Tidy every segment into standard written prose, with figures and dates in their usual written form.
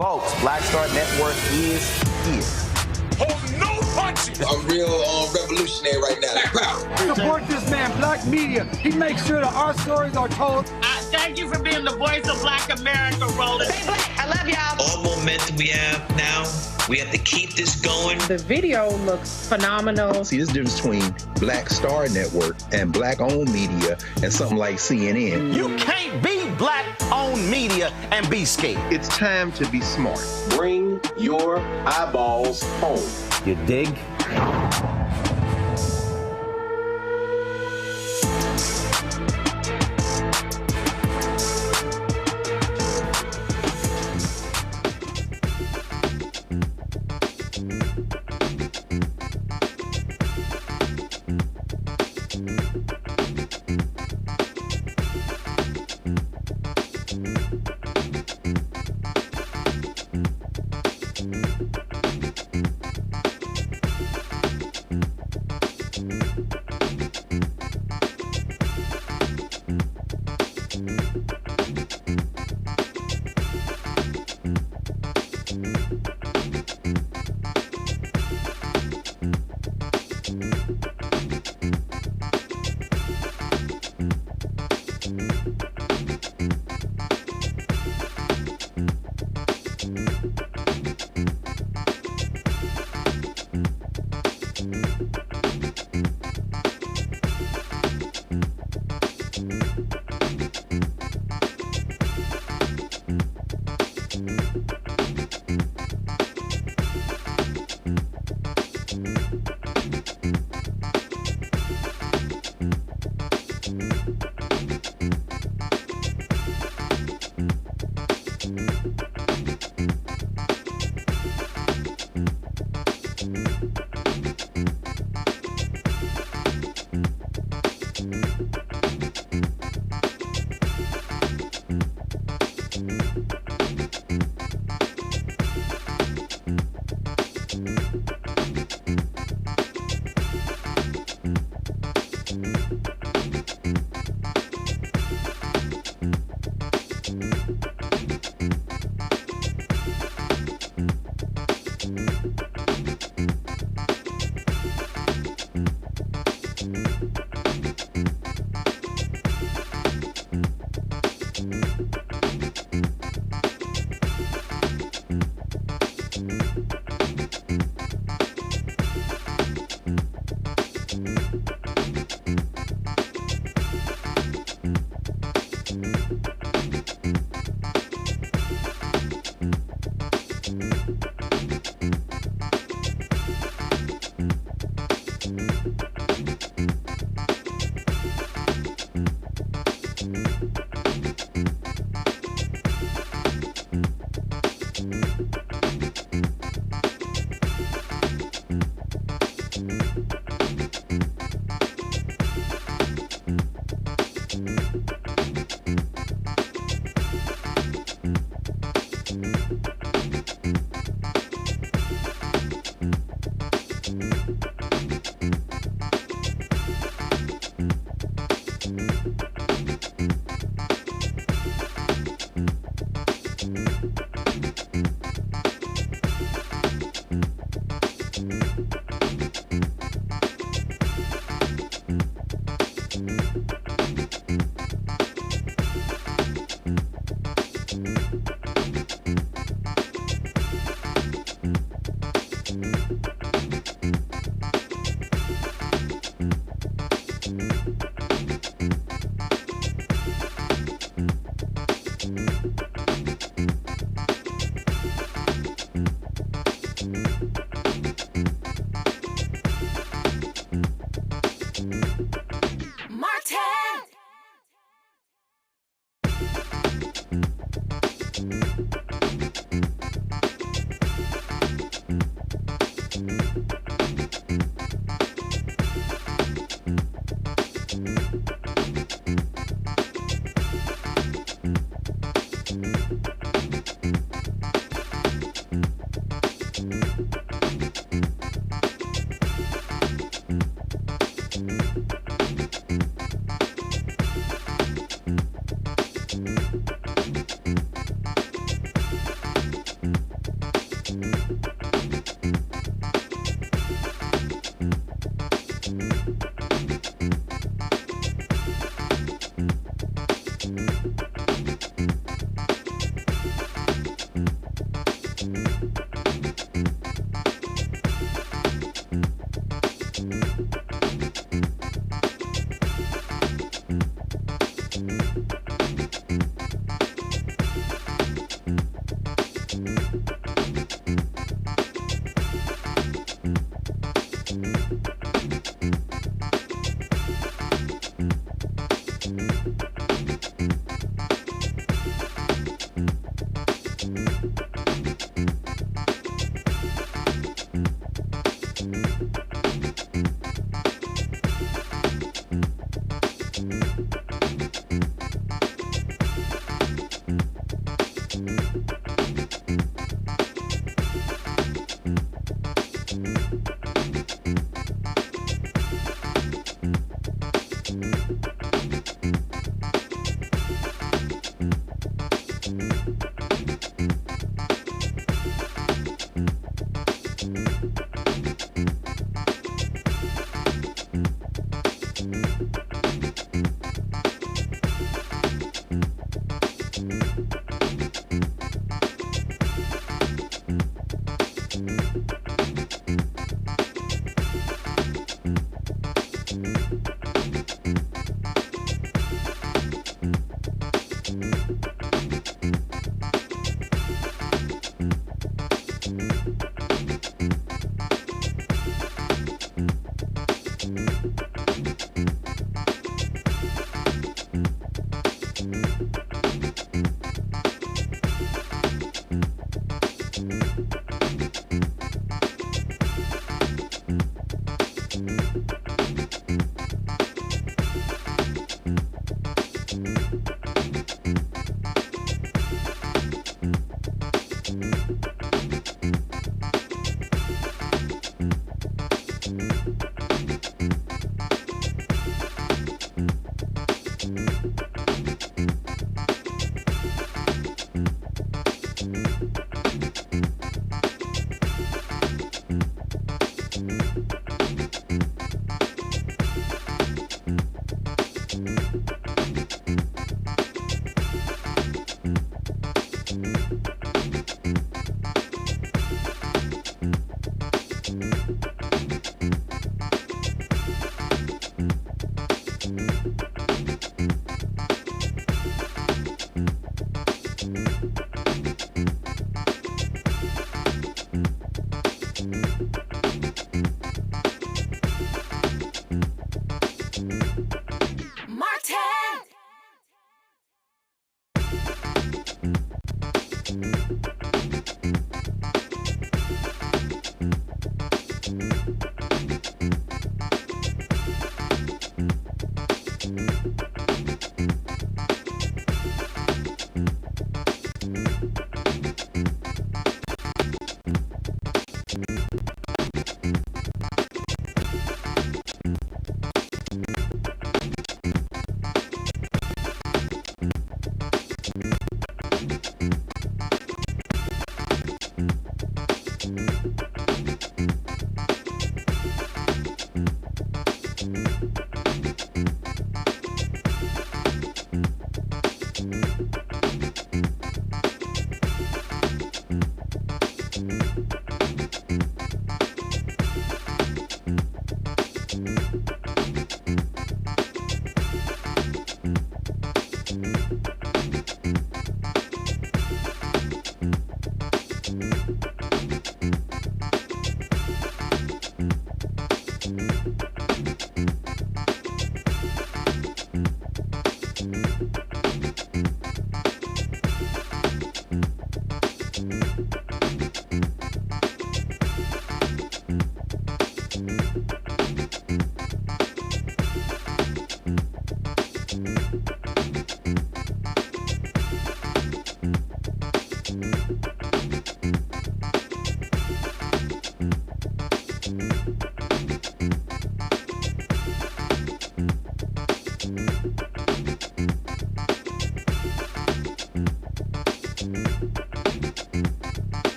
Folks, Black Star Network is here. Hold no punches! I'm real revolutionary right now. Black power. Support this man, Black Media. He makes sure that our stories are told. Thank you for being the voice of Black America, Roland. Stay black. I love y'all. All momentum we have now, we have to keep this going. The video looks phenomenal. See, there's a difference between Black Star Network and Black-owned media and something like CNN. You can't be Black-owned media and be scared. It's time to be smart. Bring your eyeballs home. You dig?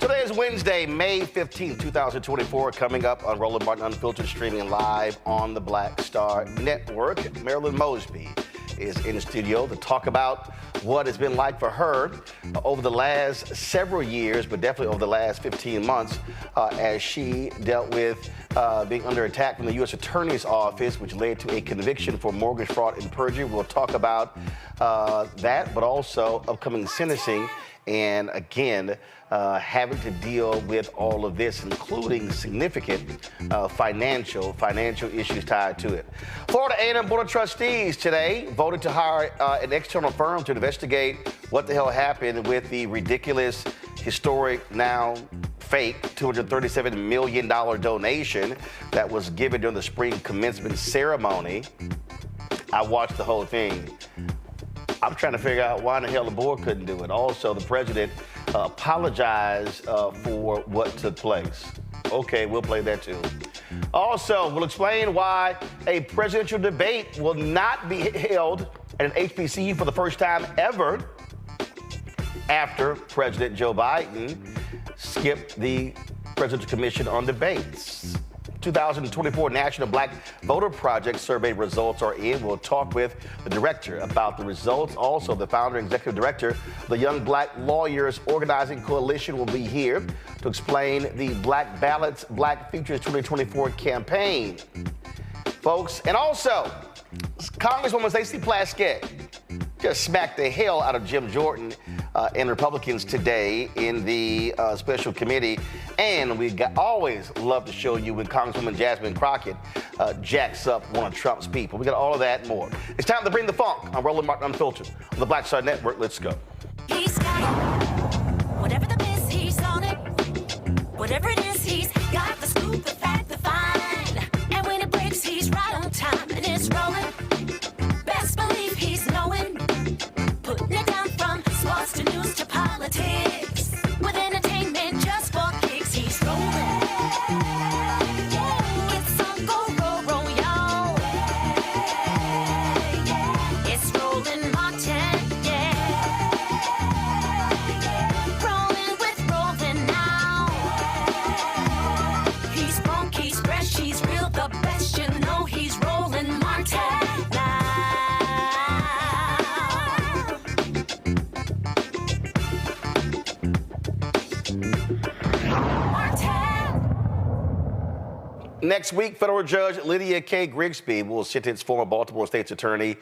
Today is Wednesday, May 15, 2024, coming up on Roland Martin Unfiltered, streaming live on the Black Star Network. Marilyn Mosby is in the studio to talk about what it's been like for her over the last several years, but definitely over the last 15 months, as she dealt with being under attack from the U.S. Attorney's Office, which led to a conviction for mortgage fraud and perjury. We'll talk about that, but also upcoming sentencing, and again, having to deal with all of this, including significant financial issues tied to it. Florida A&M Board of Trustees today voted to hire an external firm to investigate what the hell happened with the ridiculous, historic, now fake $237 million donation that was given during the spring commencement ceremony. I watched the whole thing. I'm trying to figure out why in the hell the board couldn't do it. Also, the president apologized for what took place. Okay, we'll play that too. Also, we'll explain why a presidential debate will not be held at an HBCU for the first time ever after President Joe Biden skipped the Presidential Commission on Debates. 2024 National Black Voter Project survey results are in. We'll talk with the director about the results. Also, the founder and executive director of the Young Black Lawyers Organizing Coalition will be here to explain the Black Ballots, Black Futures 2024 campaign. Folks, and also, Congresswoman Stacey Plaskett just smacked the hell out of Jim Jordan and Republicans today in the special committee. And we always love to show you when Congresswoman Jasmine Crockett jacks up one of Trump's people. We got all of that and more. It's time to bring the funk on Roland Martin Unfiltered on the Black Star Network. Let's go. He's got it. Whatever the miss, he's on it. Whatever it is, he's got the scoop, the fact, the find. And when it breaks, he's right on time and it's rolling. Best believe he's knowing. Putting it down from sports to news to politics. With entertainment just for kicks, he's rolling. It's on go, roll, y'all. It's Roland Martin, yeah. Rolling with Roland now. He's funk, he's fresh, he's real, the best, you know he's Roland Martin now. Next week, federal judge Lydia K. Grigsby will sentence former Baltimore State's attorney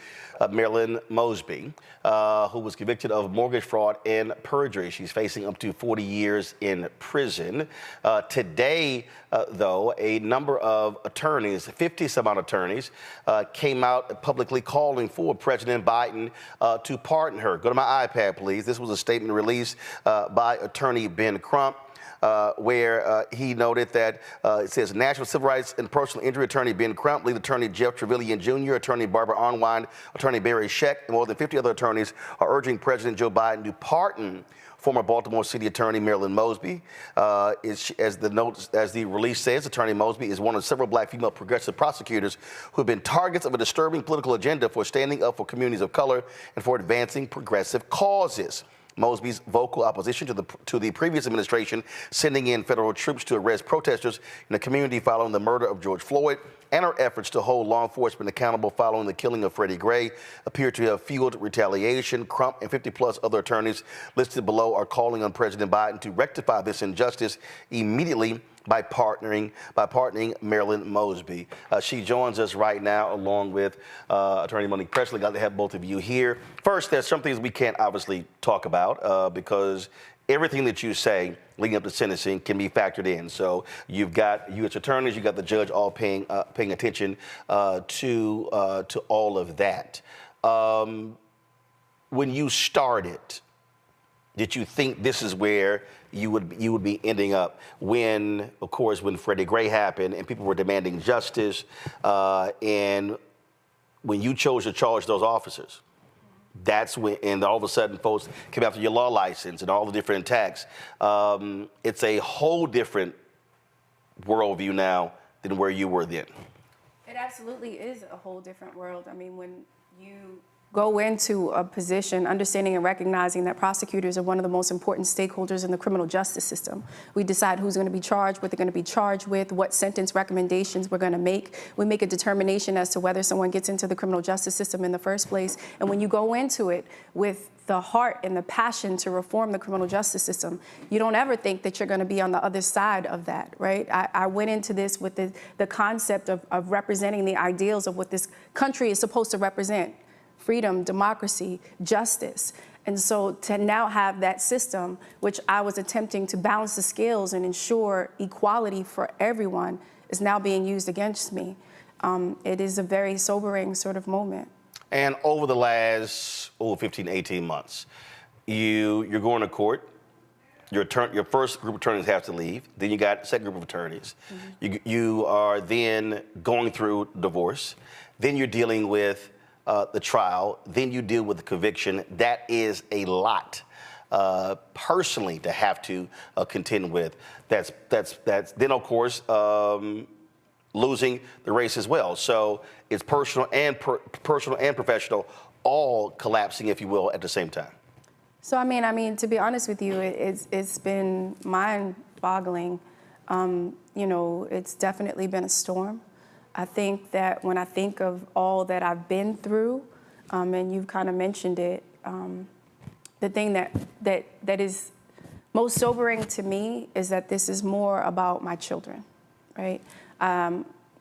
Marilyn Mosby, who was convicted of mortgage fraud and perjury. She's facing up to 40 years in prison. Today, though, a number of attorneys, 50-some-odd attorneys, came out publicly calling for President Biden to pardon her. Go to my iPad, please. This was a statement released by attorney Ben Crump. Where he noted that it says National Civil Rights and Personal Injury Attorney Ben Crump, lead attorney Jeff Trevelyan Jr., attorney Barbara Unwind, attorney Barry Scheck, and more than 50 other attorneys are urging President Joe Biden to pardon former Baltimore City Attorney Marilyn Mosby. As the release says, Attorney Mosby is one of several black female progressive prosecutors who have been targets of a disturbing political agenda for standing up for communities of color and for advancing progressive causes. Mosby's vocal opposition to the previous administration sending in federal troops to arrest protesters in the community following the murder of George Floyd and her efforts to hold law enforcement accountable following the killing of Freddie Gray appear to have fueled retaliation. Crump and 50-plus other attorneys listed below are calling on President Biden to rectify this injustice immediately by pardoning Marilyn Mosby. She joins us right now along with Attorney Monique Presley. Glad to have both of you here. First, there's some things we can't obviously talk about because everything that you say leading up to sentencing can be factored in. So you've got U.S. attorneys, you've got the judge all paying attention to all of that. When you started, did you think this is where you would be ending up when, of course, when Freddie Gray happened and people were demanding justice, and when you chose to charge those officers? That's when, and all of a sudden, folks came after your law license and all the different attacks. It's a whole different worldview now than where you were then. It absolutely is a whole different world. I mean, when you go into a position understanding and recognizing that prosecutors are one of the most important stakeholders in the criminal justice system. We decide who's going to be charged, what they're going to be charged with, what sentence recommendations we're going to make. We make a determination as to whether someone gets into the criminal justice system in the first place. And when you go into it with the heart and the passion to reform the criminal justice system, you don't ever think that you're going to be on the other side of that, right? I went into this with the concept of representing the ideals of what this country is supposed to represent: freedom, democracy, justice. And so to now have that system, which I was attempting to balance the scales and ensure equality for everyone, is now being used against me. It is a very sobering sort of moment. And over the last 15, 18 months, you're going to court. Your first group of attorneys have to leave. Then you got a second group of attorneys. Mm-hmm. You are then going through divorce. Then you're dealing with the trial, then you deal with the conviction. That is a lot, personally, to have to contend with. That's then, of course, losing the race as well. So it's personal and professional, all collapsing, if you will, at the same time. So I mean, to be honest with you, it's been mind-boggling You know, it's definitely been a storm. I think that when I think of all that I've been through, and you've kind of mentioned it, the thing that is most sobering to me is that this is more about my children, right?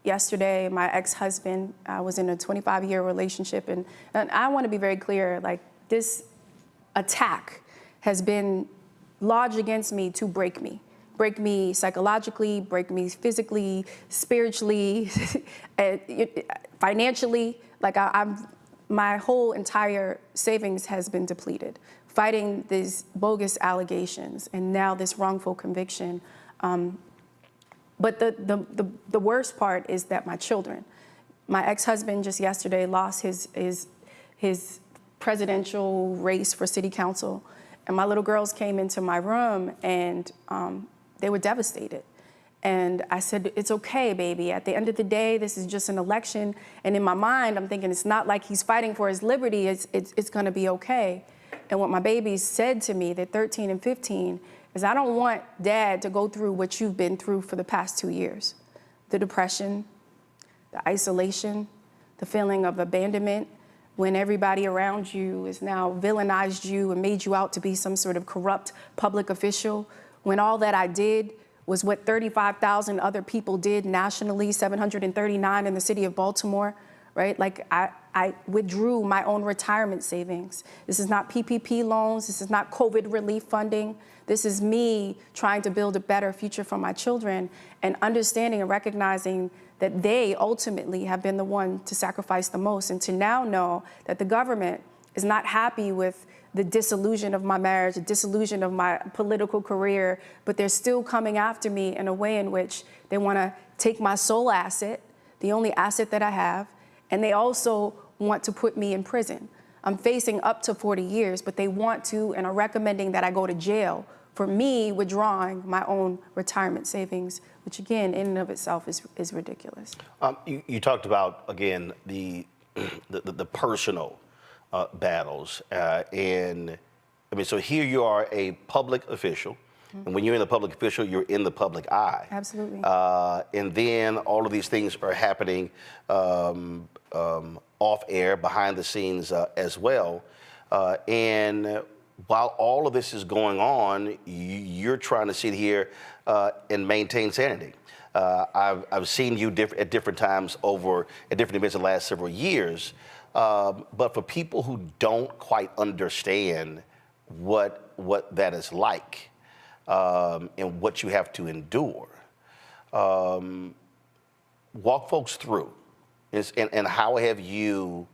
Yesterday, my ex-husband was in a 25-year relationship, and I want to be very clear, like, this attack has been lodged against me to break me psychologically, break me physically, spiritually, financially. Like, my whole entire savings has been depleted, fighting these bogus allegations and now this wrongful conviction. But the worst part is that my children, my ex-husband just yesterday lost his presidential race for city council, and my little girls came into my room and they were devastated. And I said, it's okay, baby. At the end of the day, this is just an election. And in my mind, I'm thinking, it's not like he's fighting for his liberty. It's gonna be okay. And what my babies said to me, they're 13 and 15, is I don't want Dad to go through what you've been through for the past 2 years. The depression, the isolation, the feeling of abandonment, when everybody around you has now villainized you and made you out to be some sort of corrupt public official, when all that I did was what 35,000 other people did nationally, 739 in the city of Baltimore, right? Like, I withdrew my own retirement savings. This is not PPP loans. This is not COVID relief funding. This is me trying to build a better future for my children and understanding and recognizing that they ultimately have been the one to sacrifice the most, and to now know that the government is not happy with the disillusion of my marriage, the disillusion of my political career, but they're still coming after me in a way in which they want to take my sole asset, the only asset that I have, and they also want to put me in prison. I'm facing up to 40 years, but they want to and are recommending that I go to jail for me withdrawing my own retirement savings, which again, in and of itself is ridiculous. You talked about, again, the personal battles. And I mean, so here you are, a public official. And when you're in the public official, you're in the public eye. Absolutely. And then all of these things are happening off air, behind the scenes as well. And while all of this is going on, you're trying to sit here and maintain sanity. I've seen you at different times at different events in the last several years. But for people who don't quite understand what that is like and what you have to endure, walk folks through. And how have you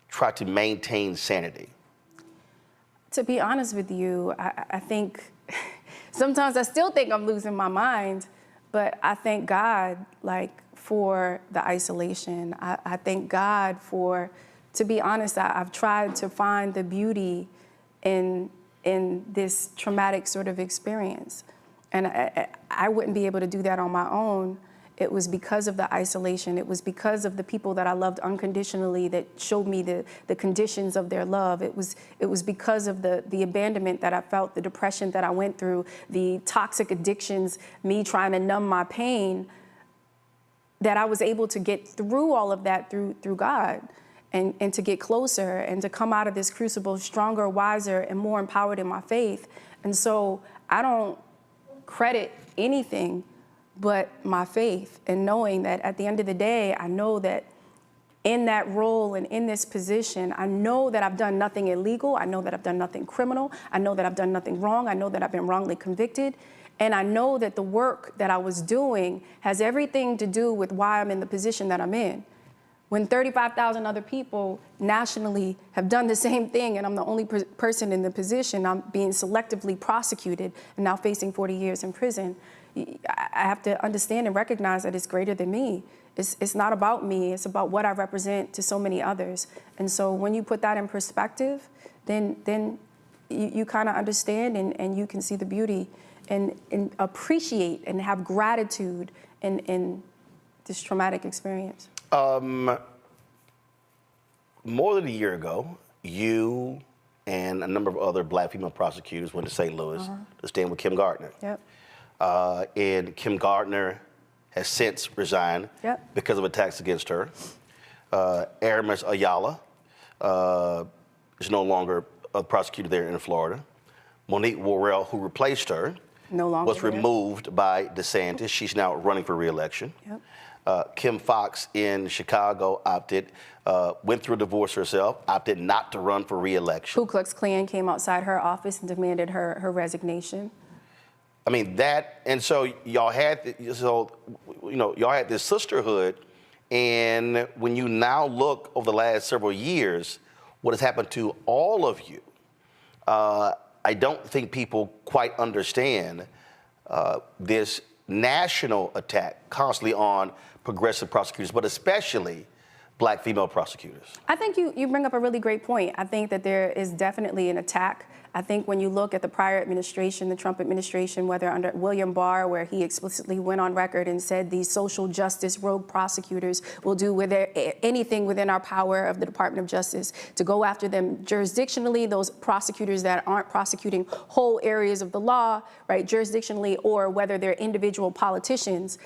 tried to maintain sanity? To be honest with you, I think sometimes I still think I'm losing my mind, but I thank God, like, for the isolation. I thank God for, to be honest, I've tried to find the beauty in this traumatic sort of experience. And I wouldn't be able to do that on my own. It was because of the isolation. It was because of the people that I loved unconditionally that showed me the conditions of their love. It was because of the abandonment that I felt, the depression that I went through, the toxic addictions, me trying to numb my pain, that I was able to get through all of that through God and to get closer and to come out of this crucible stronger, wiser, and more empowered in my faith. And so I don't credit anything but my faith, and knowing that at the end of the day, I know that in that role and in this position, I know that I've done nothing illegal. I know that I've done nothing criminal. I know that I've done nothing wrong. I know that I've been wrongly convicted. And I know that the work that I was doing has everything to do with why I'm in the position that I'm in. When 35,000 other people nationally have done the same thing and I'm the only person in the position, I'm being selectively prosecuted and now facing 40 years in prison, I have to understand and recognize that it's greater than me. It's not about me, it's about what I represent to so many others. And so when you put that in perspective, then you kind of understand and you can see the beauty and appreciate and have gratitude in this traumatic experience. More than a year ago, you and a number of other black female prosecutors went to St. Louis to stand with Kim Gardner. Yep. And Kim Gardner has since resigned because of attacks against her. Aramis Ayala is no longer a prosecutor there in Florida. Monique Worrell, who replaced her, was removed by DeSantis. She's now running for re-election. Yep. Kim Foxx in Chicago went through a divorce herself, opted not to run for re-election. Ku Klux Klan came outside her office and demanded her resignation. I mean, and so y'all had this sisterhood, and when you now look over the last several years, what has happened to all of you, I don't think people quite understand this national attack constantly on progressive prosecutors, but especially black female prosecutors. I think you bring up a really great point. I think that there is definitely an attack. I think when you look at the prior administration, the Trump administration, whether under William Barr, where he explicitly went on record and said these social justice rogue prosecutors will do anything within our power of the Department of Justice to go after them jurisdictionally, those prosecutors that aren't prosecuting whole areas of the law, right, jurisdictionally, or whether they're individual politicians,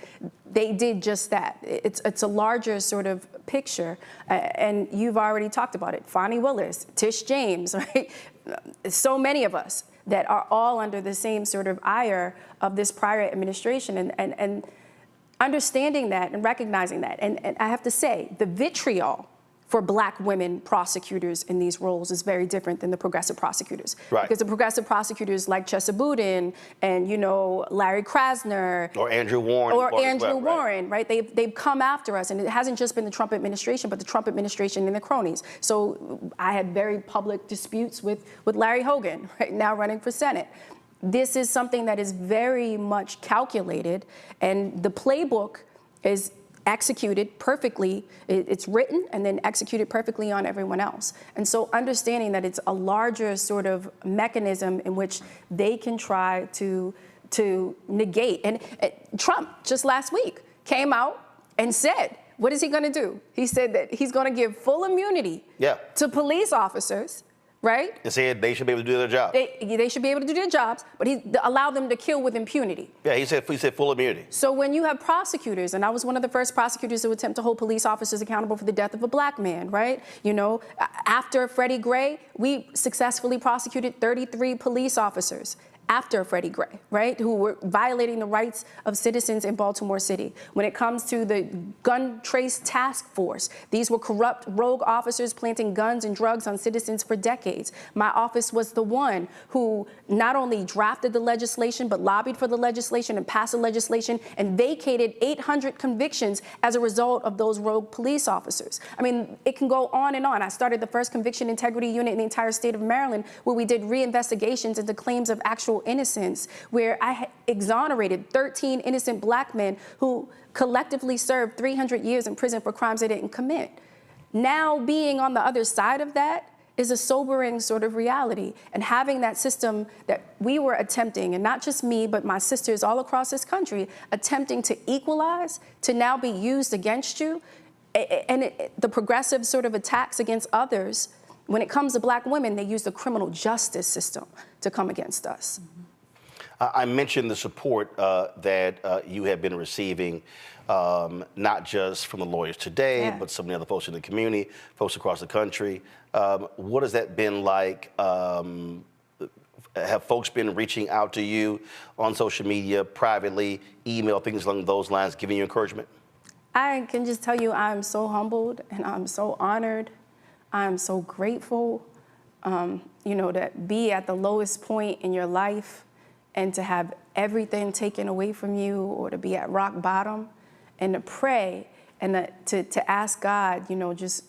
they did just that. It's a larger sort of picture, and you've already talked about it. Fonnie Willis, Tish James, right? So many of us that are all under the same sort of ire of this prior administration, and understanding that and recognizing that. And I have to say, the vitriol for black women prosecutors in these roles is very different than the progressive prosecutors. Right. Because the progressive prosecutors like Chesa Boudin and, Larry Krasner. Or Andrew Warren. Right? They've come after us, and it hasn't just been the Trump administration, but the Trump administration and the cronies. So I had very public disputes with Larry Hogan, right, now running for Senate. This is something that is very much calculated, and the playbook is executed perfectly. It's written and then executed perfectly on everyone else. And so understanding that it's a larger sort of mechanism in which they can try to negate. And Trump just last week came out and said, what is he going to do? He said that he's going to give full immunity to police officers, right? And said they should be able to do their job. They should be able to do their jobs, but he allowed them to kill with impunity. Yeah, he said full immunity. So when you have prosecutors, and I was one of the first prosecutors to attempt to hold police officers accountable for the death of a black man, right? After Freddie Gray, we successfully prosecuted 33 police officers after Freddie Gray, right, who were violating the rights of citizens in Baltimore City. When it comes to the gun trace task force, these were corrupt rogue officers planting guns and drugs on citizens for decades. My office was the one who not only drafted the legislation, but lobbied for the legislation and passed the legislation and vacated 800 convictions as a result of those rogue police officers. I mean, it can go on and on. I started the first conviction integrity unit in the entire state of Maryland, where we did reinvestigations into claims of actual innocence, where I exonerated 13 innocent black men who collectively served 300 years in prison for crimes they didn't commit. Now being on the other side of that is a sobering sort of reality. And having that system that we were attempting, and not just me, but my sisters all across this country, attempting to equalize, to now be used against you, and the progressive sort of attacks against others. When it comes to black women, they use the criminal justice system to come against us. I mentioned the support that you have been receiving, not just from the lawyers today, but some of the other folks in the community, folks across the country. What has that been like? Have folks been reaching out to you on social media, privately, email, things along those lines, giving you encouragement? I can just tell you I'm so humbled and I'm so honored. I'm so grateful, to be at the lowest point in your life and to have everything taken away from you, or to be at rock bottom, and to pray and to ask God, just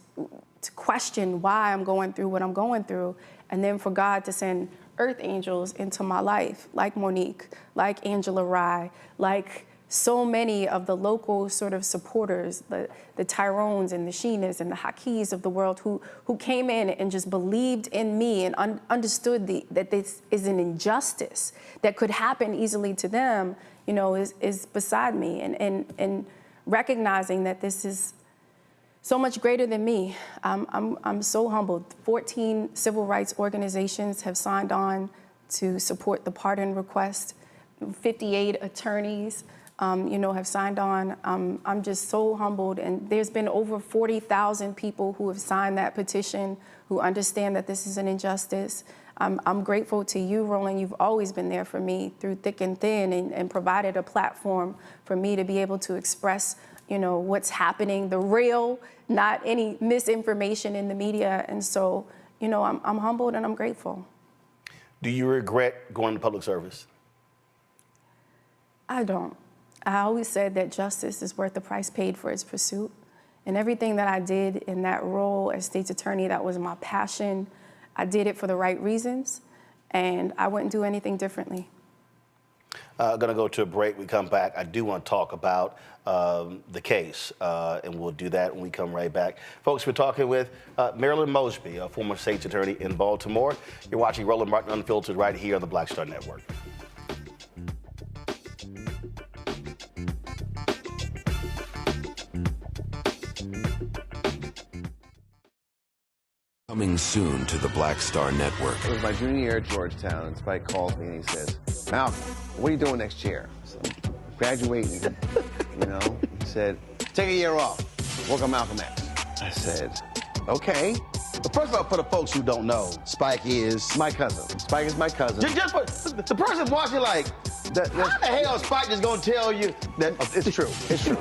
to question why I'm going through what I'm going through, and then for God to send earth angels into my life, like Monique, like Angela Rye, like so many of the local sort of supporters, the Tyrones and the Sheenas and the Hakis of the world who came in and just believed in me and understood that this is an injustice that could happen easily to them, is beside me. And recognizing that this is so much greater than me. I'm so humbled. 14 civil rights organizations have signed on to support the pardon request. 58 attorneys, have signed on. I'm just so humbled, and there's been over 40,000 people who have signed that petition, who understand that this is an injustice. I'm grateful to you, Roland. You've always been there for me through thick and thin, and provided a platform for me to be able to express, what's happening, the real, not any misinformation in the media. And so, I'm humbled and I'm grateful. Do you regret going to public service? I don't. I always said that justice is worth the price paid for its pursuit. And everything that I did in that role as state's attorney, that was my passion. I did it for the right reasons, and I wouldn't do anything differently. Going to go to a break. We come back. I do want to talk about the case, and we'll do that when we come right back. Folks, we're talking with Marilyn Mosby, a former state's attorney in Baltimore. You're watching Roland Martin Unfiltered right here on the Black Star Network. Coming soon to the Black Star Network. It was my junior year at Georgetown, and Spike calls me and he says, Malcolm, what are you doing next year? I said, graduating, He said, take a year off, work on Malcolm X. I said, okay. But first of all, for the folks who don't know, Spike is my cousin. Spike is my cousin. Just for the person watching, like, how the hell is Spike just gonna tell you that it's true? It's true.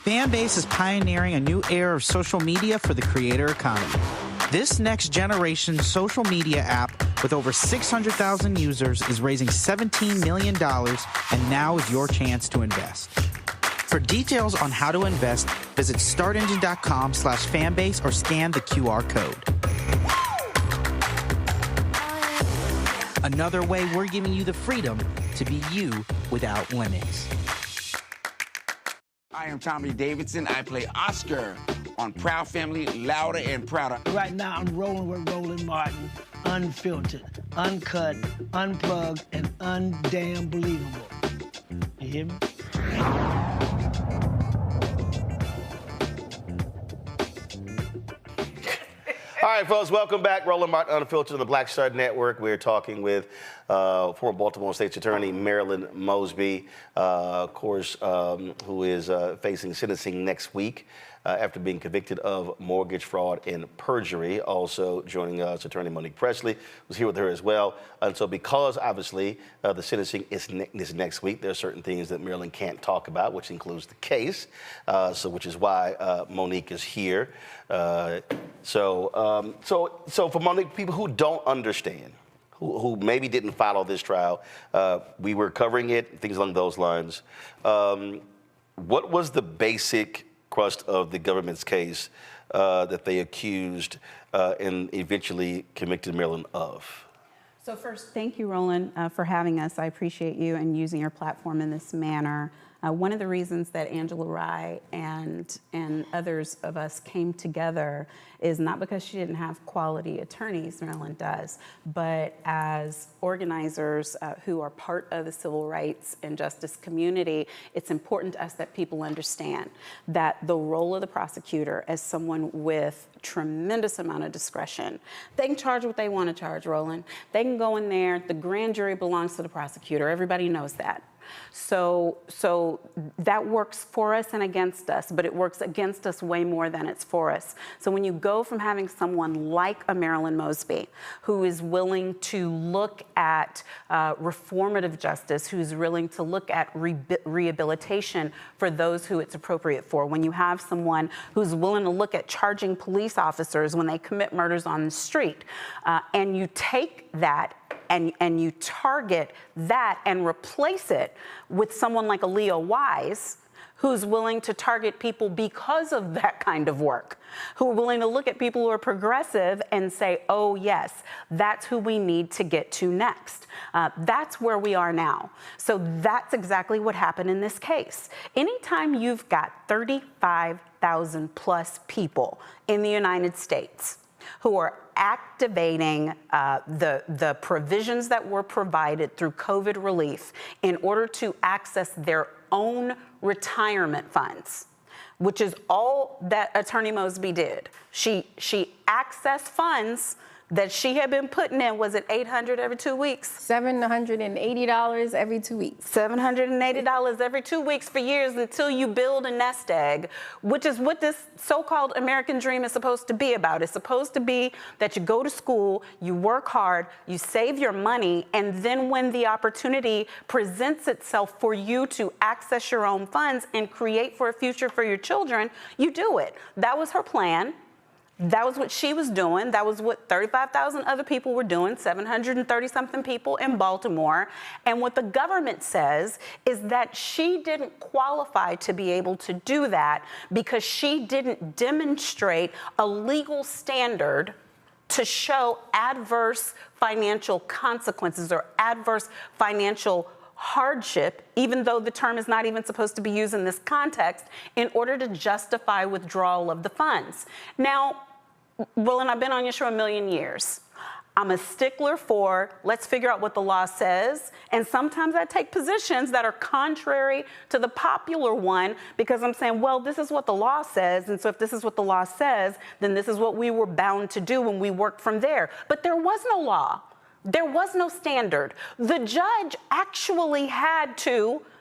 Fanbase is pioneering a new era of social media for the creator economy. This next generation social media app with over 600,000 users is raising $17 million, and now is your chance to invest. For details on how to invest, visit startengine.com/fanbase or scan the QR code. Another way we're giving you the freedom to be you without limits. I am Tommy Davidson. I play Oscar on Proud Family, Louder and Prouder. Right now, I'm rolling with Roland Martin, unfiltered, uncut, unplugged, and undamn believable. You hear me? All right, folks, welcome back. Roland Martin Unfiltered on the Black Star Network. We're talking with former Baltimore State's Attorney Marilyn Mosby, of course, who is facing sentencing next week after being convicted of mortgage fraud and perjury. Also joining us, Attorney Monique Presley, who's here with her as well. And so because, obviously, the sentencing is next week, there are certain things that Marilyn can't talk about, which includes the case, which is why Monique is here. So for Monique, people who don't understand, who maybe didn't follow this trial, we were covering it, things along those lines. What was the basic crust of the government's case that they accused and eventually convicted Marilyn of? So first, thank you, Roland, for having us. I appreciate you and using your platform in this manner. One of the reasons that Angela Rye and others of us came together is not because she didn't have quality attorneys, Marilyn does, but as organizers who are part of the civil rights and justice community, it's important to us that people understand that the role of the prosecutor as someone with tremendous amount of discretion, they can charge what they want to charge, Roland. They can go in there, the grand jury belongs to the prosecutor, everybody knows that. So that works for us and against us, but it works against us way more than it's for us. So when you go from having someone like a Marilyn Mosby, who is willing to look at reformative justice, who's willing to look at rehabilitation for those who it's appropriate for, when you have someone who's willing to look at charging police officers when they commit murders on the street, and you take that and you target that and replace it with someone like a Leo Wise, who's willing to target people because of that kind of work, who are willing to look at people who are progressive and say, oh yes, that's who we need to get to next. That's where we are now. So that's exactly what happened in this case. Anytime you've got 35 35,000 plus people in the United States who are activating the provisions that were provided through COVID relief in order to access their own retirement funds, which is all that Attorney Mosby did. She accessed funds that she had been putting in. Was it $800 every 2 weeks? $780 every 2 weeks. $780 every 2 weeks for years until you build a nest egg, which is what this so-called American dream is supposed to be about. It's supposed to be that you go to school, you work hard, you save your money, and then when the opportunity presents itself for you to access your own funds and create for a future for your children, you do it. That was her plan. That was what she was doing. That was what 35,000 other people were doing, 730-something people in Baltimore. And what the government says is that she didn't qualify to be able to do that because she didn't demonstrate a legal standard to show adverse financial consequences or adverse financial hardship, even though the term is not even supposed to be used in this context, in order to justify withdrawal of the funds. Now, Roland, I've been on your show a million years. I'm a stickler for let's figure out what the law says. And sometimes I take positions that are contrary to the popular one because I'm saying, well, this is what the law says. And so if this is what the law says, then this is what we were bound to do when we worked from there. But there was no law. There was no standard. The judge actually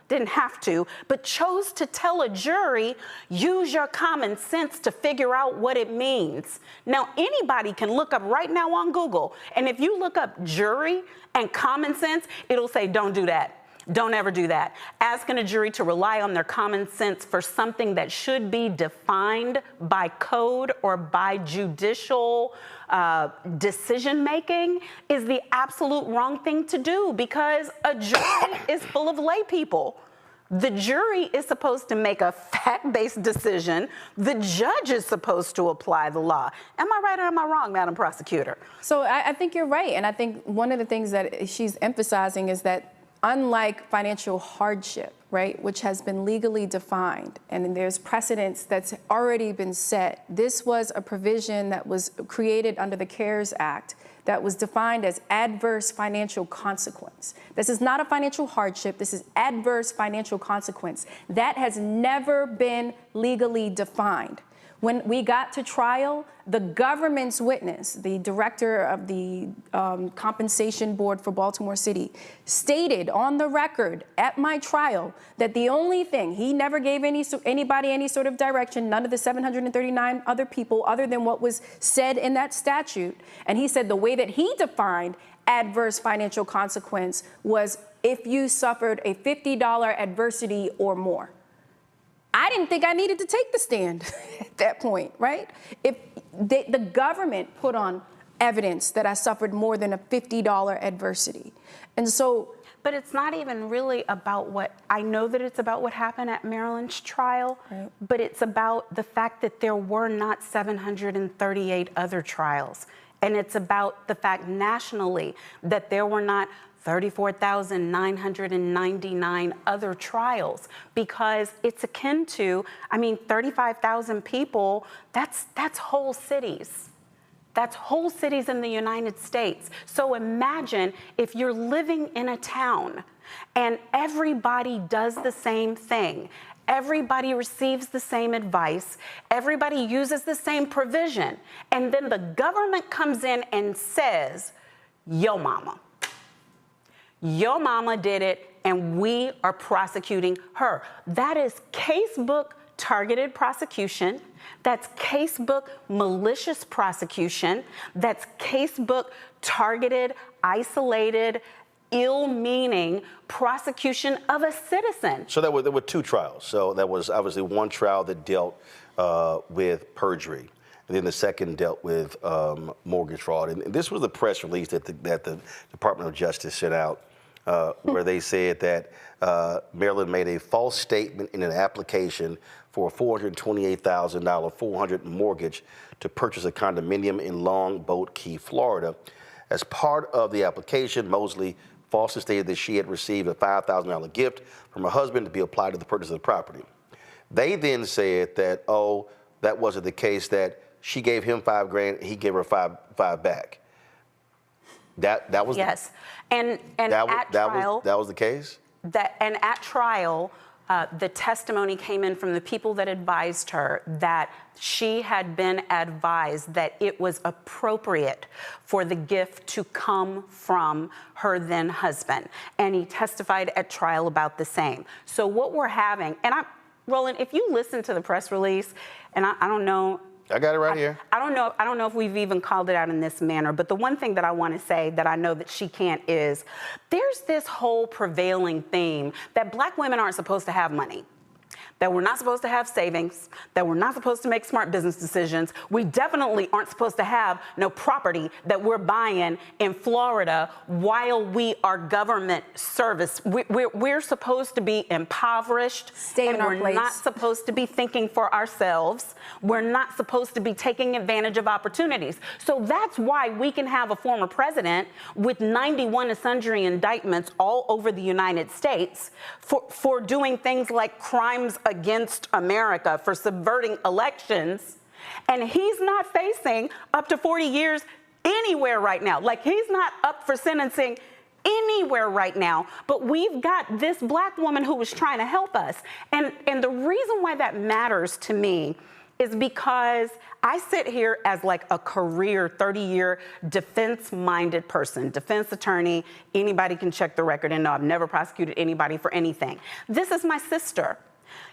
didn't have to, but chose to tell a jury, use your common sense to figure out what it means. Now, anybody can look up right now on Google, and if you look up jury and common sense, it'll say, don't do that. Don't ever do that. Asking a jury to rely on their common sense for something that should be defined by code or by judicial decision-making is the absolute wrong thing to do because a jury is full of lay people. The jury is supposed to make a fact-based decision. The judge is supposed to apply the law. Am I right or am I wrong, Madam Prosecutor? So I think you're right. And I think one of the things that she's emphasizing is that unlike financial hardship, right, which has been legally defined, and there's precedents that's already been set, this was a provision that was created under the CARES Act that was defined as adverse financial consequence. This is not a financial hardship. This is adverse financial consequence. That has never been legally defined. When we got to trial, the government's witness, the director of the compensation board for Baltimore City, stated on the record at my trial that the only thing, he never gave anybody any sort of direction, none of the 739 other people, other than what was said in that statute. And he said the way that he defined adverse financial consequence was if you suffered a $50 adversity or more. I didn't think I needed to take the stand at that point, right? If the government put on evidence that I suffered more than a $50 adversity. And so... But it's not even really about what, I know that it's about what happened at Marilyn's trial, right, but it's about the fact that there were not 738 other trials. And it's about the fact nationally that there were not 34,999 other trials, because it's akin to, 35,000 people, that's whole cities. That's whole cities in the United States. So imagine if you're living in a town and everybody does the same thing. Everybody receives the same advice. Everybody uses the same provision. And then the government comes in and says, yo mama. Your mama did it, and we are prosecuting her. That is casebook targeted prosecution. That's casebook malicious prosecution. That's casebook targeted, isolated, ill-meaning prosecution of a citizen. So there were two trials. So that was obviously one trial that dealt with perjury. And then the second dealt with mortgage fraud. And this was the press release that the Department of Justice sent out, where they said that Marilyn made a false statement in an application for a $428,000 400 mortgage to purchase a condominium in Longboat Key, Florida. As part of the application, Mosley falsely stated that she had received a $5,000 gift from her husband to be applied to the purchase of the property. They then said that, oh, that wasn't the case, that she gave him $5 grand, he gave her five back. That was yes, and at trial that was the case. And at trial, the testimony came in from the people that advised her that she had been advised that it was appropriate for the gift to come from her then husband, and he testified at trial about the same. So what we're having, and Roland, if you listen to the press release, and I don't know. I got it right here. I don't know if we've even called it out in this manner, but the one thing that I want to say that I know that she can't is there's this whole prevailing theme that Black women aren't supposed to have money, that we're not supposed to have savings, that we're not supposed to make smart business decisions. We definitely aren't supposed to have no property that we're buying in Florida while we are government service. We're supposed to be impoverished. Stay in our place. We're not supposed to be thinking for ourselves. We're not supposed to be taking advantage of opportunities. So that's why we can have a former president with 91 and sundry indictments all over the United States for doing things like crimes against America, for subverting elections, and he's not facing up to 40 years anywhere right now. Like, he's not up for sentencing anywhere right now, but we've got this Black woman who was trying to help us. And the reason why that matters to me is because I sit here as like a career 30-year defense-minded person, defense attorney. Anybody can check the record and know I've never prosecuted anybody for anything. This is my sister.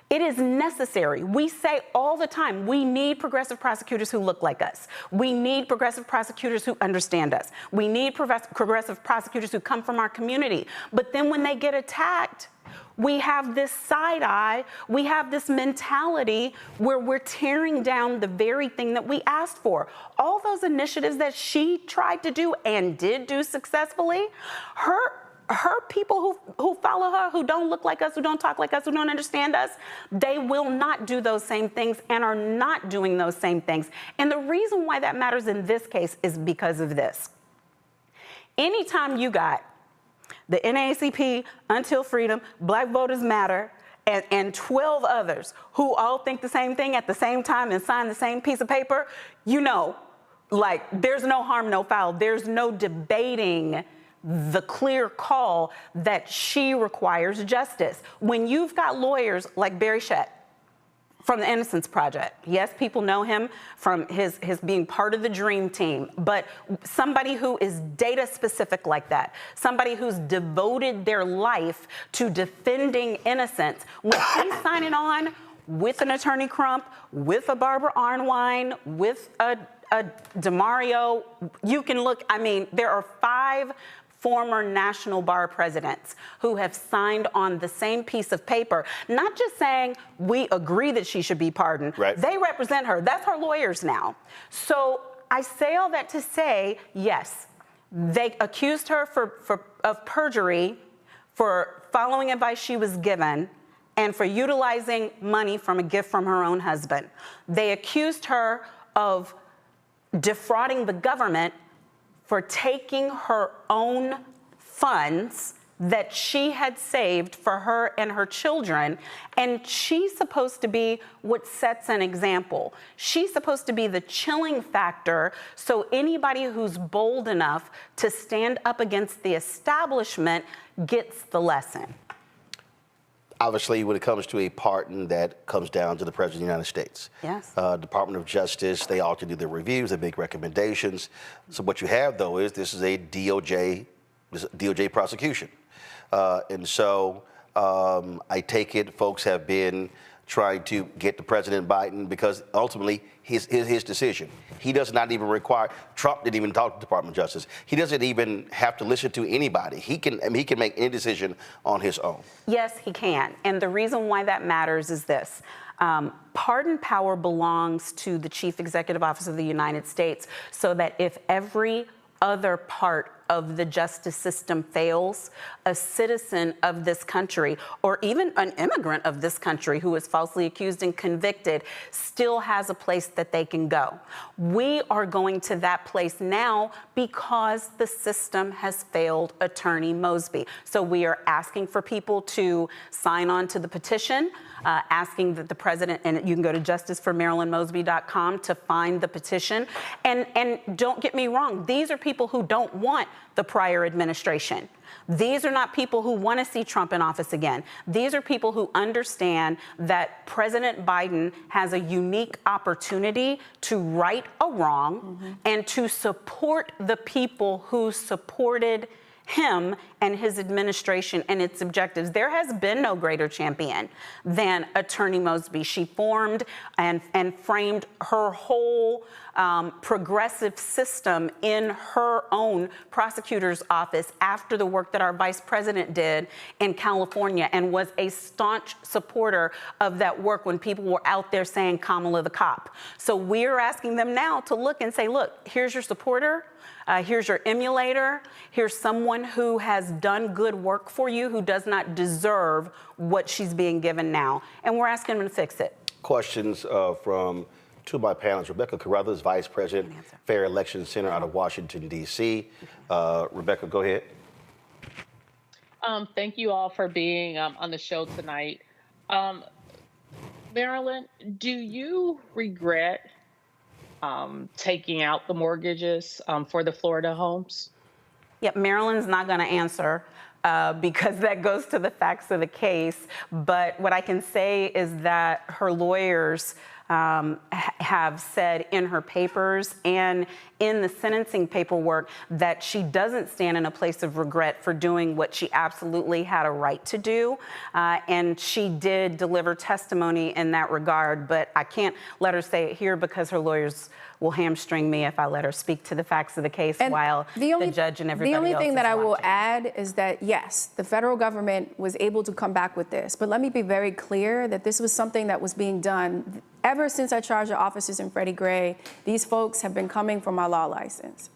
It is necessary. We say all the time, we need progressive prosecutors who look like us. We need progressive prosecutors who understand us. We need progressive prosecutors who come from our community. But then when they get attacked, we have this side eye, we have this mentality where we're tearing down the very thing that we asked for. All those initiatives that she tried to do and did do successfully, her people who follow her, who don't look like us, who don't talk like us, who don't understand us, they will not do those same things and are not doing those same things. And the reason why that matters in this case is because of this. Anytime you got the NAACP, Until Freedom, Black Voters Matter, and 12 others who all think the same thing at the same time and sign the same piece of paper, you know, like, there's no harm, no foul. There's no debating the clear call that she requires justice. When you've got lawyers like Barry Shett from the Innocence Project, yes, people know him from his being part of the Dream Team, but somebody who is data specific like that, somebody who's devoted their life to defending innocence, when he's signing on with an Attorney Crump, with a Barbara Arnwine, with a DeMario, you can look, I mean, there are 5 former National Bar presidents who have signed on the same piece of paper, not just saying we agree that she should be pardoned. Right. They represent her. That's her lawyers now. So I say all that to say, yes, they accused her of perjury, for following advice she was given, and for utilizing money from a gift from her own husband. They accused her of defrauding the government for taking her own funds that she had saved for her and her children, and she's supposed to be what sets an example. She's supposed to be the chilling factor, so anybody who's bold enough to stand up against the establishment gets the lesson. Obviously, when it comes to a pardon, that comes down to the President of the United States. Yes. Department of Justice, they all can do their reviews, they make recommendations. So what you have, though, is this is a DOJ prosecution. And so I take it folks have been trying to get to President Biden because ultimately his decision. He does not even require, Trump didn't even talk to the Department of Justice. He doesn't even have to listen to anybody. He can make any decision on his own. Yes, he can. And the reason why that matters is this. Pardon power belongs to the Chief Executive Officer of the United States, so that if every other part of the justice system fails, a citizen of this country, or even an immigrant of this country who is falsely accused and convicted, still has a place that they can go. We are going to that place now because the system has failed Attorney Mosby. So we are asking for people to sign on to the petition, asking that the president, and you can go to justiceformarilynmosby.com to find the petition. And don't get me wrong, these are people who don't want the prior administration. These are not people who want to see Trump in office again. These are people who understand that President Biden has a unique opportunity to right a wrong and to support the people who supported him and his administration and its objectives. There has been no greater champion than Attorney Mosby. She formed and framed her whole progressive system in her own prosecutor's office after the work that our vice president did in California, and was a staunch supporter of that work when people were out there saying Kamala the cop. So we're asking them now to look and say, look, here's your supporter. Here's your emulator. Here's someone who has done good work for you, who does not deserve what she's being given now. And we're asking them to fix it. Questions from two of my panelists. Rebecca Carruthers, Vice President, Fair Election Center out of Washington, D.C. Rebecca, go ahead. Thank you all for being on the show tonight. Marilyn, do you regret taking out the mortgages for the Florida homes? Yep, Marilyn's not going to answer because that goes to the facts of the case. But what I can say is that her lawyers have said in her papers and in the sentencing paperwork that she doesn't stand in a place of regret for doing what she absolutely had a right to do. And she did deliver testimony in that regard, but I can't let her say it here because her lawyers will hamstring me if I let her speak to the facts of the case while the judge and everybody else The only thing that I will watching. add is that, yes, the federal government was able to come back with this. But let me be very clear that this was something that was being done ever since I charged the officers in Freddie Gray. These folks have been coming for my law license.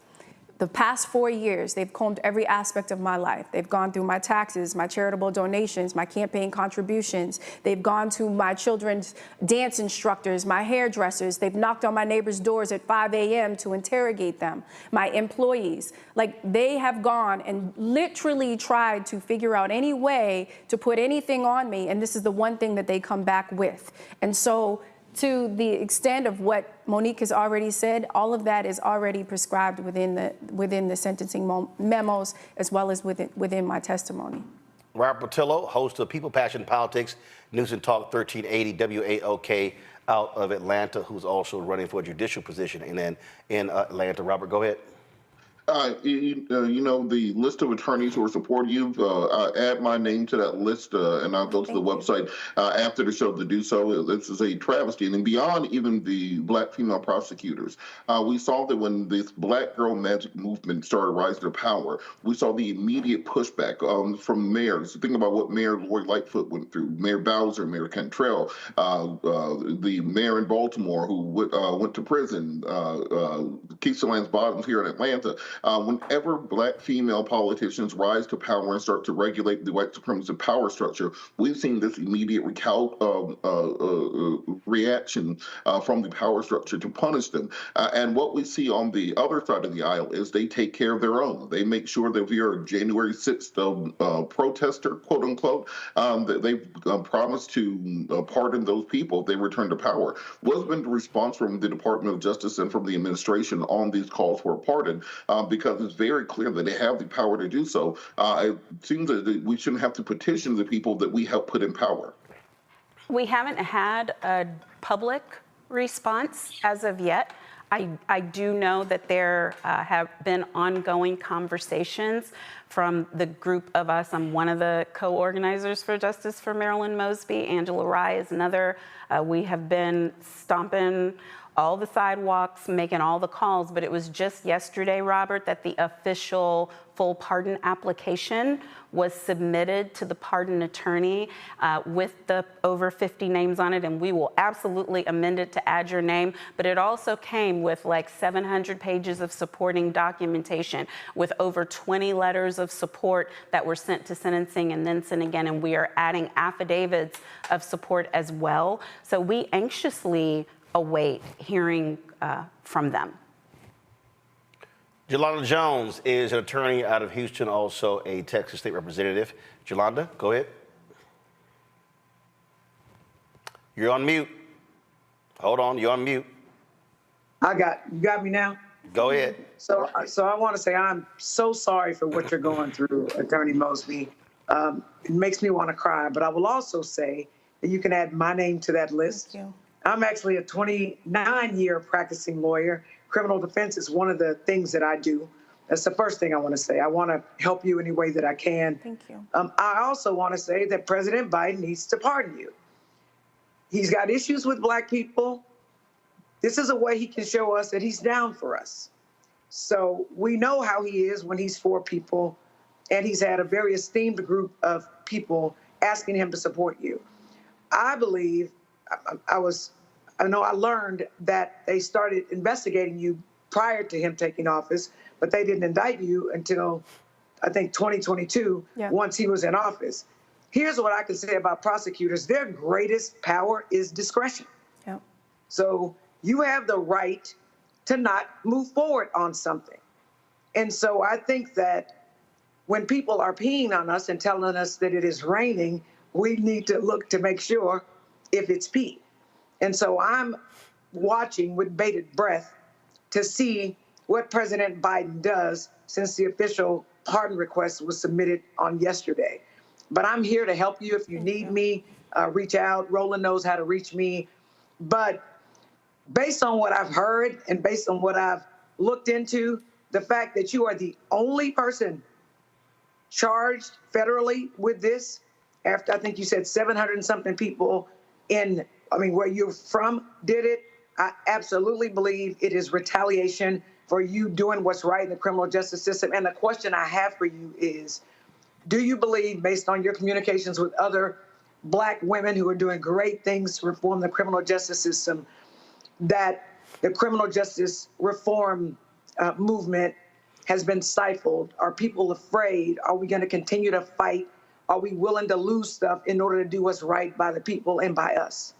The past 4 years, they've combed every aspect of my life. They've gone through my taxes, my charitable donations, my campaign contributions. They've gone to my children's dance instructors, my hairdressers. They've knocked on my neighbors' doors at 5 a.m. to interrogate them, my employees. Like, they have gone and literally tried to figure out any way to put anything on me, and this is the one thing that they come back with. And so, to the extent of what Monique has already said, all of that is already prescribed within the sentencing memos, as well as within my testimony. Robert Patillo, host of People, Passion, Politics, News and Talk 1380 WAOK out of Atlanta, who's also running for a judicial position in Atlanta. Robert, go ahead. You know, the list of attorneys who are supporting you, add my name to that list, and I'll go to the website after the show to do so. This is a travesty. And beyond even the black female prosecutors, we saw that when this Black Girl Magic movement started rising to power, we saw the immediate pushback from mayors. Think about what Mayor Lori Lightfoot went through, Mayor Bowser, Mayor Cantrell, the mayor in Baltimore who went to prison, Keisha Lance Bottoms here in Atlanta. Whenever black female politicians rise to power and start to regulate the white supremacist power structure, we've seen this immediate reaction from the power structure to punish them. And what we see on the other side of the aisle is they take care of their own. They make sure that if you're a January 6th protester, quote unquote, that they've promised to pardon those people if they return to power. What's been the response from the Department of Justice and from the administration on these calls for a pardon? Because it's very clear that they have the power to do so. It seems that we shouldn't have to petition the people that we help put in power. We haven't had a public response as of yet. I do know that there have been ongoing conversations from the group of us. I'm one of the co-organizers for Justice for Marilyn Mosby. Angela Rye is another. We have been stomping all the sidewalks, making all the calls, but it was just yesterday, Robert, that the official full pardon application was submitted to the pardon attorney with the over 50 names on it, and we will absolutely amend it to add your name. But it also came with like 700 pages of supporting documentation with over 20 letters of support that were sent to sentencing and then sent again, and we are adding affidavits of support as well. So we anxiously await hearing from them. Yolanda Jones is an attorney out of Houston, also a Texas state representative. Yolanda, go ahead. You're on mute. Hold on, you're on mute. You got me now? Go ahead. So I want to say I'm so sorry for what you're going through, Attorney Mosby. It makes me want to cry, but I will also say that you can add my name to that list. Thank you. I'm actually a 29-year practicing lawyer. Criminal defense is one of the things that I do. That's the first thing I want to say. I want to help you any way that I can. Thank you. I also want to say that President Biden needs to pardon you. He's got issues with Black people. This is a way he can show us that he's down for us. So we know how he is when he's for people, and he's had a very esteemed group of people asking him to support you. I believe, I learned that they started investigating you prior to him taking office, but they didn't indict you until, I think, 2022, once he was in office. Here's what I can say about prosecutors. Their greatest power is discretion. Yep. So you have the right to not move forward on something. And so I think that when people are peeing on us and telling us that it is raining, we need to look to make sure if it's pee. And so I'm watching with bated breath to see what President Biden does since the official pardon request was submitted on yesterday. But I'm here to help you if you need me. Reach out. Roland knows how to reach me. But based on what I've heard and based on what I've looked into, the fact that you are the only person charged federally with this, after I think you said 700 and something people where you're from did it, I absolutely believe it is retaliation for you doing what's right in the criminal justice system. And the question I have for you is, do you believe, based on your communications with other Black women who are doing great things to reform the criminal justice system, that the criminal justice reform movement has been stifled? Are people afraid? Are we going to continue to fight? Are we willing to lose stuff in order to do what's right by the people and by us?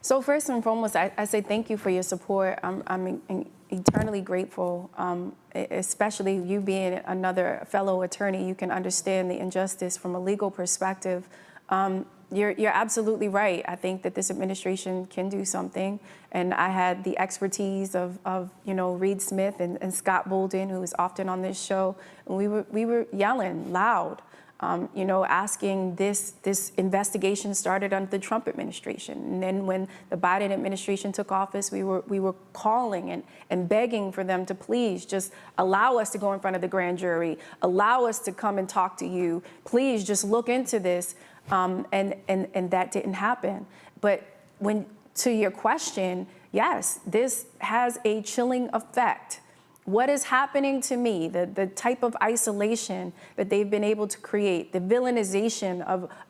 So first and foremost, I say thank you for your support. I'm eternally grateful, especially you being another fellow attorney. You can understand the injustice from a legal perspective. You're absolutely right. I think that this administration can do something, and I had the expertise of Reed Smith and Scott Bolden, who is often on this show, and we were yelling loud. Asking this investigation started under the Trump administration. And then when the Biden administration took office, we were calling and begging for them to please just allow us to go in front of the grand jury, allow us to come and talk to you, please just look into this. And that didn't happen. But to your question, yes, this has a chilling effect. What is happening to me, the type of isolation that they've been able to create, the villainization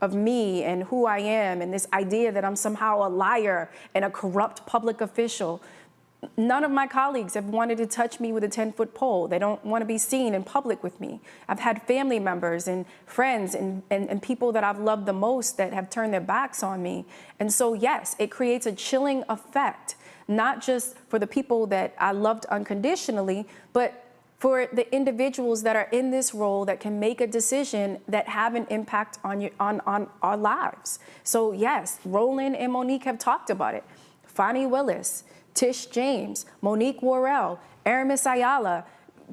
of me and who I am, and this idea that I'm somehow a liar and a corrupt public official. None of my colleagues have wanted to touch me with a 10-foot pole. They don't want to be seen in public with me. I've had family members and friends and people that I've loved the most that have turned their backs on me. And so, yes, it creates a chilling effect, not just for the people that I loved unconditionally, but for the individuals that are in this role that can make a decision that have an impact on our lives. So yes, Roland and Monique have talked about it. Fani Willis, Tish James, Monique Worrell, Aramis Ayala,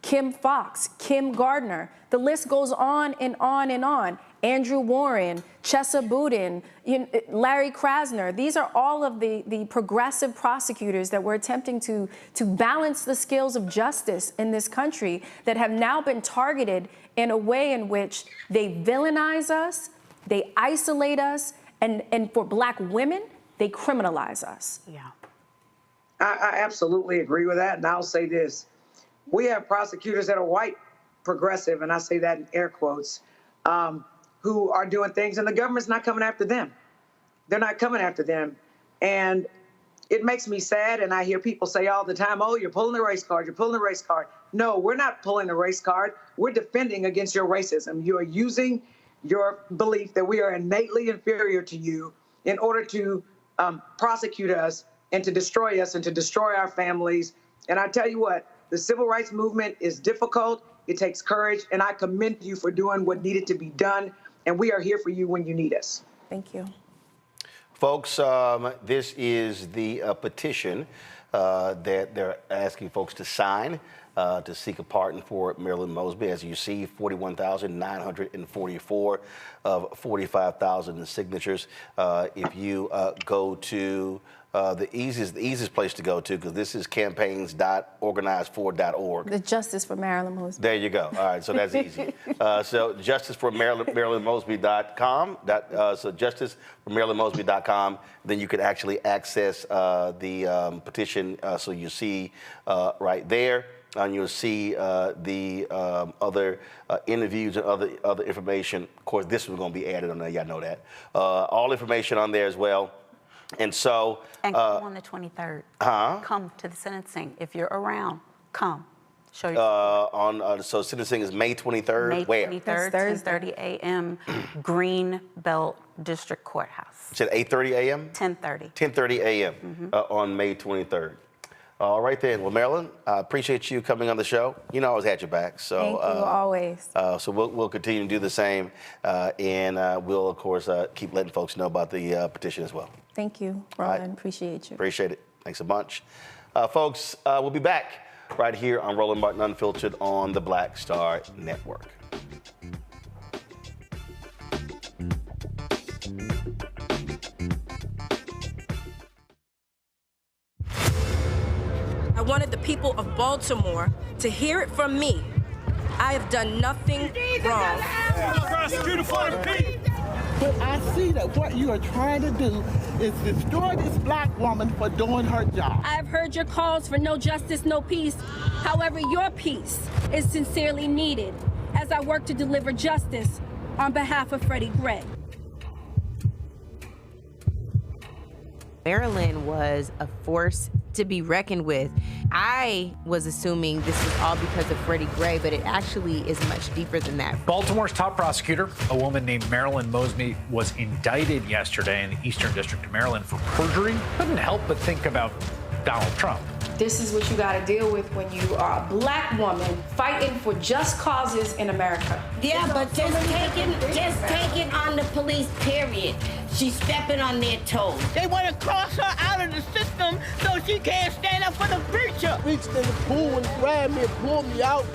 Kim Fox, Kim Gardner. The list goes on and on and on. Andrew Warren, Chesa Boudin, Larry Krasner. These are all of the progressive prosecutors that were attempting to balance the scales of justice in this country that have now been targeted in a way in which they villainize us, they isolate us, and for Black women, they criminalize us. Yeah. I absolutely agree with that. And I'll say this. We have prosecutors that are white progressive, and I say that in air quotes, who are doing things, and the government's not coming after them. They're not coming after them. And it makes me sad, and I hear people say all the time, oh, you're pulling the race card, you're pulling the race card. No, we're not pulling the race card. We're defending against your racism. You are using your belief that we are innately inferior to you in order to prosecute us and to destroy us and to destroy our families. And I tell you what, the civil rights movement is difficult. It takes courage, and I commend you for doing what needed to be done. And we are here for you when you need us. Thank you. Folks, this is the petition that they're asking folks to sign to seek a pardon for Marilyn Mosby. As you see, 41,944 of 45,000 signatures. If you go to the easiest place to go to, because this is campaigns.organizedfor.org. The Justice for Marilyn Mosby. There you go. All right, so that's easy. So justiceformarilynmosby.com. So justiceformarilynmosby.com. Then you can actually access the petition. So you see right there. And you'll see the other interviews and other information. Of course, this one's going to be added on there. Y'all know that. All information on there as well. And so... And come on the 23rd. Come to the sentencing. If you're around, come. Show your so sentencing is May 23rd. May Where? 23rd, 10:30 a.m., Green Belt District Courthouse. You said 8:30 a.m.? 10:30. 10:30 a.m. On May 23rd. All right then. Well, Marilyn, I appreciate you coming on the show. You know I always had your back. So thank you, always. So we'll continue to do the same, and we'll of course keep letting folks know about the petition as well. Thank you, Roland. Right. Appreciate you. Appreciate it. Thanks a bunch, folks. We'll be back right here on Roland Martin Unfiltered on the Black Star Network. I wanted the people of Baltimore to hear it from me. I have done nothing wrong. But I see that what you are trying to do is destroy this black woman for doing her job. I've heard your calls for no justice, no peace. However, your peace is sincerely needed as I work to deliver justice on behalf of Freddie Gray. Marilyn was a force to be reckoned with. I was assuming this was all because of Freddie Gray, but it actually is much deeper than that. Baltimore's top prosecutor, a woman named Marilyn Mosby, was indicted yesterday in the Eastern District of Maryland for perjury. Couldn't help but think about Donald Trump. This is what you got to deal with when you are a black woman fighting for just causes in America. Yeah, but just taking on the police, period. She's stepping on their toes. They want to cross her out of the system so she can't stand up for the preacher. Reached in the pool and grabbed me and pulled me out.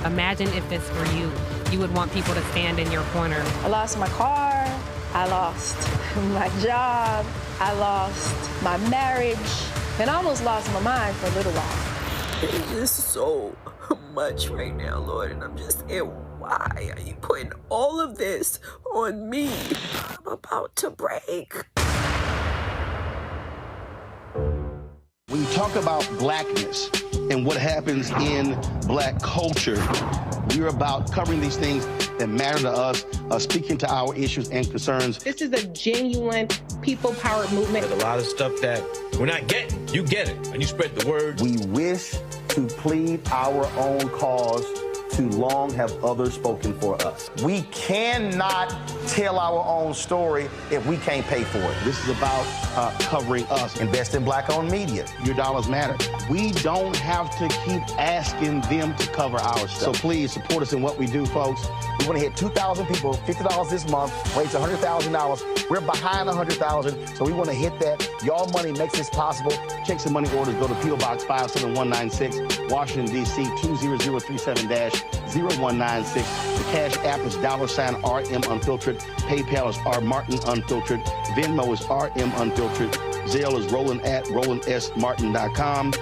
Imagine if this were you. You would want people to stand in your corner. I lost my car. I lost my job. I lost my marriage. And I almost lost my mind for a little while. It's just so much right now, Lord, and I'm just saying, why are you putting all of this on me? I'm about to break. When you talk about blackness and what happens in black culture, we're about covering these things that matter to us, speaking to our issues and concerns. This is a genuine people-powered movement. There's a lot of stuff that we're not getting. You get it, and you spread the word. We wish to plead our own cause. Too long have others spoken for us. We cannot tell our own story if we can't pay for it. This is about covering us. Invest in black-owned media. Your dollars matter. We don't have to keep asking them to cover our stuff. So please support us in what we do, folks. We want to hit 2,000 people, $50 this month, raise $100,000. We're behind 100,000, so we want to hit that. Y'all money makes this possible. Check some money orders. Go to P.O. Box 57196, Washington, D.C. 20037-0196. The Cash App is $RM Unfiltered. PayPal is R Martin Unfiltered. Venmo is RM Unfiltered. Zelle is Roland at RolandSMartin.com.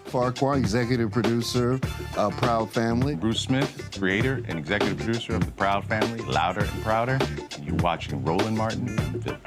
Farquhar, executive producer of Proud Family. Bruce Smith, creator and executive producer of The Proud Family, Louder and Prouder. And you're watching Roland Martin Unfiltered.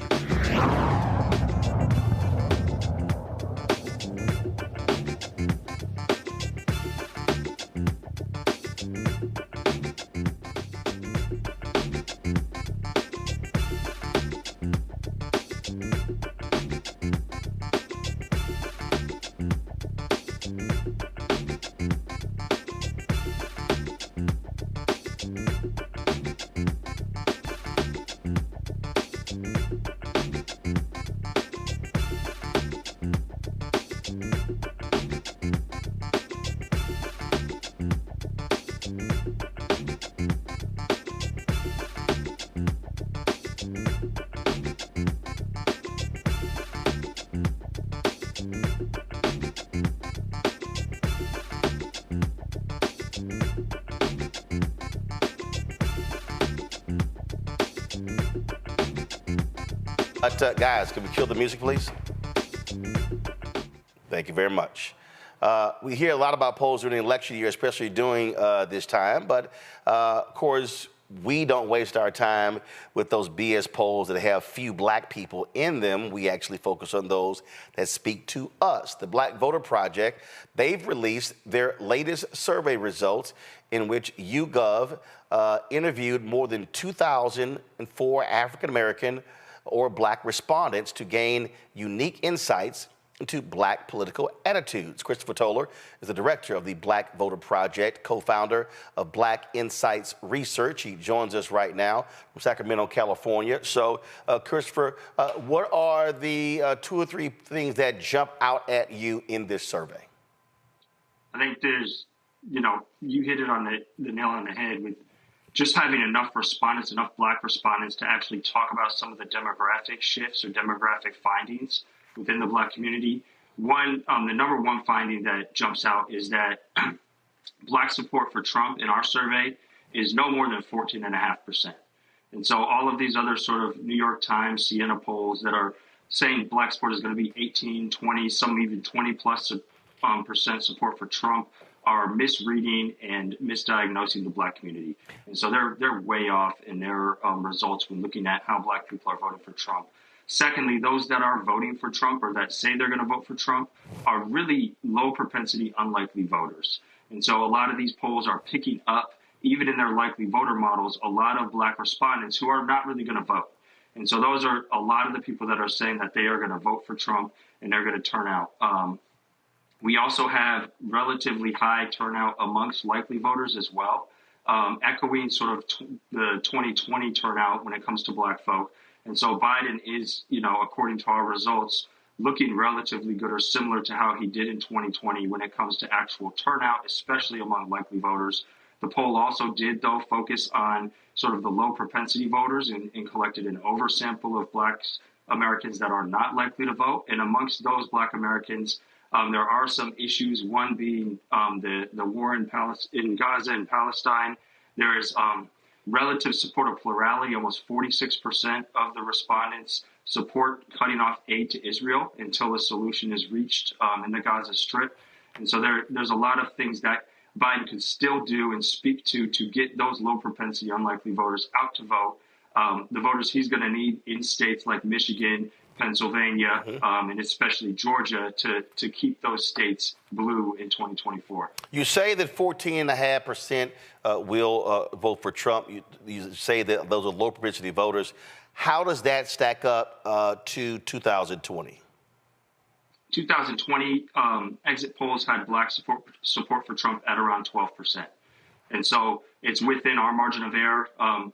Guys, can we kill the music, please? Thank you very much. We hear a lot about polls during the election year, especially during this time, but of course, we don't waste our time with those BS polls that have few black people in them. We actually focus on those that speak to us. The Black Voter Project, they've released their latest survey results in which YouGov interviewed more than 2,004 African-American or black respondents to gain unique insights into black political attitudes. Christopher Toller is the director of the Black Voter Project, co-founder of Black Insights Research. He joins us right now from Sacramento, California. So, Christopher, what are the 2 or 3 things that jump out at you in this survey? I think there's, you hit it on the nail on the head with just having enough respondents, enough black respondents to actually talk about some of the demographic shifts or demographic findings within the black community. The number one finding that jumps out is that black support for Trump in our survey is no more than 14.5%. And so all of these other sort of New York Times, Siena polls that are saying black support is going to be 18, 20, some even 20 plus percent support for Trump are misreading and misdiagnosing the black community. And so they're way off in their results when looking at how black people are voting for Trump. Secondly, those that are voting for Trump or that say they're going to vote for Trump are really low propensity, unlikely voters. And so a lot of these polls are picking up, even in their likely voter models, a lot of black respondents who are not really going to vote. And so those are a lot of the people that are saying that they are going to vote for Trump and they're going to turn out. We also have relatively high turnout amongst likely voters as well, echoing sort of the 2020 turnout when it comes to black folk. And so Biden is, according to our results, looking relatively good or similar to how he did in 2020 when it comes to actual turnout, especially among likely voters. The poll also did, though, focus on sort of the low propensity voters and collected an oversample of black Americans that are not likely to vote. And amongst those black Americans, there are some issues, one being the war in Gaza and Palestine. There is relative support of plurality. Almost 46% of the respondents support cutting off aid to Israel until a solution is reached in the Gaza Strip. And so there's a lot of things that Biden could still do and speak to get those low propensity, unlikely voters out to vote. The voters he's going to need in states like Michigan, Pennsylvania, and especially Georgia to keep those states blue in 2024. You say that 14.5% will vote for Trump. You say that those are low propensity voters. How does that stack up to 2020? 2020 exit polls had black support for Trump at around 12%. And so it's within our margin of error.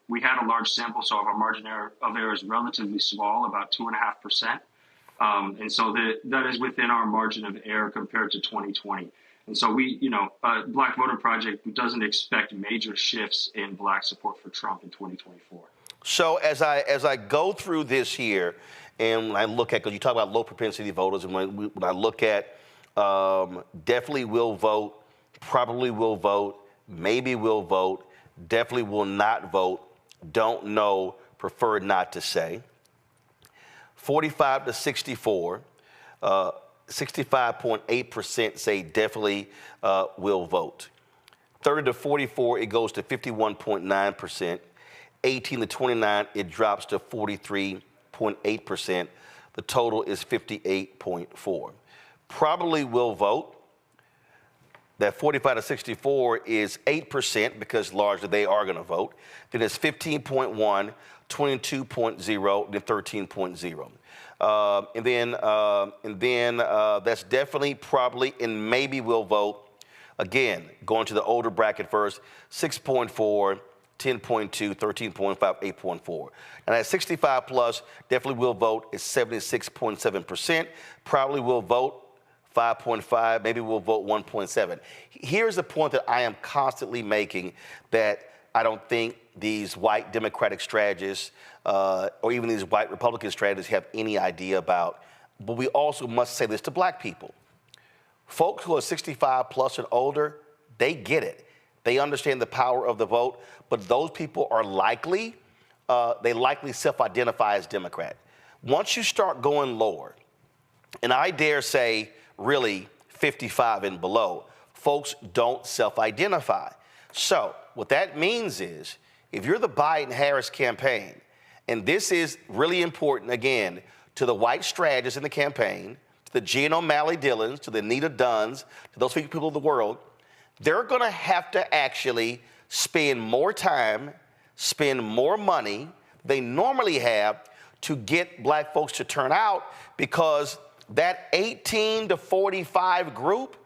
We had a large sample, so our margin of error is relatively small, about 2.5%. And so that is within our margin of error compared to 2020. And so Black Voter Project doesn't expect major shifts in black support for Trump in 2024. So as I go through this here, and when I look at, because you talk about low propensity voters, and when I look at definitely will vote, probably will vote, maybe will vote, definitely will not vote, don't know, prefer not to say. 45 to 64, 65.8% say definitely will vote. 30 to 44, it goes to 51.9%. 18 to 29, it drops to 43.8%. The total is 58.4. Probably will vote. That 45 to 64 is 8% because largely they are going to vote. Then it's 15.1, 22.0, then 13.0. And then that's definitely, probably, and maybe will vote. Again, going to the older bracket first, 6.4, 10.2, 13.5, 8.4. And at 65 plus, definitely will vote is 76.7%. Probably will vote 5.5, maybe we'll vote 1.7. Here's the point that I am constantly making that I don't think these white Democratic strategists or even these white Republican strategists have any idea about. But we also must say this to black people. Folks who are 65 plus and older, they get it. They understand the power of the vote, but those people are likely, they likely self-identify as Democrat. Once you start going lower, and I dare say really 55 and below, folks don't self-identify. So what that means is if you're the Biden-Harris campaign, and this is really important, again, to the white strategists in the campaign, to the Jean O'Malley Dillons, to the Anita Dunns, to those people of the world, they're going to have to actually spend more time, spend more money they normally have to get black folks to turn out, because that 18 to 45 group,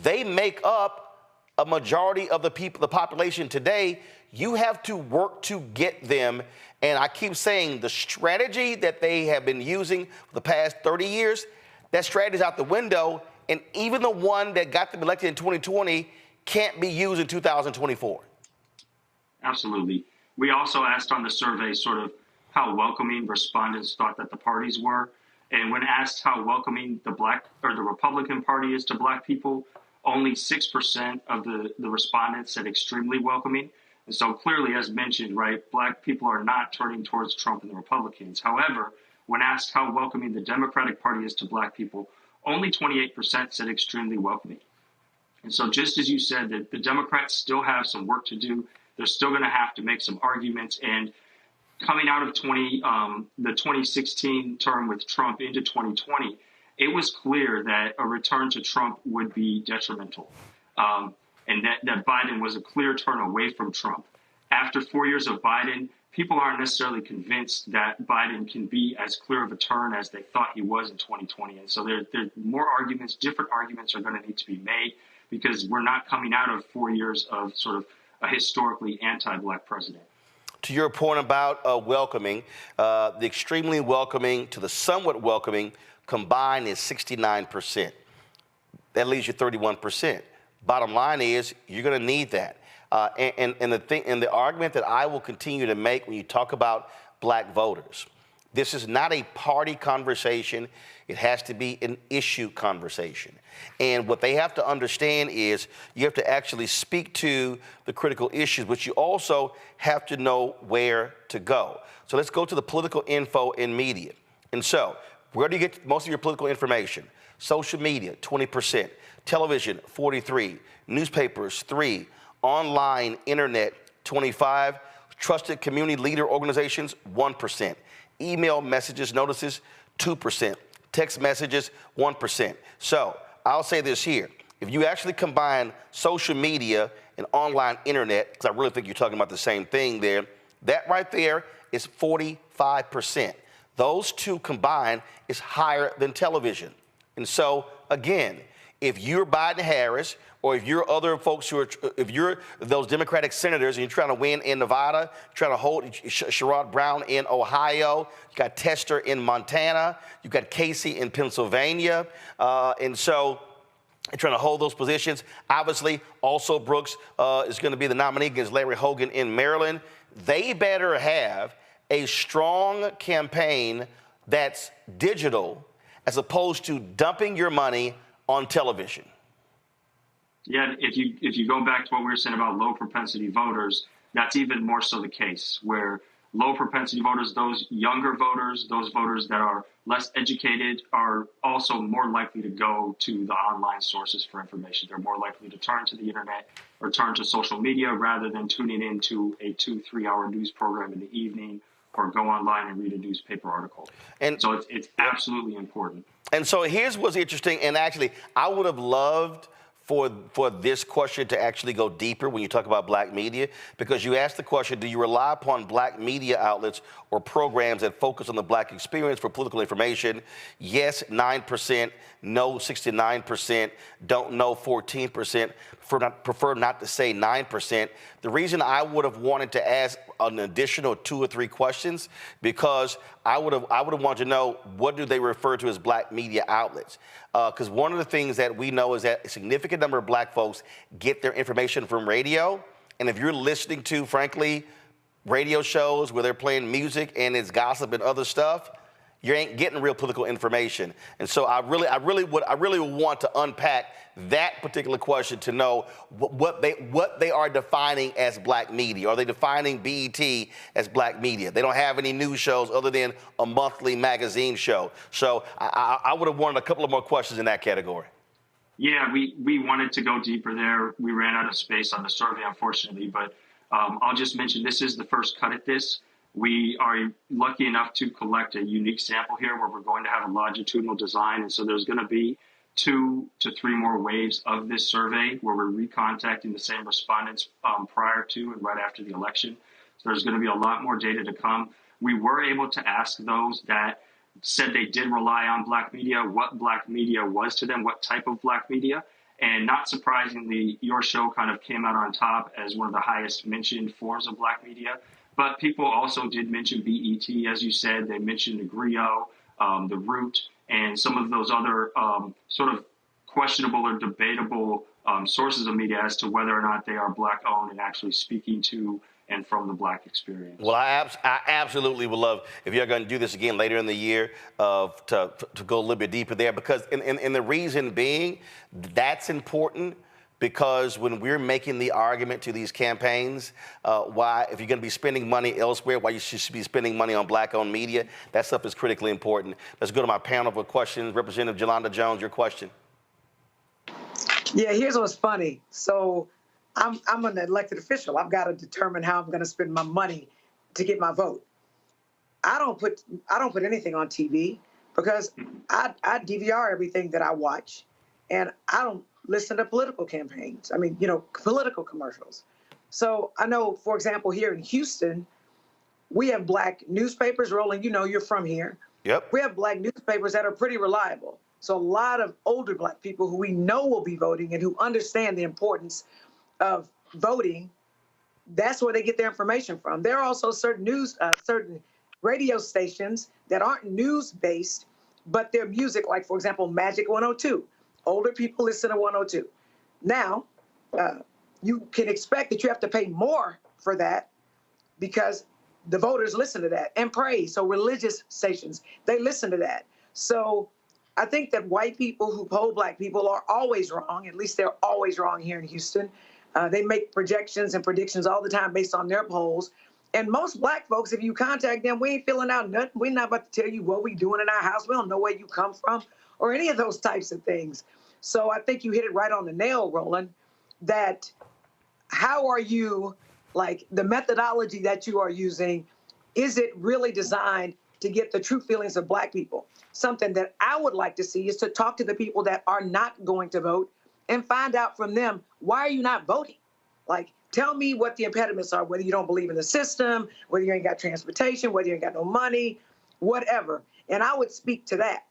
they make up a majority of the people, the population today. You have to work to get them. And I keep saying the strategy that they have been using for the past 30 years, that strategy is out the window. And even the one that got them elected in 2020 can't be used in 2024. Absolutely. We also asked on the survey sort of how welcoming respondents thought that the parties were. And when asked how welcoming the Republican Party is to black people, only 6% of the respondents said extremely welcoming. And so clearly, as mentioned, right, black people are not turning towards Trump and the Republicans. However, when asked how welcoming the Democratic Party is to black people, only 28% said extremely welcoming. And so just as you said, that the Democrats still have some work to do, they're still going to have to make some arguments. And coming out of the 2016 term with Trump into 2020, it was clear that a return to Trump would be detrimental. And that Biden was a clear turn away from Trump. After 4 years of Biden, people aren't necessarily convinced that Biden can be as clear of a turn as they thought he was in 2020. And so there are more arguments, different arguments are going to need to be made, because we're not coming out of 4 years of sort of a historically anti-black president. To your point about welcoming, the extremely welcoming to the somewhat welcoming combined is 69%. That leaves you 31%. Bottom line is you're going to need that. And the argument that I will continue to make when you talk about black voters, this is not a party conversation. It has to be an issue conversation. And what they have to understand is you have to actually speak to the critical issues, but you also have to know where to go. So let's go to the political info in media. And so where do you get most of your political information? Social media, 20%. Television, 43%. Newspapers, 3%. Online, internet, 25%. Trusted community leader organizations, 1%. Email messages, notices, 2%. Text messages, 1%. So I'll say this here. If you actually combine social media and online internet, because I really think you're talking about the same thing there, that right there is 45%. Those two combined is higher than television. And so, again, if you're Biden-Harris, or if you're other folks if you're those Democratic senators and you're trying to win in Nevada, trying to hold Sherrod Brown in Ohio, you got Tester in Montana, you got Casey in Pennsylvania, and so you're trying to hold those positions. Obviously, also Brooks is going to be the nominee against Larry Hogan in Maryland. They better have a strong campaign that's digital as opposed to dumping your money on television. Yeah, if you go back to what we were saying about low propensity voters, that's even more so the case, where low propensity voters, those younger voters, those voters that are less educated, are also more likely to go to the online sources for information. They're more likely to turn to the internet or turn to social media rather than tuning into a 2-3 hour news program in the evening or go online and read a newspaper article. And so it's absolutely important. And so here's what's interesting, and actually I would have loved for this question to actually go deeper when you talk about black media, because you asked the question, do you rely upon black media outlets or programs that focus on the black experience for political information? Yes, 9%, no, 69%, don't know, 14%, prefer not to say 9%. The reason I would have wanted to ask an additional 2 or 3 questions, because I would have wanted to know, what do they refer to as black media outlets? Because one of the things that we know is that a significant number of black folks get their information from radio. And if you're listening to, frankly, radio shows where they're playing music and it's gossip and other stuff, you ain't getting real political information. And so I really want to unpack that particular question to know what they are defining as black media. Are they defining BET as black media? They don't have any news shows other than a monthly magazine show. So I would have wanted a couple of more questions in that category. Yeah, we wanted to go deeper there. We ran out of space on the survey, unfortunately, but I'll just mention this is the first cut at this. We are lucky enough to collect a unique sample here where we're going to have a longitudinal design. And so there's going to be 2 to 3 more waves of this survey where we're recontacting the same respondents prior to and right after the election. So there's going to be a lot more data to come. We were able to ask those that said they did rely on black media, what black media was to them, what type of black media. And not surprisingly, your show kind of came out on top as one of the highest mentioned forms of black media. But people also did mention BET, as you said. They mentioned the Griot, the Root, and some of those other sort of questionable or debatable sources of media as to whether or not they are black-owned and actually speaking to and from the black experience. Well, I absolutely would love, if you're going to do this again later in the year, to go a little bit deeper there, because and the reason being, that's important. Because when we're making the argument to these campaigns, why, if you're going to be spending money elsewhere, why you should be spending money on black-owned media, that stuff is critically important. Let's go to my panel for questions. Representative Jolanda Jones, your question. Yeah, here's what's funny. So I'm an elected official. I've got to determine how I'm going to spend my money to get my vote. I don't put anything on TV because I DVR everything that I watch, and I don't listen to political campaigns. I mean, political commercials. So I know, for example, here in Houston, we have black newspapers. Roland, you're from here. Yep. We have black newspapers that are pretty reliable. So a lot of older black people who we know will be voting and who understand the importance of voting, that's where they get their information from. There are also certain radio stations that aren't news-based, but they're music, like, for example, Magic 102. Older people listen to 102. Now, you can expect that you have to pay more for that because the voters listen to that and pray. So religious stations, they listen to that. So I think that white people who poll black people are always wrong. At least they're always wrong here in Houston. They make projections and predictions all the time based on their polls. And most black folks, if you contact them, we ain't filling out nothing. We're not about to tell you what we doing in our house. We don't know where you come from or any of those types of things. So I think you hit it right on the nail, Roland, that how are you, like, the methodology that you are using, is it really designed to get the true feelings of black people? Something that I would like to see is to talk to the people that are not going to vote and find out from them, why are you not voting? Like, tell me what the impediments are, whether you don't believe in the system, whether you ain't got transportation, whether you ain't got no money, whatever. And I would speak to that.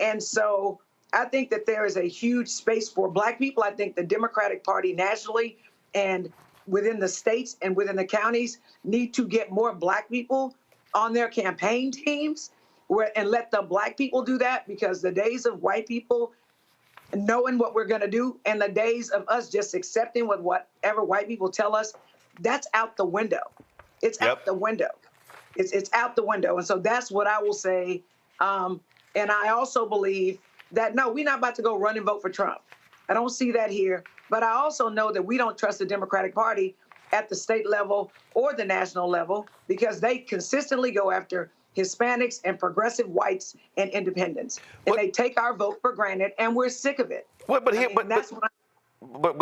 And so I think that there is a huge space for black people. I think the Democratic Party nationally and within the states and within the counties need to get more black people on their campaign teams and let the black people do that, because the days of white people knowing what we're going to do and the days of us just accepting with whatever white people tell us, that's out the window. It's out the window. It's out the window. And so that's what I will say. And I also believe that, no, we're not about to go run and vote for Trump. I don't see that here. But I also know that we don't trust the Democratic Party at the state level or the national level, because they consistently go after Hispanics and progressive whites and independents. And they take our vote for granted, and we're sick of it. But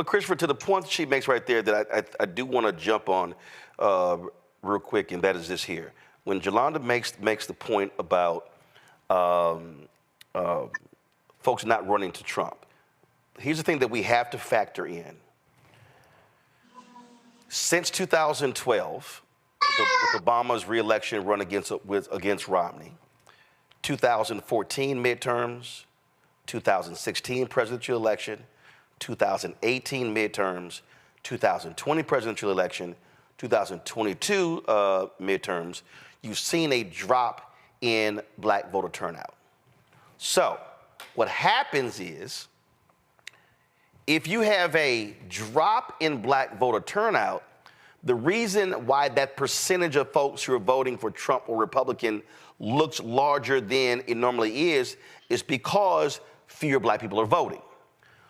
Christopher, to the point she makes right there that I do want to jump on real quick, and that is this here. When Jolanda makes the point about folks not running to Trump, here's the thing that we have to factor in. Since 2012, with Obama's reelection run against Romney, 2014 midterms, 2016 presidential election, 2018 midterms, 2020 presidential election, 2022 midterms, you've seen a drop in black voter turnout. So what happens is, if you have a drop in black voter turnout, The reason why that percentage of folks who are voting for Trump or Republican looks larger than it normally is because fewer black people are voting.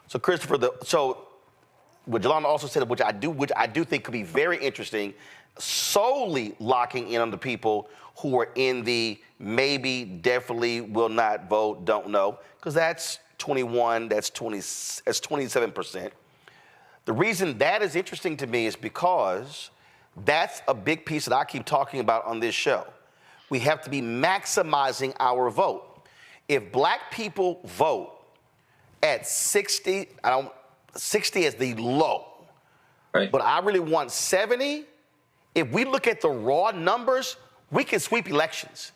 So Christopher, what Jelana also said, which I do think could be very interesting, solely locking in on the people who are in the maybe, definitely, will not vote, don't know, because that's 21, that's 27%. The reason that is interesting to me is because that's a big piece that I keep talking about on this show. We have to be maximizing our vote. If black people vote at 60, 60 is the low, right, but I really want 70. If we look at the raw numbers, we can sweep elections.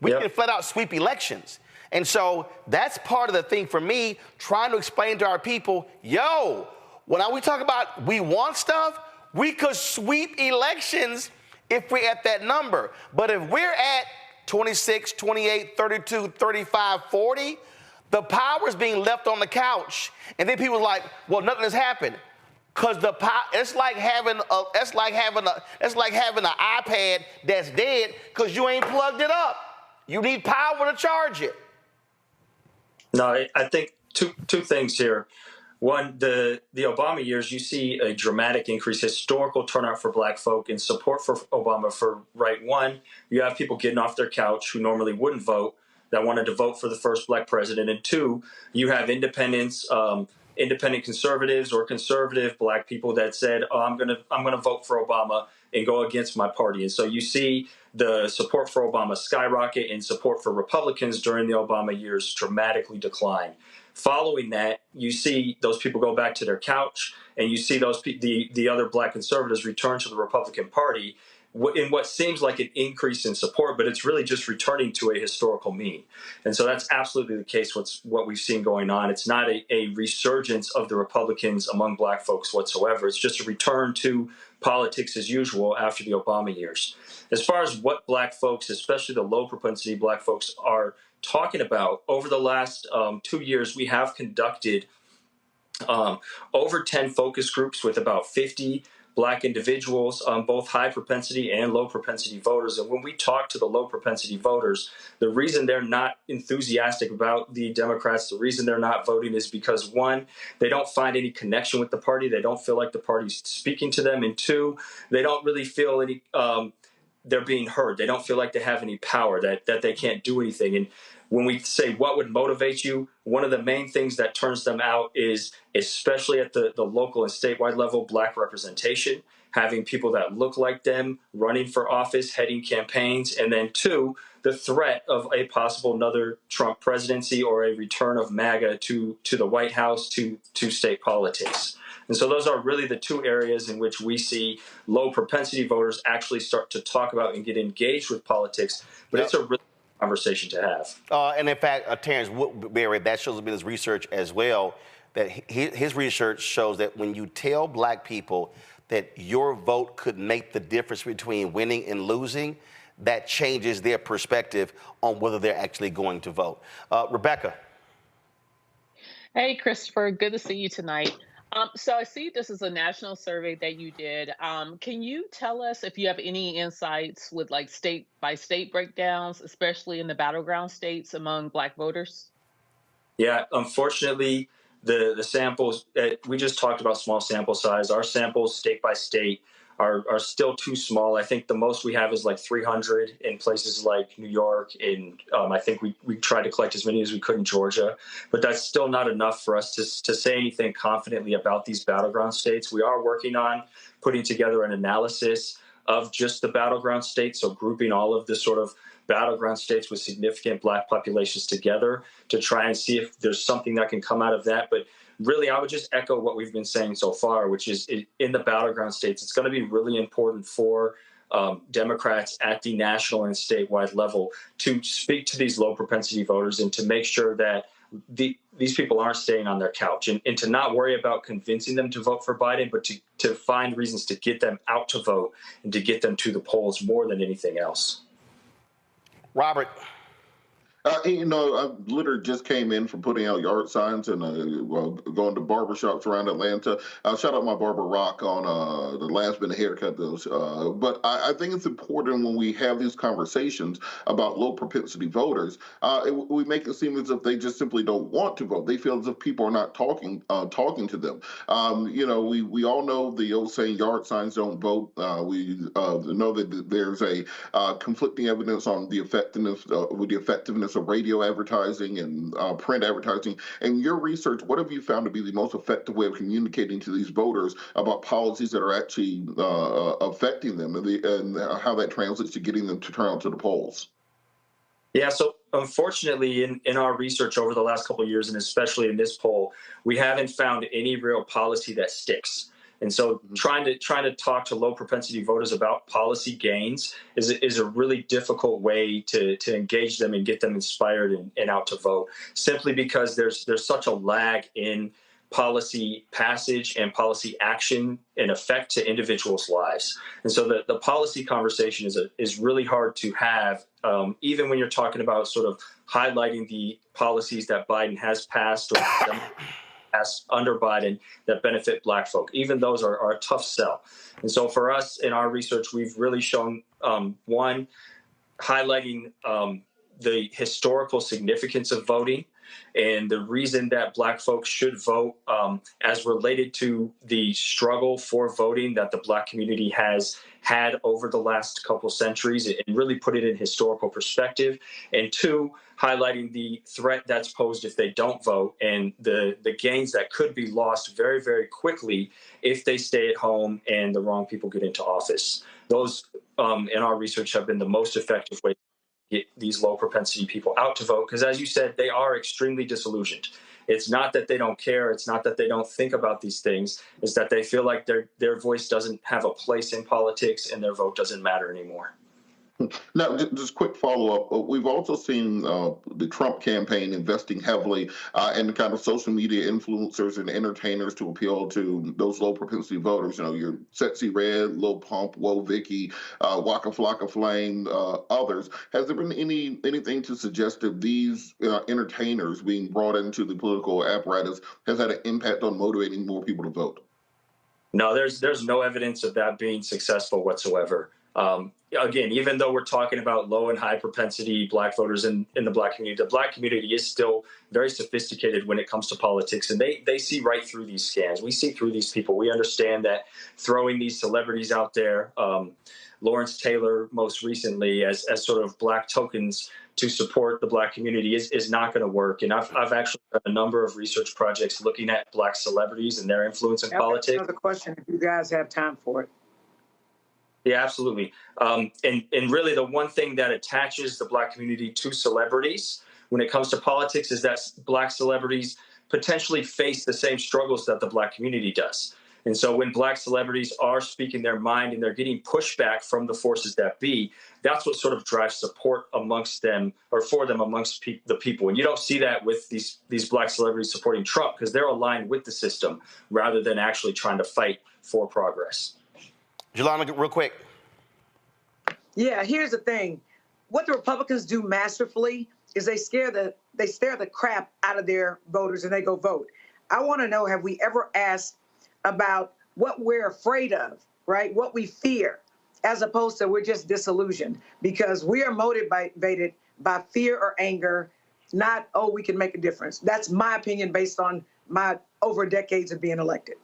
We can flat out sweep elections. And so that's part of the thing for me, trying to explain to our people, yo, when we talk about we want stuff, we could sweep elections if we're at that number. But if we're at 26, 28, 32, 35, 40, the power is being left on the couch. And then people are like, well, nothing has happened. Because the power, it's like having an iPad that's dead because you ain't plugged it up. You need power to charge it. No, I think two things here. One, the Obama years, you see a dramatic increase, historical turnout for black folk and support for Obama for right. One, you have people getting off their couch who normally wouldn't vote that wanted to vote for the first black president. And two, you have independents, independent conservatives or conservative black people that said, oh, I'm gonna vote for Obama and go against my party. And so you see the support for Obama skyrocket and support for Republicans during the Obama years dramatically decline. Following that, you see those people go back to their couch, and you see the other black conservatives return to the Republican Party in what seems like an increase in support, but it's really just returning to a historical mean. And so that's absolutely the case. What we've seen going on. It's not a resurgence of the Republicans among black folks whatsoever. It's just a return to politics as usual after the Obama years. As far as what black folks, especially the low propensity black folks, are talking about, over the last 2 years, we have conducted over 10 focus groups with about 50 black individuals, both high propensity and low propensity voters. And when we talk to the low propensity voters, the reason they're not enthusiastic about the Democrats, the reason they're not voting is because, one, they don't find any connection with the party. They don't feel like the party's speaking to them. And two, they don't really feel any, they're being heard. They don't feel like they have any power, that they can't do anything. And when we say what would motivate you, one of the main things that turns them out is, especially at the local and statewide level, black representation, having people that look like them running for office, heading campaigns, and then two, the threat of a possible another Trump presidency or a return of MAGA to the White House, to state politics. And so those are really the two areas in which we see low propensity voters actually start to talk about and get engaged with politics. But it's a really conversation to have. And in fact, Terrence Woodbury, that shows in his research as well, that his research shows that when you tell black people that your vote could make the difference between winning and losing, that changes their perspective on whether they're actually going to vote. Rebecca. Hey, Christopher, good to see you tonight. So I see this is a national survey that you did. Can you tell us if you have any insights with like state by state breakdowns, especially in the battleground states among black voters? Yeah, unfortunately, the samples, we just talked about small sample size. Our samples state by state are still too small. I think the most we have is like 300 in places like New York, and I think we tried to collect as many as we could in Georgia, but that's still not enough for us to say anything confidently about these battleground states. We are working on putting together an analysis of just the battleground states, so grouping all of the sort of battleground states with significant black populations together to try and see if there's something that can come out of that. But really, I would just echo what we've been saying so far, which is in the battleground states, it's going to be really important for Democrats at the national and statewide level to speak to these low propensity voters and to make sure that these people aren't staying on their couch, and to not worry about convincing them to vote for Biden, but to find reasons to get them out to vote and to get them to the polls more than anything else. Robert. I literally just came in from putting out yard signs and going to barbershops around Atlanta. Shout out my barber Rock on the last minute haircut. But I think it's important when we have these conversations about low propensity voters, we make it seem as if they just simply don't want to vote. They feel as if people are not talking to them. We all know the old saying, yard signs don't vote. We know that there's a conflicting evidence on the effectiveness of radio advertising and print advertising. And your research, what have you found to be the most effective way of communicating to these voters about policies that are actually affecting them and how that translates to getting them to turn out to the polls? Yeah, so unfortunately, in our research over the last couple of years, and especially in this poll, we haven't found any real policy that sticks. And so trying to talk to low propensity voters about policy gains is a really difficult way to engage them and get them inspired and out to vote, simply because there's such a lag in policy passage and policy action and effect to individuals' lives. And so the policy conversation is really hard to have, even when you're talking about sort of highlighting the policies that Biden has passed or passed under Biden that benefit Black folk. Even those are a tough sell. And so for us in our research, we've really shown, one, highlighting the historical significance of voting and the reason that Black folks should vote as related to the struggle for voting that the Black community has had over the last couple centuries, and really put it in historical perspective. And two, highlighting the threat that's posed if they don't vote and the gains that could be lost very, very quickly if they stay at home and the wrong people get into office. Those, in our research, have been the most effective way to get these low propensity people out to vote, because as you said, they are extremely disillusioned. It's not that they don't care. It's not that they don't think about these things. It's that they feel like their voice doesn't have a place in politics and their vote doesn't matter anymore. Now, just quick follow-up. We've also seen the Trump campaign investing heavily in kind of social media influencers and entertainers to appeal to those low propensity voters. You know, your Sexy Red, Lil Pump, Whoa Vicky, Waka Flocka Flame, others. Has there been anything to suggest that these entertainers being brought into the political apparatus has had an impact on motivating more people to vote? No, there's no evidence of that being successful whatsoever. Again, even though we're talking about low and high propensity Black voters in the Black community is still very sophisticated when it comes to politics, and they see right through these scams. We see through these people. We understand that throwing these celebrities out there, Lawrence Taylor most recently, as sort of Black tokens to support the Black community is not going to work. And I've actually done a number of research projects looking at Black celebrities and their influence in politics. Another question, if you guys have time for it. Yeah, absolutely. And really the one thing that attaches the Black community to celebrities when it comes to politics is that Black celebrities potentially face the same struggles that the Black community does. And so when Black celebrities are speaking their mind and they're getting pushback from the forces that be, that's what sort of drives support amongst them or for them amongst the people. And you don't see that with these Black celebrities supporting Trump because they're aligned with the system rather than actually trying to fight for progress. Jelana, real quick. Yeah, here's the thing. What the Republicans do masterfully is they stare the crap out of their voters and they go vote. I want to know, have we ever asked about what we're afraid of, right? What we fear, as opposed to we're just disillusioned because we are motivated by fear or anger, not, oh, we can make a difference. That's my opinion based on my over decades of being elected.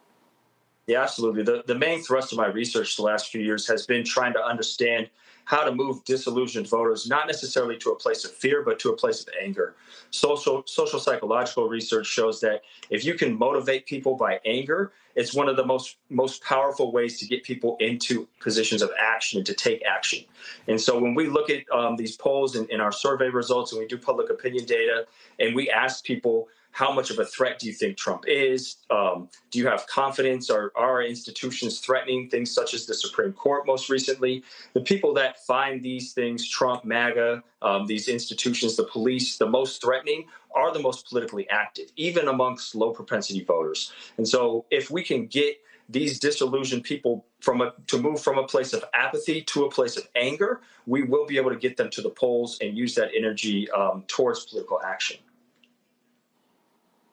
Yeah, absolutely. The main thrust of my research the last few years has been trying to understand how to move disillusioned voters, not necessarily to a place of fear, but to a place of anger. Social psychological research shows that if you can motivate people by anger, it's one of the most powerful ways to get people into positions of action and to take action. And so when we look at these polls and our survey results and we do public opinion data and we ask people, how much of a threat do you think Trump is? Do you have confidence? Are our institutions threatening things such as the Supreme Court most recently? The people that find these things, Trump, MAGA, these institutions, the police, the most threatening are the most politically active, even amongst low propensity voters. And so if we can get these disillusioned people to move from a place of apathy to a place of anger, we will be able to get them to the polls and use that energy towards political action.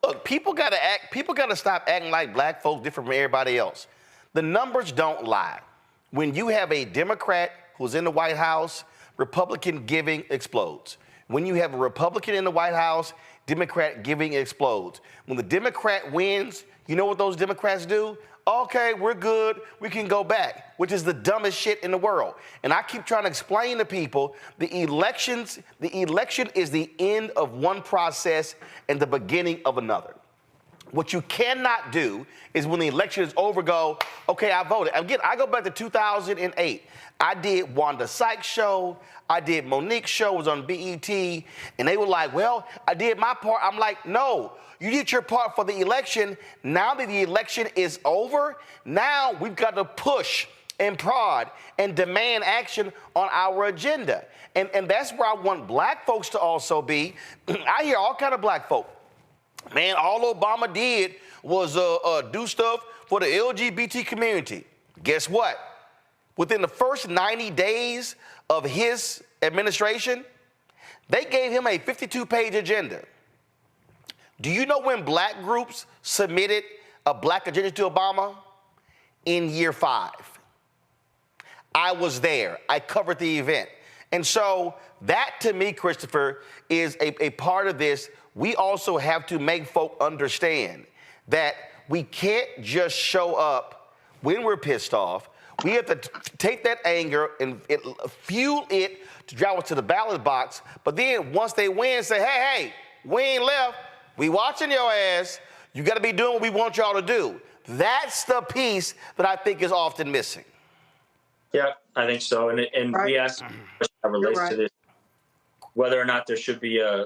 Look, people got to stop acting like black folks different from everybody else. The numbers don't lie. When you have a Democrat who's in the White House, Republican giving explodes. When you have a Republican in the White House, Democrat giving explodes. When the Democrat wins, you know what those Democrats do? Okay, we're good, we can go back, which is the dumbest shit in the world. And I keep trying to explain to people the election is the end of one process and the beginning of another. What you cannot do is when the election is over, go, okay, I voted. Again, I go back to 2008. I did Wanda Sykes' show. I did Monique's show, was on BET. And they were like, well, I did my part. I'm like, no, you did your part for the election. Now that the election is over, now we've got to push and prod and demand action on our agenda. And that's where I want black folks to also be. I hear all kind of black folk. Man, all Obama did was do stuff for the LGBT community. Guess what? Within the first 90 days of his administration, they gave him a 52-page agenda. Do you know when black groups submitted a black agenda to Obama? In year 5. I was there. I covered the event. And so that, to me, Christopher, is a part of this. We also have to make folk understand that we can't just show up when we're pissed off. We have to take that anger and fuel it to drive us to the ballot box. But then once they win, say, hey, we ain't left. We watching your ass. You got to be doing what we want y'all to do. That's the piece that I think is often missing. Yeah, I think so. And right. We asked a question that relates to this, whether or not there should be a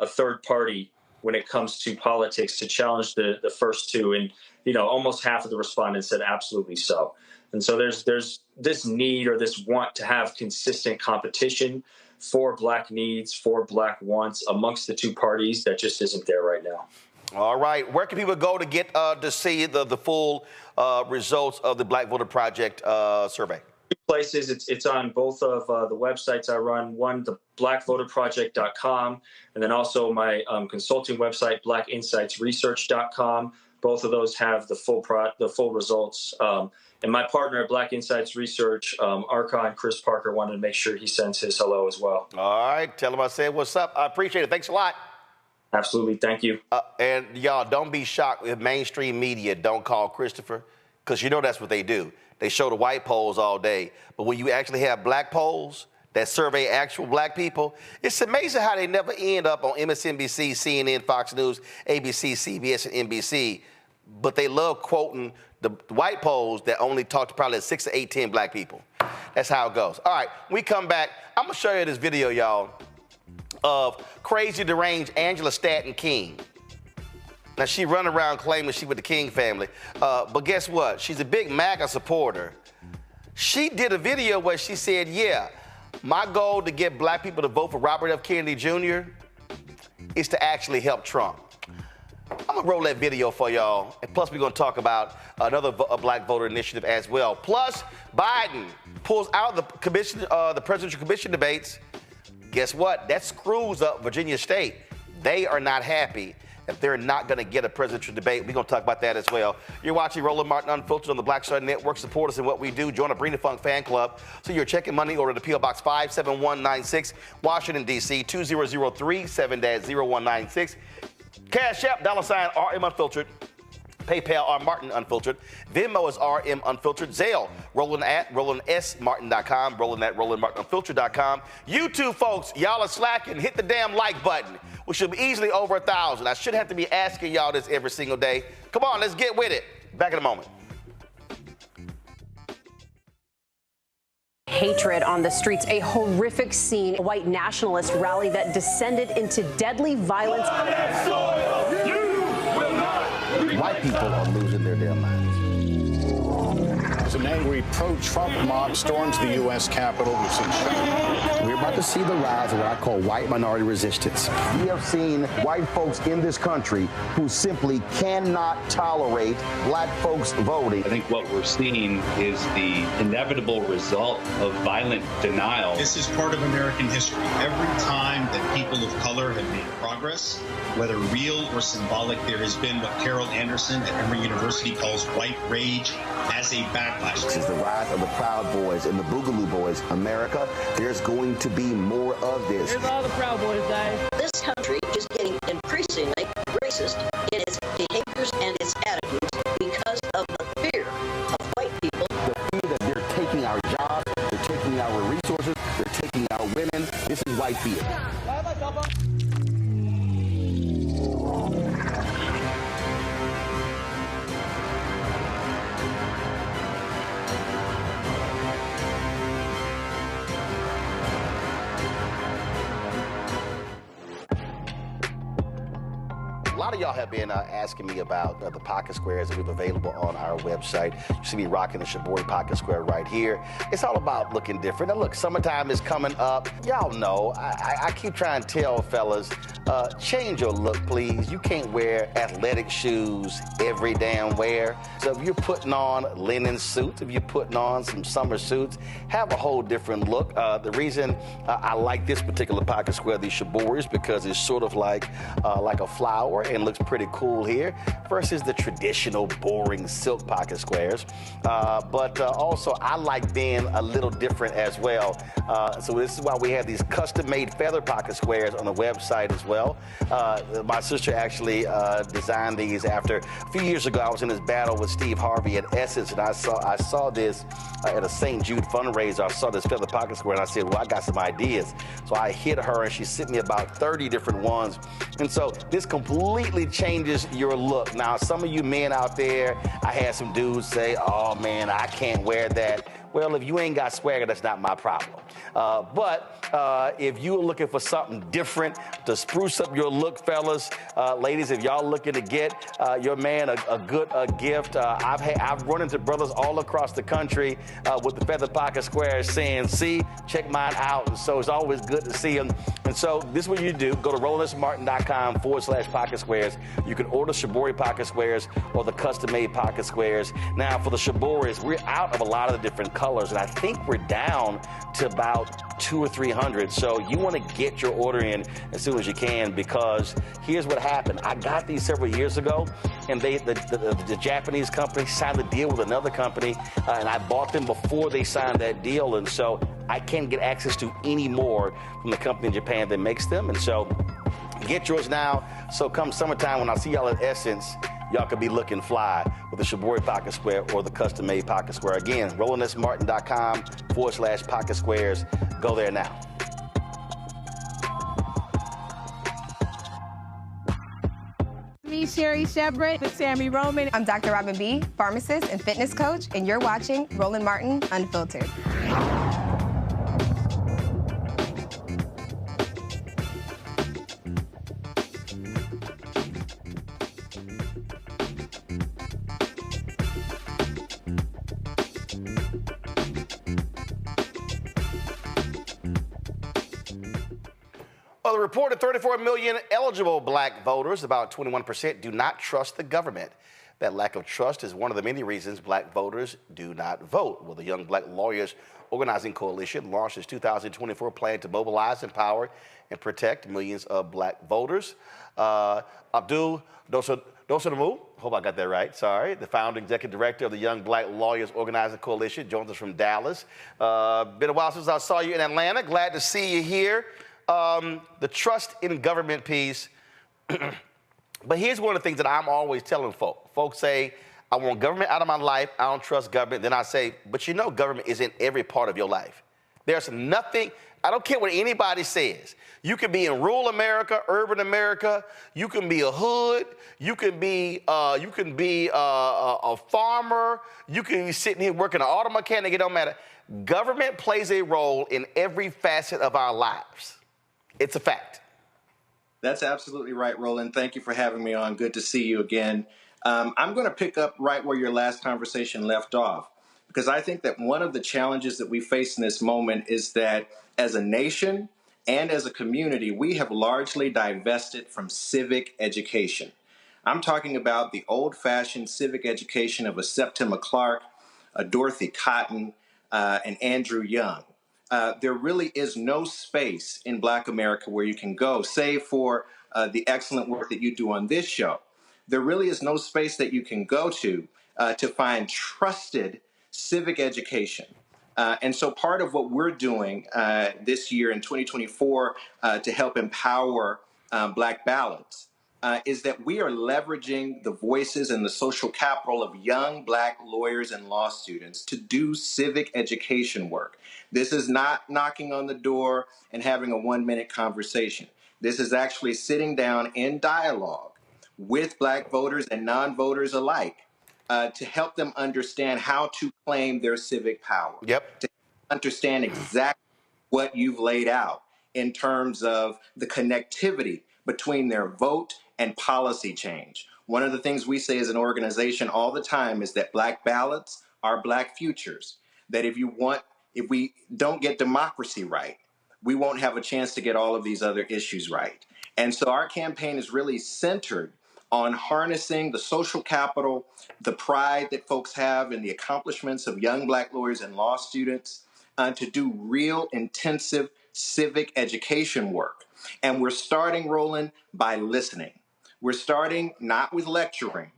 third party when it comes to politics to challenge the first two. And, almost half of the respondents said absolutely so. And so there's this need or this want to have consistent competition for black needs, for black wants amongst the two parties that just isn't there right now. All right. Where can people go to get to see the full results of the Black Voter Project survey? Two places. It's on both of the websites I run. One, the blackvoterproject.com, and then also my consulting website, blackinsightsresearch.com. Both of those have the full results. And my partner at Black Insights Research, Archon Chris Parker, wanted to make sure he sends his hello as well. All right. Tell him I said what's up. I appreciate it. Thanks a lot. Absolutely. Thank you. And y'all, don't be shocked if mainstream media don't call Christopher, because that's what they do. They show the white polls all day. But when you actually have black polls that survey actual black people, it's amazing how they never end up on MSNBC, CNN, Fox News, ABC, CBS, and NBC. But they love quoting the white polls that only talk to probably 6 to 8, 10 black people. That's how it goes. All right, when we come back, I'm going to show you this video, y'all, of crazy, deranged Angela Stanton King. Now, she run around claiming she with the King family, but guess what? She's a big MAGA supporter. She did a video where she said, yeah, my goal to get black people to vote for Robert F. Kennedy Jr. is to actually help Trump. I'm gonna roll that video for y'all, and plus we're gonna talk about another black voter initiative as well. Plus, Biden pulls out the presidential commission debates. Guess what? That screws up Virginia State. They are not happy if they're not going to get a presidential debate. We're going to talk about that as well. You're watching Roland Martin Unfiltered on the Black Star Network. Support us in what we do. Join the Bring the Funk fan club. So you're checking money order to P.O. Box 57196, Washington, D.C., 20037-0196. Cash App, $RM Unfiltered. PayPal, R Martin Unfiltered. Venmo is RM Unfiltered. Zelle, Roland at RolandSMartin.com. Roland at RolandMartinUnfiltered.com. You two folks, y'all are slacking. Hit the damn like button. We should be easily over 1,000. I shouldn't have to be asking y'all this every single day. Come on, let's get with it. Back in a moment. Hatred on the streets, a horrific scene, a white nationalist rally that descended into deadly violence. White people are losing their damn minds. As an angry pro-Trump mob storms the U.S. Capitol, we've seen. We're about to see the rise of what I call white minority resistance. We have seen white folks in this country who simply cannot tolerate black folks voting. I think what we're seeing is the inevitable result of violent denial. This is part of American history. Every time that people of color have made progress, whether real or symbolic, there has been what Carol Anderson at Emory University calls white rage as a backlash. This is the rise of the Proud Boys and the Boogaloo Boys. America, there's going to be more of this. Here's all the Proud Boys, guys. This country is getting increasingly racist in its behaviors and its attitudes because of the fear of white people. The fear that they're taking our jobs, they're taking our resources, they're taking our women. This is white fear. A lot of y'all have been asking me about the pocket squares that we have available on our website. You see me rocking the Shibori pocket square right here. It's all about looking different. Now look, summertime is coming up. Y'all know, I keep trying to tell fellas, change your look, please. You can't wear athletic shoes every damn wear. So if you're putting on linen suits, if you're putting on some summer suits, have a whole different look. The reason I like this particular pocket square, the Shibori, because it's sort of like a flower and looks pretty cool here versus the traditional boring silk pocket squares. But also I like being a little different as well. So this is why we have these custom-made feather pocket squares on the website as well. My sister actually designed these after a few years ago. I was in this battle with Steve Harvey at Essence, and I saw this at a St. Jude fundraiser. I saw this feather pocket square, and I said, well, I got some ideas. So I hit her, and she sent me about 30 different ones. And so this completely changes your look. Now, some of you men out there, I had some dudes say, oh, man, I can't wear that. Well, if you ain't got swagger, that's not my problem. But if you're looking for something different to spruce up your look, fellas, ladies, if y'all looking to get your man a good gift, I've run into brothers all across the country with the feather pocket squares saying, see, check mine out. And so it's always good to see them. And so this is what you do. Go to RolandSMartin.com/pocket squares. You can order Shibori pocket squares or the custom-made pocket squares. Now, for the Shiboris, we're out of a lot of the different colors, and I think we're down to about 200 or 300. So you want to get your order in as soon as you can, because here's what happened. I got these several years ago, and the Japanese company signed a deal with another company, and I bought them before they signed that deal, and so I can't get access to any more from the company in Japan that makes them. And so get yours now. So come summertime, when I see y'all at Essence, y'all could be looking fly with the Shibori pocket square or the custom-made pocket square. Again, RolandSMartin.com/pocket squares. Go there now. Me, Sherry Shepard, with Sammy Roman. I'm Dr. Robin B., pharmacist and fitness coach, and you're watching Roland Martin Unfiltered. Well, the reported 34 million eligible black voters, about 21%, do not trust the government. That lack of trust is one of the many reasons black voters do not vote. Well, the Young Black Lawyers Organizing Coalition launched its 2024 plan to mobilize, empower, and protect millions of black voters. Abdul Dosunmu, hope I got that right, sorry, the founder and executive director of the Young Black Lawyers Organizing Coalition, joins us from Dallas. Been a while since I saw you in Atlanta. Glad to see you here. The trust in government piece. But here's one of the things that I'm always telling folks. Folks say, I want government out of my life. I don't trust government. Then I say, but you know government is in every part of your life. There's nothing, I don't care what anybody says. You can be in rural America, urban America. You can be a hood. You can be a farmer. You can be sitting here working an auto mechanic. It don't matter. Government plays a role in every facet of our lives. It's a fact. That's absolutely right, Roland. Thank you for having me on. Good to see you again. I'm going to pick up right where your last conversation left off, because I think that one of the challenges that we face in this moment is that as a nation and as a community, we have largely divested from civic education. I'm talking about the old-fashioned civic education of a Septima Clark, a Dorothy Cotton, and Andrew Young. There really is no space in Black America where you can go, save for the excellent work that you do on this show. There really is no space that you can go to find trusted civic education. And so part of what we're doing this year in 2024 to help empower Black Ballots is that we are leveraging the voices and the social capital of young Black lawyers and law students to do civic education work. This is not knocking on the door and having a 1-minute conversation. This is actually sitting down in dialogue with Black voters and non-voters alike to help them understand how to claim their civic power. Yep. To understand exactly what you've laid out in terms of the connectivity between their vote and policy change. One of the things we say as an organization all the time is that Black ballots are Black futures. That if we don't get democracy right, we won't have a chance to get all of these other issues right. And so our campaign is really centered on harnessing the social capital, the pride that folks have in the accomplishments of young Black lawyers and law students to do real intensive civic education work. And we're starting, Roland, by listening. We're starting not with lecturing,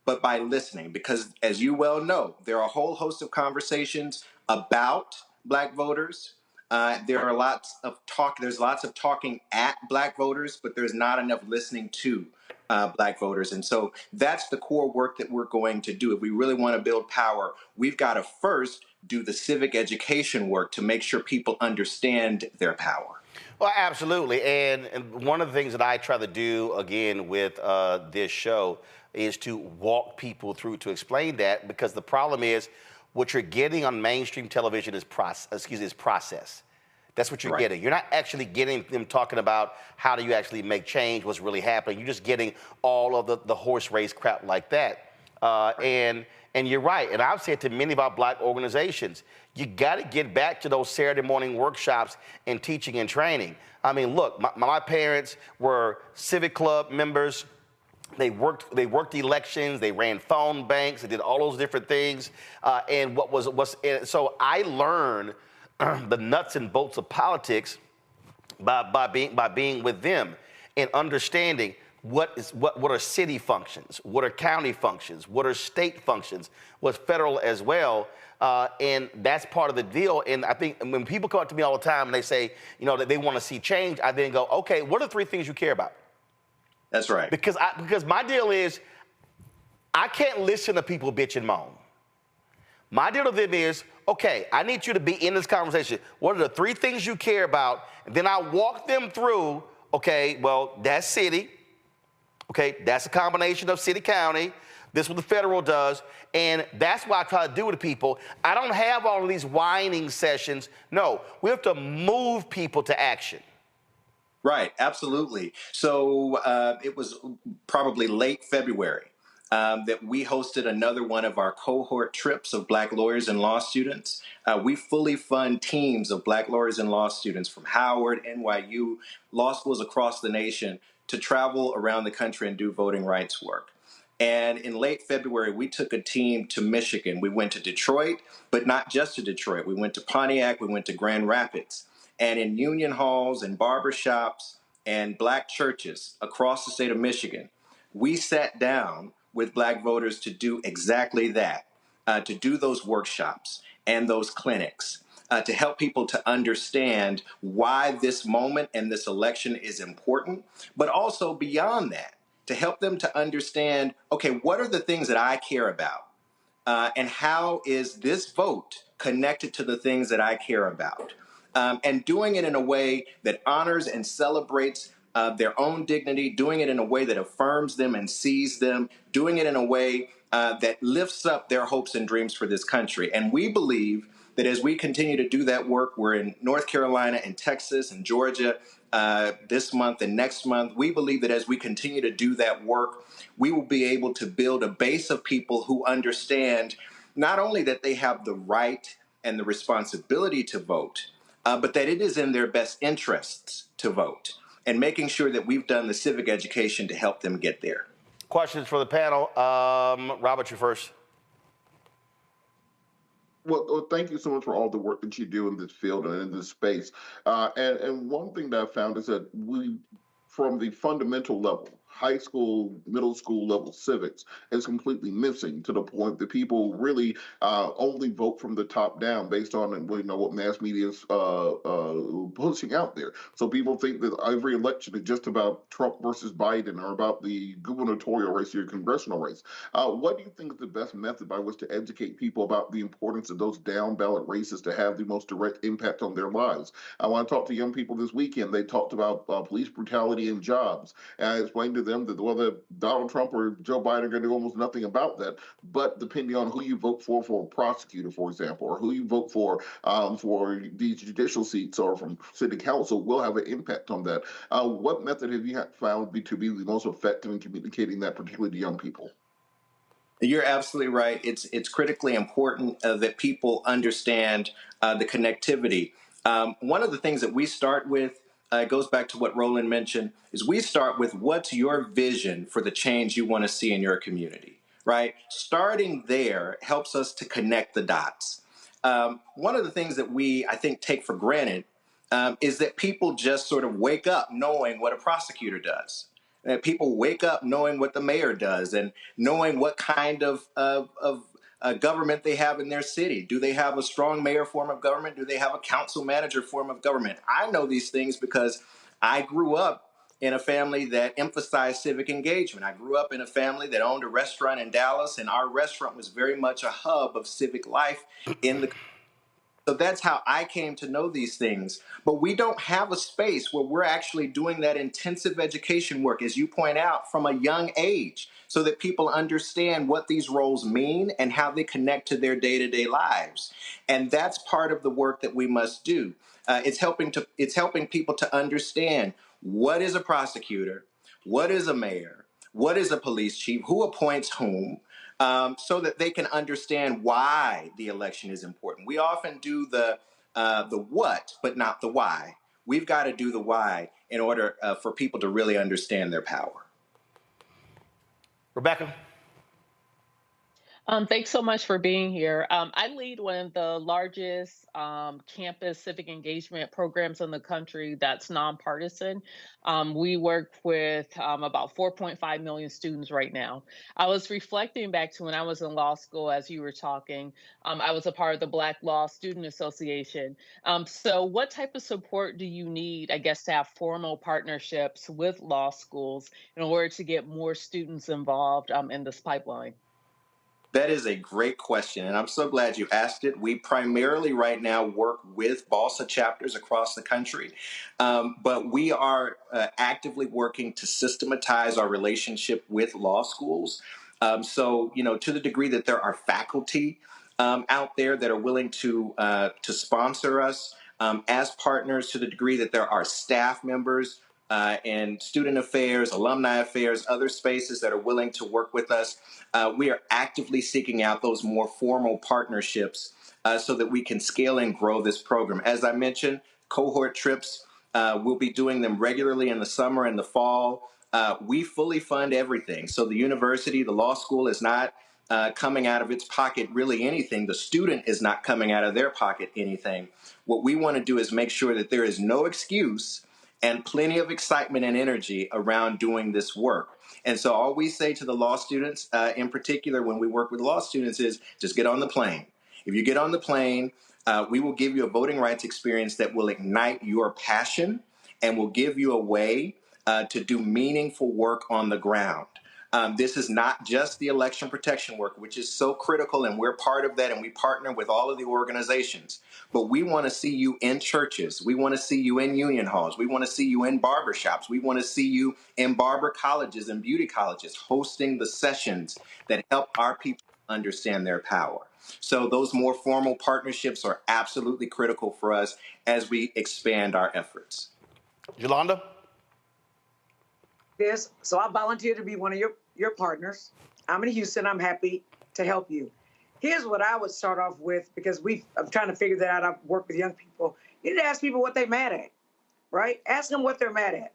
but by listening, because as you well know, there are a whole host of conversations about Black voters. There's lots of talking at Black voters, but there's not enough listening to Black voters. And so that's the core work that we're going to do. If we really want to build power, we've got to first do the civic education work to make sure people understand their power. Well, absolutely. And one of the things that I try to do, again, with this show is to walk people through to explain that, because the problem is what you're getting on mainstream television is process. That's what you're getting. You're not actually getting them talking about how do you actually make change, what's really happening. You're just getting all of the horse race crap like that. And you're right. And I've said to many of our Black organizations, you got to get back to those Saturday morning workshops and teaching and training. I mean, look, my parents were civic club members. They worked elections. They ran phone banks. They did all those different things. So I learned the nuts and bolts of politics by being with them and understanding what are city functions, what are county functions, what are state functions, what's federal as well. And that's part of the deal. And I think when people come up to me all the time and they say, that they want to see change, I then go, okay, what are 3 things you care about? That's right. Because my deal is, I can't listen to people bitch and moan. My deal to them is, okay, I need you to be in this conversation. What are the 3 things you care about? And then I walk them through, okay, well, that's city. Okay, that's a combination of city, county. This is what the federal does. And that's what I try to do with people. I don't have all of these whining sessions. No, we have to move people to action. Right, absolutely. So it was probably late February that we hosted another one of our cohort trips of Black lawyers and law students. We fully fund teams of Black lawyers and law students from Howard, NYU, law schools across the nation to travel around the country and do voting rights work. And in late February, we took a team to Michigan. We went to Detroit, but not just to Detroit. We went to Pontiac, we went to Grand Rapids. And in union halls and barbershops and Black churches across the state of Michigan, we sat down with Black voters to do exactly that, to do those workshops and those clinics, to help people to understand why this moment and this election is important, but also beyond that, to help them to understand, okay, what are the things that I care about? And how is this vote connected to the things that I care about? And doing it in a way that honors and celebrates their own dignity, doing it in a way that affirms them and sees them, doing it in a way that lifts up their hopes and dreams for this country. And we believe that as we continue to do that work, we're in North Carolina and Texas and Georgia this month and next month. We believe that as we continue to do that work, we will be able to build a base of people who understand not only that they have the right and the responsibility to vote, but that it is in their best interests to vote, and making sure that we've done the civic education to help them get there. Questions for the panel. Robert, you first. Well, thank you so much for all the work that you do in this field and in this space. And one thing that I found is that from the fundamental level, high school, middle school level civics is completely missing, to the point that people really only vote from the top down based on what mass media is pushing out there. So people think that every election is just about Trump versus Biden or about the gubernatorial race or congressional race. What do you think is the best method by which to educate people about the importance of those down ballot races to have the most direct impact on their lives? I want to talk to young people this weekend. They talked about police brutality and jobs. And I explained to them that whether Donald Trump or Joe Biden are going to do almost nothing about that, but depending on who you vote for a prosecutor, for example, or who you vote for these judicial seats or from city council will have an impact on that. What method have you found to be the most effective in communicating that, particularly to young people? You're absolutely right. It's critically important that people understand the connectivity. One of the things that we start with, it goes back to what Roland mentioned, is we start with what's your vision for the change you want to see in your community, right? Starting there helps us to connect the dots. One of the things that we, I think, take for granted is that people just sort of wake up knowing what a prosecutor does. That people wake up knowing what the mayor does and knowing what kind of government they have in their city. Do they have a strong mayor form of government? Do they have a council manager form of government? I know these things because I grew up in a family that emphasized civic engagement. I grew up in a family that owned a restaurant in Dallas, and our restaurant was very much a hub of civic life in the. So that's how I came to know these things. But we don't have a space where we're actually doing that intensive education work, as you point out, from a young age, so that people understand what these roles mean and how they connect to their day-to-day lives. And that's part of the work that we must do. It's helping people to understand what is a prosecutor, what is a mayor, what is a police chief, who appoints whom, so that they can understand why the election is important. We often do the what, but not the why. We've got to do the why in order for people to really understand their power. Rebecca? Thanks so much for being here. I lead one of the largest campus civic engagement programs in the country that's nonpartisan. We work with about 4.5 million students right now. I was reflecting back to when I was in law school as you were talking. I was a part of the Black Law Student Association. So what type of support do you need, I guess, to have formal partnerships with law schools in order to get more students involved in this pipeline? That is a great question, and I'm so glad you asked it. We primarily right now work with BALSA chapters across the country, but we are actively working to systematize our relationship with law schools. So, to the degree that there are faculty out there that are willing to sponsor us as partners, to the degree that there are staff members and student affairs, alumni affairs, other spaces that are willing to work with us. We are actively seeking out those more formal partnerships so that we can scale and grow this program. As I mentioned, cohort trips, we'll be doing them regularly in the summer and the fall. We fully fund everything. So the university, the law school is not coming out of its pocket really anything. The student is not coming out of their pocket anything. What we want to do is make sure that there is no excuse and plenty of excitement and energy around doing this work. And so all we say to the law students, in particular when we work with law students, is just get on the plane. If you get on the plane, we will give you a voting rights experience that will ignite your passion and will give you a way to do meaningful work on the ground. This is not just the election protection work, which is so critical, and we're part of that, and we partner with all of the organizations. But we want to see you in churches. We want to see you in union halls. We want to see you in barbershops. We want to see you in barber colleges and beauty colleges, hosting the sessions that help our people understand their power. So those more formal partnerships are absolutely critical for us as we expand our efforts. Yolanda? Yes, so I volunteer to be one of your partners. I'm in Houston. I'm happy to help you. Here's what I would start off with, because I'm trying to figure that out. I work with young people. You need to ask people what they're mad at, right? Ask them what they're mad at.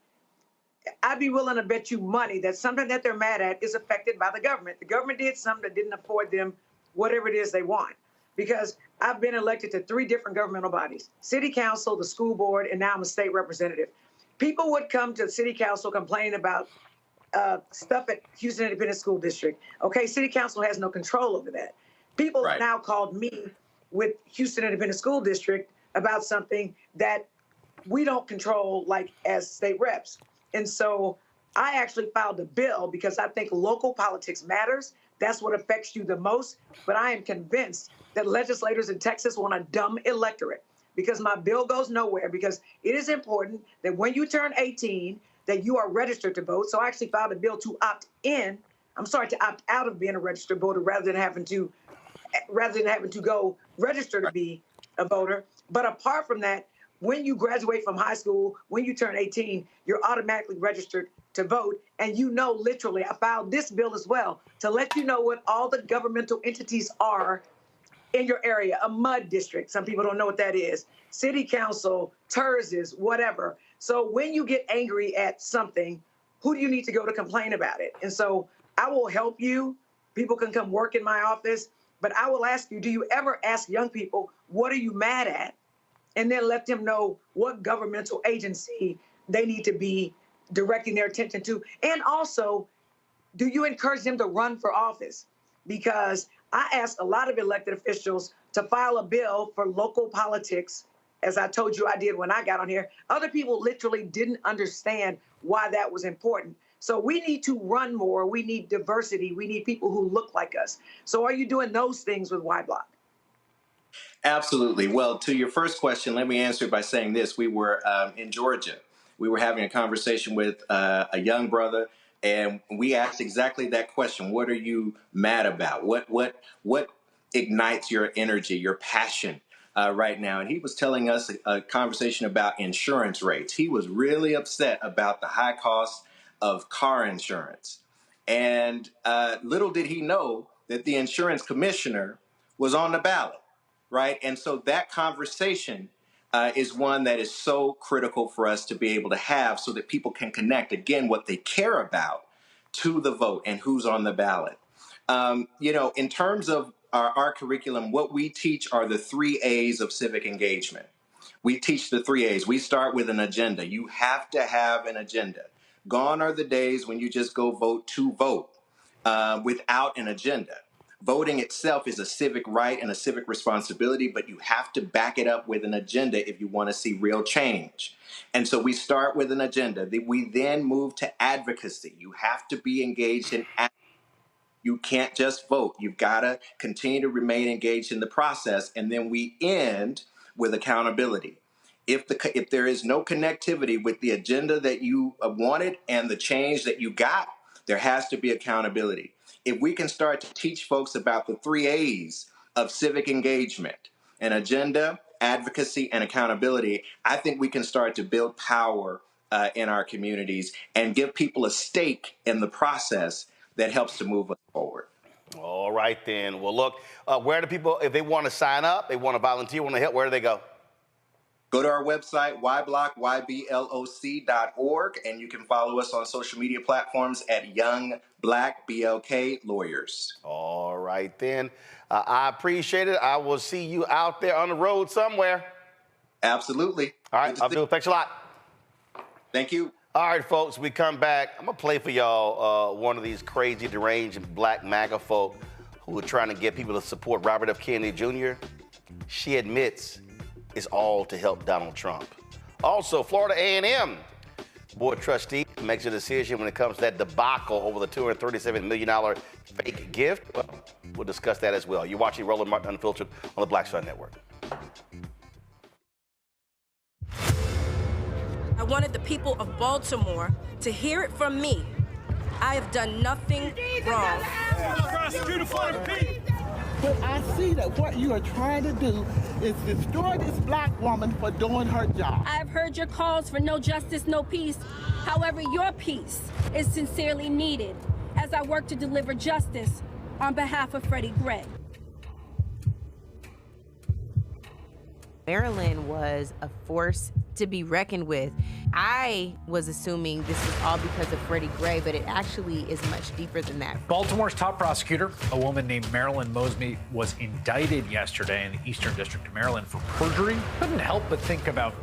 I'd be willing to bet you money that something that they're mad at is affected by the government. The government did something that didn't afford them whatever it is they want. Because I've been elected to 3 different governmental bodies, city council, the school board, and now I'm a state representative. People would come to the city council complaining about stuff at Houston Independent School District. Okay, city council has no control over that. People have now called me with Houston Independent School District about something that we don't control, like as state reps. And so I actually filed a bill because I think local politics matters. That's what affects you the most. But I am convinced that legislators in Texas want a dumb electorate, because my bill goes nowhere, because it is important that when you turn 18, that you are registered to vote. So I actually filed a bill to opt out of being a registered voter rather than having to go register to be a voter. But apart from that, when you graduate from high school, when you turn 18, you're automatically registered to vote. And literally, I filed this bill as well to let you know what all the governmental entities are in your area. A MUD district, some people don't know what that is. City council, TERSs, whatever. So when you get angry at something, who do you need to go to complain about it? And so I will help you. People can come work in my office. But I will ask you, do you ever ask young people, what are you mad at? And then let them know what governmental agency they need to be directing their attention to. And also, do you encourage them to run for office? Because I asked a lot of elected officials to file a bill for local politics, as I told you I did when I got on here. Other people literally didn't understand why that was important. So we need to run more. We need diversity. We need people who look like us. So are you doing those things with Y Block? Absolutely. Well, to your first question, let me answer by saying this. We were in Georgia. We were having a conversation with a young brother, and we asked exactly that question. What are you mad about? What ignites your energy, your passion right now? And he was telling us a conversation about insurance rates. He was really upset about the high cost of car insurance. And little did he know that the insurance commissioner was on the ballot. Right. And so that conversation is one that is so critical for us to be able to have, so that people can connect, again, what they care about to the vote and who's on the ballot. In terms of our curriculum, what we teach are the 3 A's of civic engagement. We teach the 3 A's. We start with an agenda. You have to have an agenda. Gone are the days when you just go vote to vote without an agenda. Voting itself is a civic right and a civic responsibility, but you have to back it up with an agenda if you want to see real change. And so we start with an agenda. We then move to advocacy. You have to be engaged in advocacy. You can't just vote. You've got to continue to remain engaged in the process. And then we end with accountability. If there is no connectivity with the agenda that you wanted and the change that you got, there has to be accountability. If we can start to teach folks about the 3 A's of civic engagement, an agenda, advocacy, and accountability, I think we can start to build power in our communities and give people a stake in the process that helps to move us forward. All right, then. Well, look, where do people, if they want to sign up, they want to volunteer, want to help, where do they go? Go to our website, yblock.org, and you can follow us on social media platforms at Young Black BLK Lawyers. All right, then. I appreciate it. I will see you out there on the road somewhere. Absolutely. All right, Abdul, thanks a lot. Thank you. All right, folks, we come back. I'm going to play for y'all one of these crazy, deranged black MAGA folk who are trying to get people to support Robert F. Kennedy Jr. She admits it's all to help Donald Trump. Also, Florida A&M board trustee makes a decision when it comes to that debacle over the $237 million fake gift. Well, we'll discuss that as well. You're watching Roland Martin Unfiltered on the Black Star Network. I wanted the people of Baltimore to hear it from me. I have done nothing wrong. But I see that what you are trying to do is destroy this black woman for doing her job. I've heard your calls for no justice, no peace. However, your peace is sincerely needed as I work to deliver justice on behalf of Freddie Gray. Marilyn was a force to be reckoned with. I was assuming this was all because of Freddie Gray, but it actually is much deeper than that. Baltimore's top prosecutor, a woman named Marilyn Mosby, was indicted yesterday in the Eastern District of Maryland for perjury. Couldn't help but think about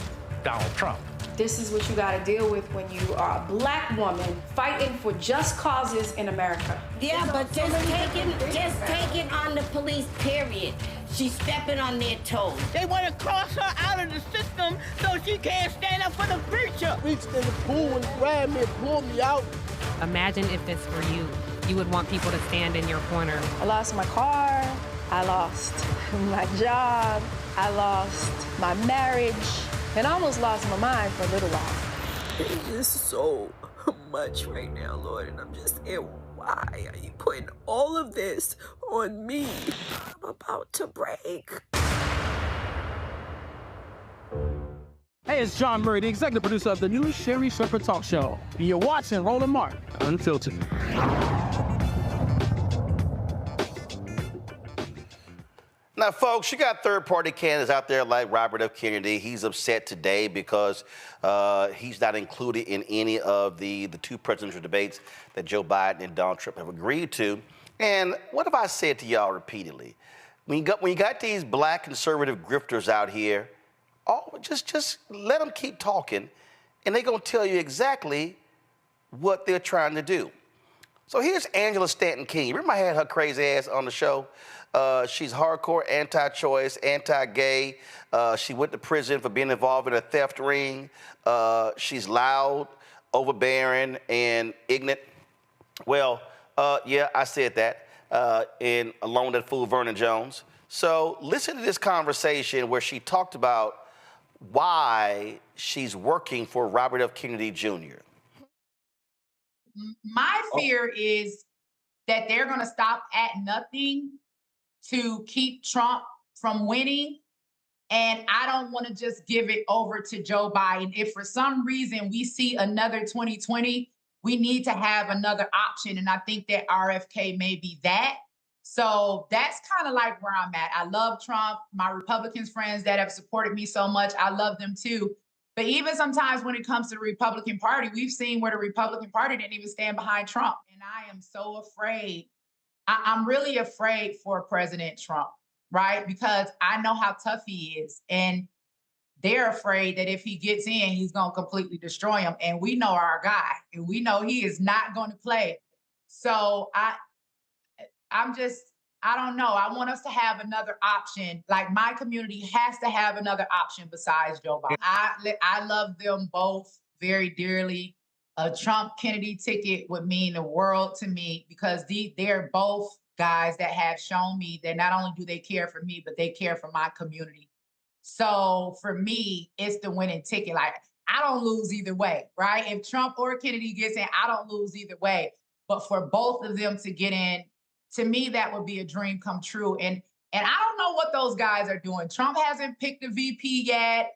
Donald Trump. This is what you got to deal with when you are a black woman fighting for just causes in America. Yeah, but just taking on the police, period. She's stepping on their toes. They want to cross her out of the system so she can't stand up for the preacher. Reached in the pool and grabbed me and pulled me out. Imagine if this were you. You would want people to stand in your corner. I lost my car. I lost my job. I lost my marriage. And I almost lost my mind for a little while. It's just so much right now, Lord, and I'm just saying, why are you putting all of this on me? I'm about to break. Hey, it's John Murray, the executive producer of the new Sherry Shepherd Talk Show. And you're watching Roland Martin Unfiltered. Now, folks, you got third-party candidates out there like Robert F. Kennedy. He's upset today because he's not included in any of the two presidential debates that Joe Biden and Donald Trump have agreed to. And what have I said to y'all repeatedly? When you got these black conservative grifters out here, just let them keep talking, and they're going to tell you exactly what they're trying to do. So here's Angela Stanton King. Remember I had her crazy ass on the show? She's hardcore anti-choice, anti-gay. She went to prison for being involved in a theft ring. She's loud, overbearing, and ignorant. Well, yeah, I said that, along with that fool Vernon Jones. So listen to this conversation where she talked about why she's working for Robert F. Kennedy Jr. My fear is that they're going to stop at nothing to keep Trump from winning. And I don't want to just give it over to Joe Biden. If for some reason we see another 2020, we need to have another option. And I think that RFK may be that. So that's kind of like where I'm at. I love Trump. My Republicans friends that have supported me so much, I love them too. But even sometimes when it comes to the Republican Party, we've seen where the Republican Party didn't even stand behind Trump. And I am so afraid. I'm really afraid for President Trump, right? Because I know how tough he is. And they're afraid that if he gets in, he's going to completely destroy him. And we know our guy. And we know he is not going to play. So I don't know. I want us to have another option. Like my community has to have another option besides Joe Biden. I love them both very dearly. A Trump-Kennedy ticket would mean the world to me because they're both guys that have shown me that not only do they care for me, but they care for my community. So for me, it's the winning ticket. Like I don't lose either way, right? If Trump or Kennedy gets in, I don't lose either way. But for both of them to get in, to me, that would be a dream come true. And I don't know what those guys are doing. Trump hasn't picked a VP yet.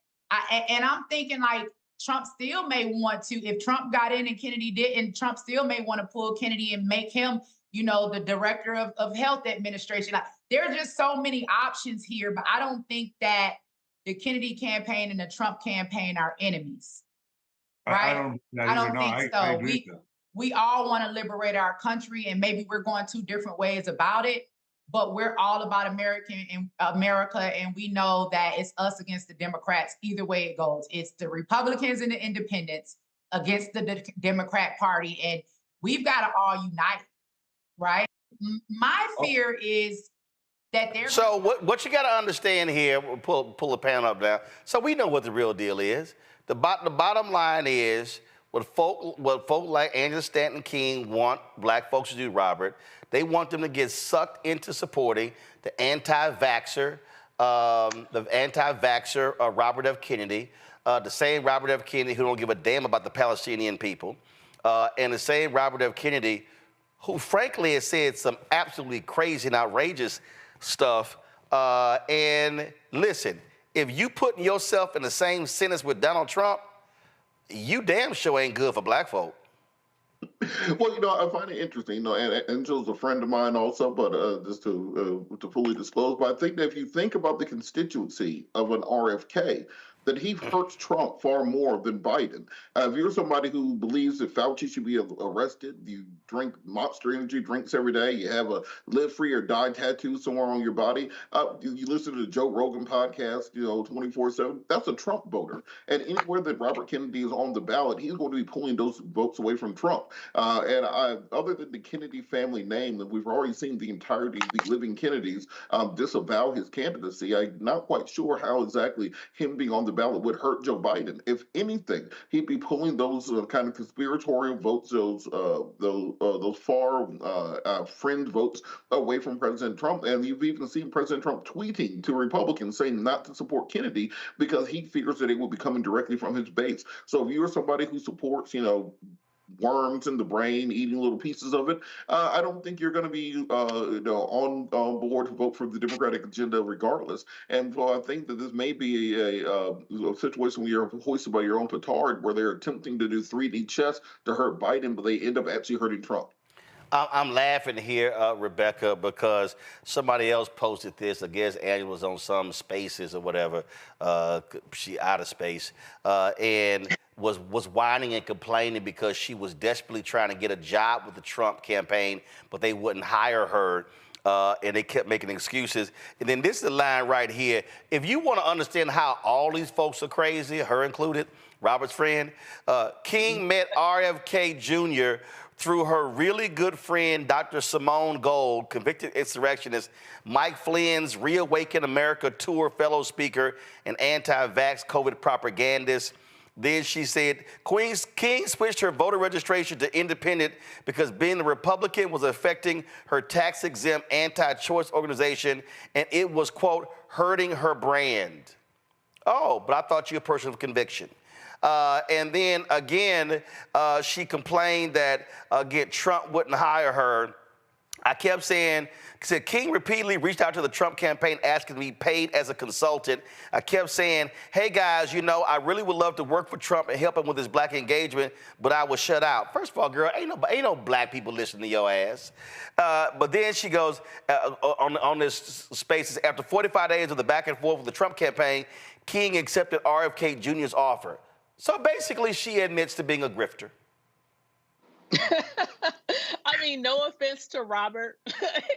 And I'm thinking like, Trump still may want to, if Trump got in and Kennedy didn't, Trump still may want to pull Kennedy and make him, the director of health administration. Like, there are just so many options here, but I don't think that the Kennedy campaign and the Trump campaign are enemies. Right? I don't think so. We all want to liberate our country, and maybe we're going two different ways about it. But we're all about America, and we know that it's us against the Democrats. Either way it goes, it's the Republicans and the independents against the Democrat Party, and we've got to all unite, right? My fear is that they're. So what you got to understand here, we'll pull the pan up now. So we know what the real deal is. The bottom line is what folk like Angela Stanton King want black folks to do, Robert. They want them to get sucked into supporting the anti-vaxxer Robert F. Kennedy, the same Robert F. Kennedy who don't give a damn about the Palestinian people, and the same Robert F. Kennedy who frankly has said some absolutely crazy and outrageous stuff. And listen, if you putting yourself in the same sentence with Donald Trump, you damn sure ain't good for black folk. Well, I find it interesting. And Angel's a friend of mine also, but just to fully disclose. But I think that if you think about the constituency of an RFK, that he hurts Trump far more than Biden. If you're somebody who believes that Fauci should be arrested, you drink Monster Energy drinks every day, you have a live free or die tattoo somewhere on your body, you listen to the Joe Rogan podcast, 24/7, that's a Trump voter. And anywhere that Robert Kennedy is on the ballot, he's going to be pulling those votes away from Trump. Other than the Kennedy family name, that we've already seen the entirety of the living Kennedys disavow his candidacy, I'm not quite sure how exactly him being on the ballot would hurt Joe Biden. If anything, he'd be pulling those kind of conspiratorial votes, those far friend votes away from President Trump. And you've even seen President Trump tweeting to Republicans saying not to support Kennedy because he fears that it will be coming directly from his base. So if you're somebody who supports, worms in the brain, eating little pieces of it, I don't think you're going to be on board to vote for the Democratic agenda regardless. And so I think that this may be a situation where you're hoisted by your own petard, where they're attempting to do 3D chess to hurt Biden, but they end up actually hurting Trump. I'm laughing here, Rebecca, because somebody else posted this. I guess Angela was on some Spaces or whatever. She out of space, and was whining and complaining because she was desperately trying to get a job with the Trump campaign, but they wouldn't hire her. And they kept making excuses. And then this is the line right here. If you want to understand how all these folks are crazy, her included, Robert's friend, King met RFK Jr. through her really good friend, Dr. Simone Gold, convicted insurrectionist, Mike Flynn's Reawaken America Tour fellow speaker and anti-vax COVID propagandist. Then she said, King switched her voter registration to independent because being a Republican was affecting her tax-exempt anti-choice organization, and it was, quote, hurting her brand. Oh, but I thought you were a person of conviction. And then again, she complained that, again, Trump wouldn't hire her. I kept saying, King repeatedly reached out to the Trump campaign asking to be paid as a consultant. I kept saying, hey guys, I really would love to work for Trump and help him with his black engagement, but I was shut out. First of all, girl, ain't no black people listening to your ass. But then she goes on this Spaces, after 45 days of the back and forth with the Trump campaign, King accepted RFK Jr.'s offer. So basically, she admits to being a grifter. I mean, no offense to Robert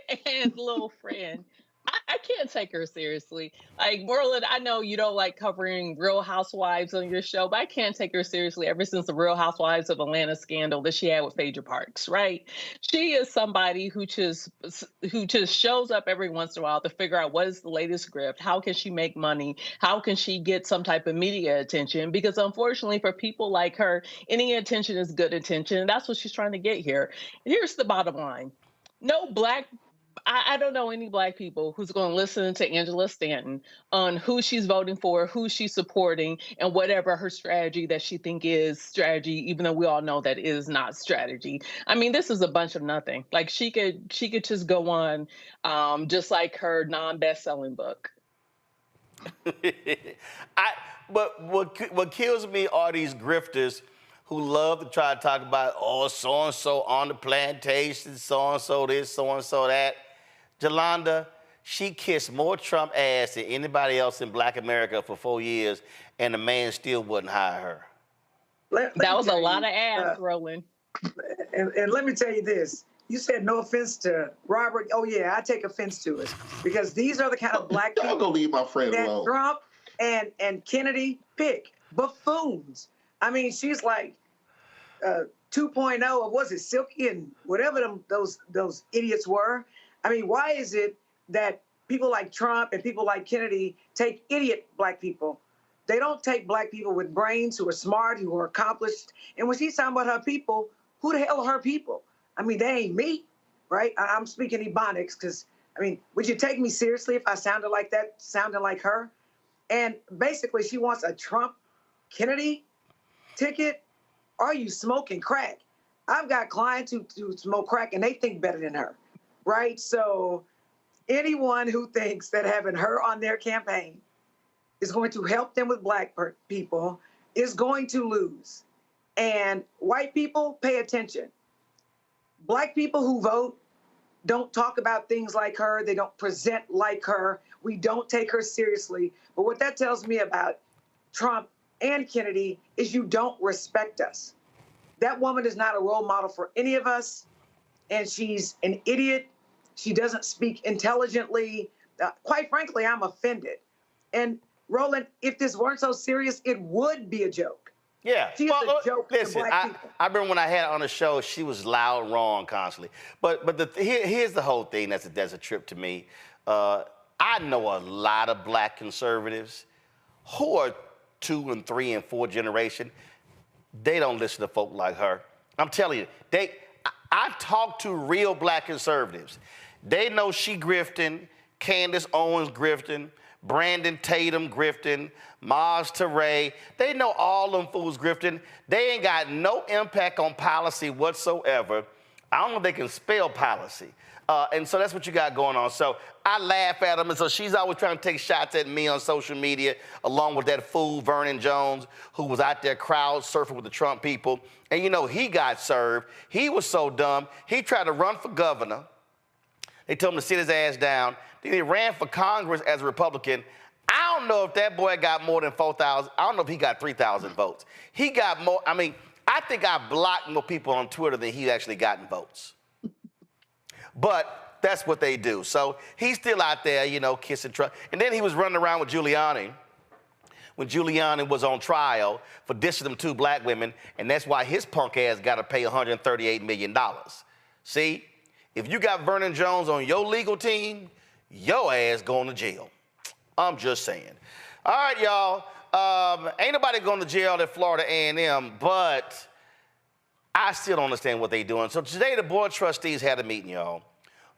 and his little friend. I can't take her seriously. Like, Roland, I know you don't like covering Real Housewives on your show, but I can't take her seriously ever since the Real Housewives of Atlanta scandal that she had with Phaedra Parks, right? She is somebody who just shows up every once in a while to figure out what is the latest grift, how can she make money, how can she get some type of media attention, because unfortunately for people like her, any attention is good attention, and that's what she's trying to get here. Here's the bottom line. I don't know any black people who's going to listen to Angela Stanton on who she's voting for, who she's supporting, and whatever her strategy that she think is strategy, even though we all know that is not strategy. I mean, this is a bunch of nothing. Like, she could just go on just like her non-best-selling book. But what kills me are these grifters who love to try to talk about, oh, so-and-so on the plantation, so-and-so this, so-and-so that. Jolanda, she kissed more Trump ass than anybody else in Black America for 4 years, and the man still wouldn't hire her. That was a lot of ass, Roland. And let me tell you this. You said no offense to Robert. Oh, yeah, I take offense to it. Because these are the kind of black people I'm gonna leave my friend that alone. Trump and Kennedy pick. Buffoons. I mean, she's like 2.0 of, was it Silky and whatever those idiots were. I mean, why is it that people like Trump and people like Kennedy take idiot black people? They don't take black people with brains who are smart, who are accomplished. And when she's talking about her people, who the hell are her people? I mean, they ain't me, right? I'm speaking Ebonics because, I mean, would you take me seriously if I sounded like that, sounding like her? And basically, she wants a Trump-Kennedy ticket. Are you smoking crack? I've got clients who smoke crack, and they think better than her. Right? So anyone who thinks that having her on their campaign is going to help them with black people is going to lose. And white people, pay attention. Black people who vote don't talk about things like her. They don't present like her. We don't take her seriously. But what that tells me about Trump and Kennedy is you don't respect us. That woman is not a role model for any of us, and she's an idiot. She doesn't speak intelligently. Quite frankly, I'm offended. And Roland, if this weren't so serious, it would be a joke. Yeah. She is a joke to Listen, black people. I remember when I had her on the show, she was loud and wrong constantly. But here's the whole thing that's a trip to me. I know a lot of black conservatives who are 2 and 3 and 4 generation. They don't listen to folk like her. I'm telling you, I talk to real black conservatives. They know she grifting, Candace Owens grifting, Brandon Tatum grifting, Maz Teray. They know all them fools grifting. They ain't got no impact on policy whatsoever. I don't know if they can spell policy. And so that's what you got going on. So I laugh at them. And so she's always trying to take shots at me on social media, along with that fool Vernon Jones, who was out there crowd surfing with the Trump people. And you know, he got served. He was so dumb. He tried to run for governor. They told him to sit his ass down. Then he ran for Congress as a Republican. I don't know if that boy got more than 4,000. I don't know if he got 3,000 votes. He got more. I mean, I think I blocked more people on Twitter than he actually got in votes. But that's what they do. So he's still out there, you know, kissing Trump. And then he was running around with Giuliani when Giuliani was on trial for dissing them 2 black women. And that's why his punk ass got to pay $138 million. See, if you got Vernon Jones on your legal team, your ass going to jail. I'm just saying. All right, y'all. Ain't nobody going to jail at Florida A&M, but I still don't understand what they're doing. So today, the board of trustees had a meeting, y'all.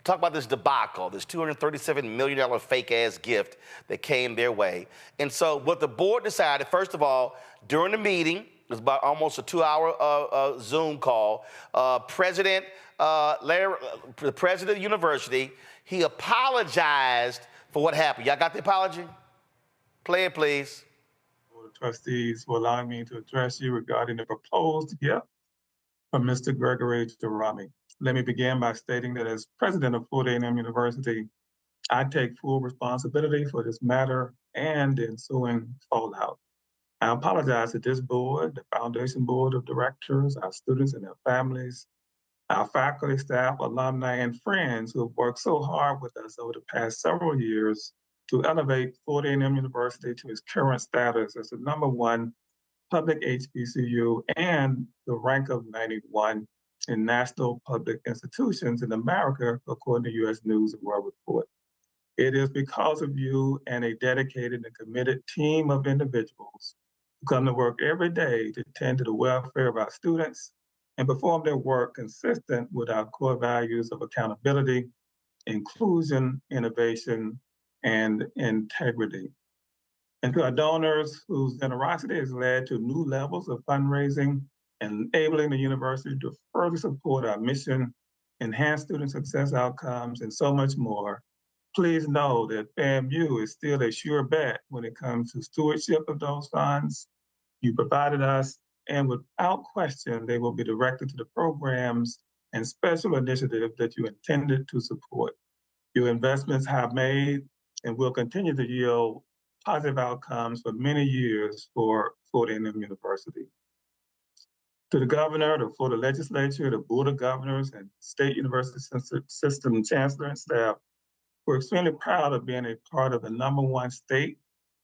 Talk about this debacle, this $237 million fake-ass gift that came their way. And so what the board decided, first of all, during the meeting, it was about almost a 2-hour Zoom call, President the president of the university, he apologized for what happened. Y'all got the apology? Play it, please. Board of Trustees for allowing me to address you regarding the proposed gift from Mr. Gregory Jarami. Let me begin by stating that as president of Florida A&M University, I take full responsibility for this matter and the ensuing fallout. I apologize to this board, the Foundation Board of Directors, our students and their families, our faculty, staff, alumni, and friends who have worked so hard with us over the past several years to elevate Florida A&M University to its current status as the #1 public HBCU and the rank of 91 in national public institutions in America, according to U.S. News and World Report. It is because of you and a dedicated and committed team of individuals who come to work every day to tend to the welfare of our students and perform their work consistent with our core values of accountability, inclusion, innovation, and integrity. And to our donors whose generosity has led to new levels of fundraising and enabling the university to further support our mission, enhance student success outcomes, and so much more, please know that FAMU is still a sure bet when it comes to stewardship of those funds you provided us, and without question, they will be directed to the programs and special initiatives that you intended to support. Your investments have made and will continue to yield positive outcomes for many years for Florida A&M University. To the governor, the Florida legislature, the board of governors, and state university system chancellor and staff, we're extremely proud of being a part of the #1 state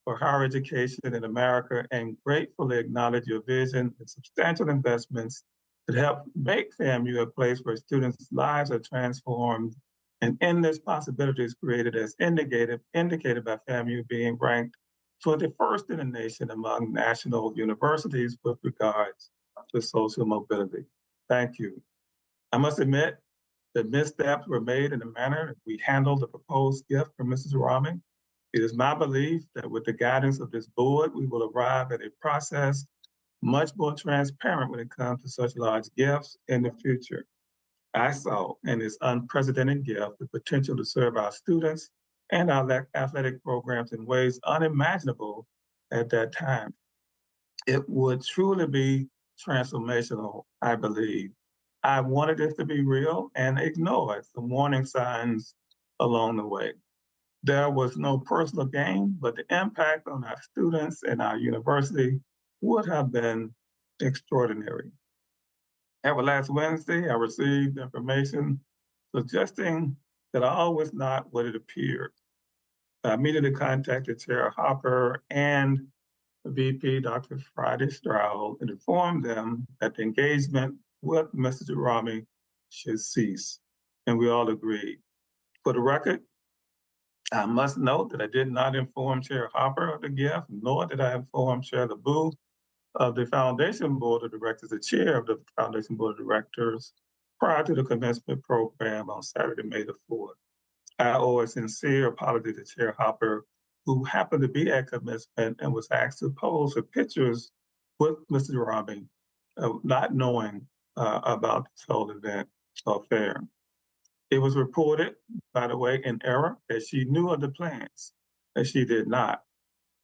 for higher education in America and gratefully acknowledge your vision and substantial investments that help make FAMU a place where students' lives are transformed and endless possibilities created, as indicated by FAMU being ranked 21st in the nation among national universities with regards to social mobility. Thank you. I must admit that missteps were made in the manner we handled the proposed gift from Mrs. Rahman. It is my belief that with the guidance of this board, we will arrive at a process much more transparent when it comes to such large gifts in the future. I saw in this unprecedented gift the potential to serve our students and our athletic programs in ways unimaginable at that time. It would truly be transformational, I believe. I wanted it to be real and ignored some warning signs along the way. There was no personal gain, but the impact on our students and our university would have been extraordinary. However, last Wednesday, I received information suggesting that all was not what it appeared. I immediately contacted Chair Hopper and VP Dr. Friday Stroud and informed them that the engagement with Mr. Durrami should cease, and we all agreed. For the record, I must note that I did not inform Chair Hopper of the gift, nor did I inform Chair LeBou of the Foundation Board of Directors, the chair of the Foundation Board of Directors, prior to the commencement program on Saturday, May the 4th. I owe a sincere apology to Chair Hopper, who happened to be at commencement and was asked to pose for pictures with Mr. Durrami, not knowing about this whole event or affair. It was reported, by the way, in error, that she knew of the plans, that she did not.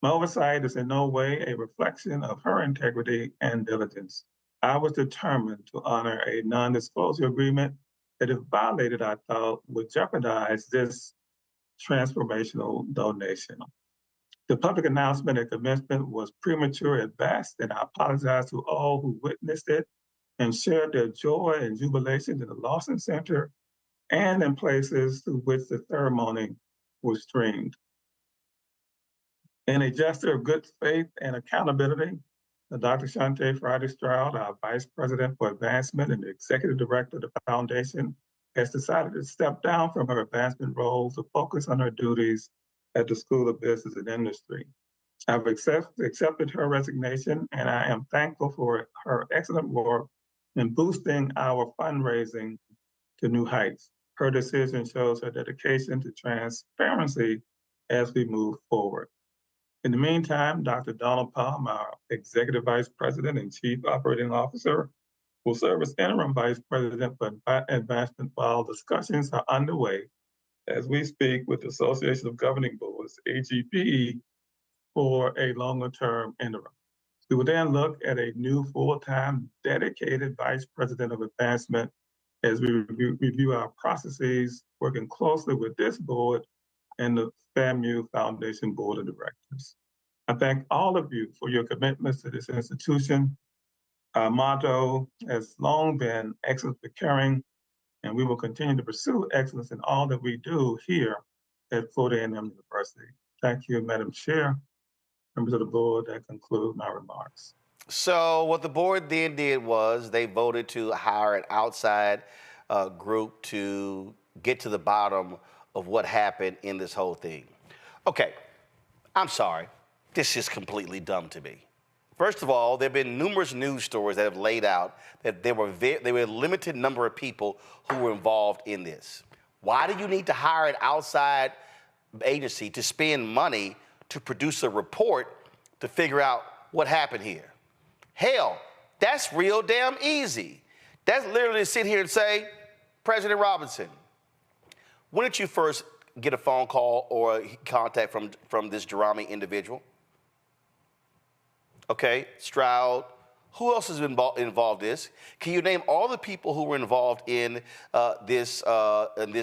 My oversight is in no way a reflection of her integrity and diligence. I was determined to honor a non-disclosure agreement that, if violated, I thought would jeopardize this transformational donation. The public announcement at commencement was premature at best, and I apologize to all who witnessed it and shared their joy and jubilation in the Lawson Center and in places through which the ceremony was streamed. In a gesture of good faith and accountability, Dr. Shante Friday Stroud, our Vice President for Advancement and the Executive Director of the Foundation, has decided to step down from her advancement role to focus on her duties at the School of Business and Industry. I've accepted her resignation, and I am thankful for her excellent work in boosting our fundraising to new heights. Her decision shows her dedication to transparency as we move forward. In the meantime, Dr. Donald Palm, our Executive Vice President and Chief Operating Officer, will serve as Interim Vice President for Advancement while discussions are underway as we speak with the Association of Governing Boards, AGPE, for a longer-term interim. We will then look at a new full-time dedicated Vice President of Advancement as we review our processes, working closely with this board and the FAMU Foundation Board of Directors. I thank all of you for your commitments to this institution. Our motto has long been excellence for caring, and we will continue to pursue excellence in all that we do here at Florida A&M University. Thank you, Madam Chair, members of the board. That concludes my remarks. So what the board then did was they voted to hire an outside group to get to the bottom of what happened in this whole thing. Okay, I'm sorry. This is completely dumb to me. First of all, there have been numerous news stories that have laid out that there were a limited number of people who were involved in this. Why do you need to hire an outside agency to spend money to produce a report to figure out what happened here? Hell, that's real damn easy. That's literally to sit here and say, President Robinson, when did you first get a phone call or contact from this Durrami individual? Okay, Stroud. Who else has been involved in this? Can you name all the people who were involved in this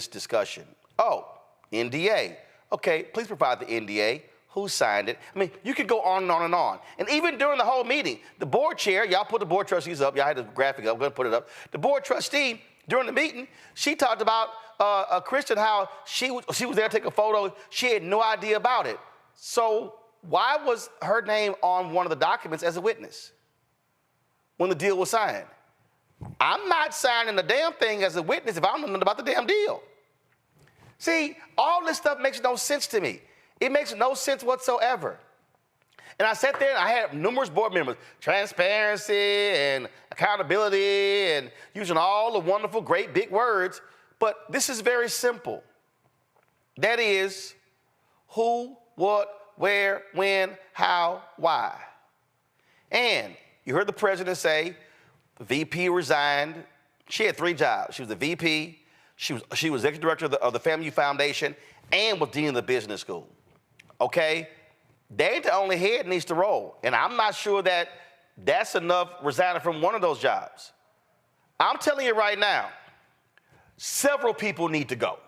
discussion? Oh, NDA. Okay, please provide the NDA. Who signed it? I mean, you could go on and on and on. And even during the whole meeting, the board chair, y'all put the board trustees up. Y'all had the graphic up. I'm going to put it up. The board trustee, during the meeting, she talked about Kristen, how she was there to take a photo. She had no idea about it. So why was her name on one of the documents as a witness when the deal was signed? I'm not signing the damn thing as a witness if I don't know nothing about the damn deal. See, all this stuff makes no sense to me. It makes no sense whatsoever. And I sat there and I had numerous board members, transparency and accountability and using all the wonderful, great big words. But this is very simple. That is who, what, where, when, how, why. And you heard the president say the VP resigned. She had 3 jobs. She was the VP, she was executive director of the FAMU Foundation, and was dean of the business school. Okay? They ain't the only head needs to roll. And I'm not sure that that's enough resigning from one of those jobs. I'm telling you right now, several people need to go.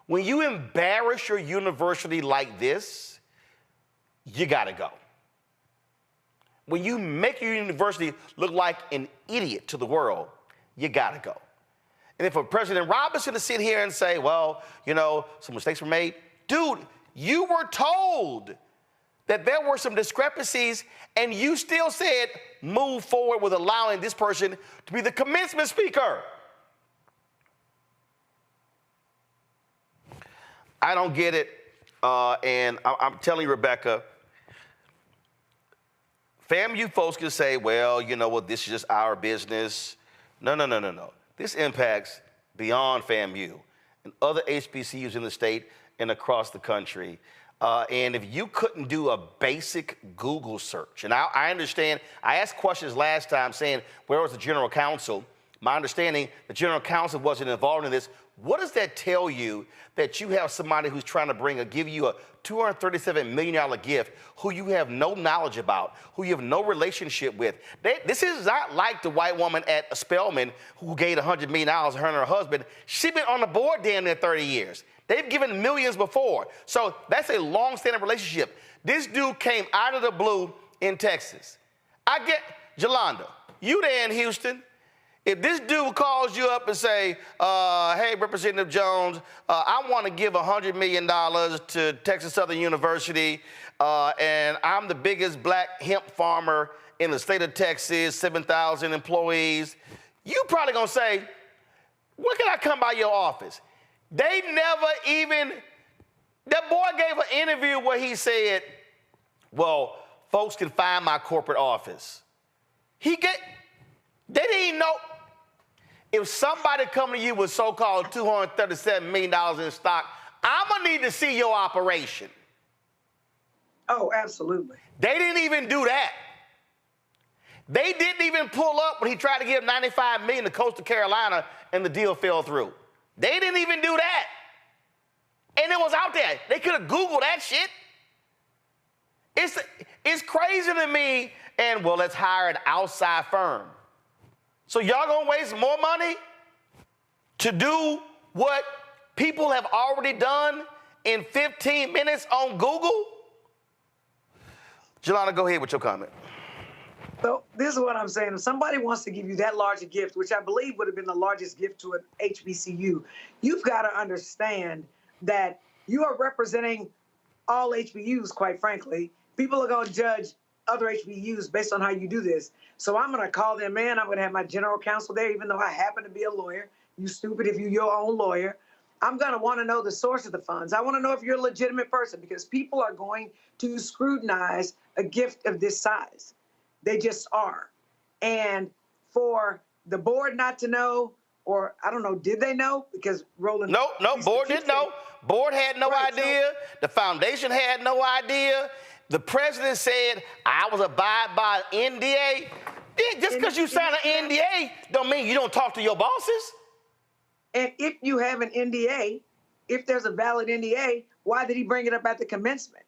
When you embarrass your university like this, you gotta go. When you make your university look like an idiot to the world, you gotta go. And if for President Robinson to sit here and say, well, you know, some mistakes were made, dude, you were told that there were some discrepancies and you still said move forward with allowing this person to be the commencement speaker. I don't get it, and I'm telling you, Rebecca, FAMU folks can say, well, you know what, this is just our business. No. This impacts beyond FAMU and other HBCUs in the state and across the country. And if you couldn't do a basic Google search, and I understand, I asked questions last time saying, where was the general counsel? My understanding, the general counsel wasn't involved in this. What does that tell you that you have somebody who's trying to give you a $237 million gift who you have no knowledge about, who you have no relationship with? This is not like the white woman at Spelman who gave $100 million to her and her husband. She's been on the board damn near 30 years. They've given millions before. So that's a long-standing relationship. This dude came out of the blue in Texas. I get, Jolanda, you there in Houston. If this dude calls you up and say, hey, Representative Jones, I want to give $100 million to Texas Southern University, and I'm the biggest black hemp farmer in the state of Texas, 7,000 employees, you probably going to say, when can I come by your office? They never even, that boy gave an interview where he said, well, folks can find my corporate office. They didn't even know. If somebody come to you with so-called $237 million in stock, I'm going to need to see your operation. Oh, absolutely. They didn't even do that. They didn't even pull up when he tried to give $95 million to Coastal Carolina and the deal fell through. They didn't even do that. And it was out there. They could have Googled that shit. It's crazy to me, and well, let's hire an outside firm. So y'all gonna waste more money to do what people have already done in 15 minutes on Google? Jelana, go ahead with your comment. So this is what I'm saying. If somebody wants to give you that large a gift, which I believe would have been the largest gift to an HBCU, you've got to understand that you are representing all HBCUs, quite frankly. People are going to judge other HBCUs based on how you do this. So I'm going to call them in. I'm going to have my general counsel there, even though I happen to be a lawyer. You stupid if you're your own lawyer. I'm going to want to know the source of the funds. I want to know if you're a legitimate person, because people are going to scrutinize a gift of this size. They just are. And for the board not to know, or I don't know, did they know? Because Roland. No, board didn't know. Board had no idea. The foundation had no idea. The president said, I was abide by an NDA. Just because you sign an NDA don't mean you don't talk to your bosses. And if you have an NDA, if there's a valid NDA, why did he bring it up at the commencement,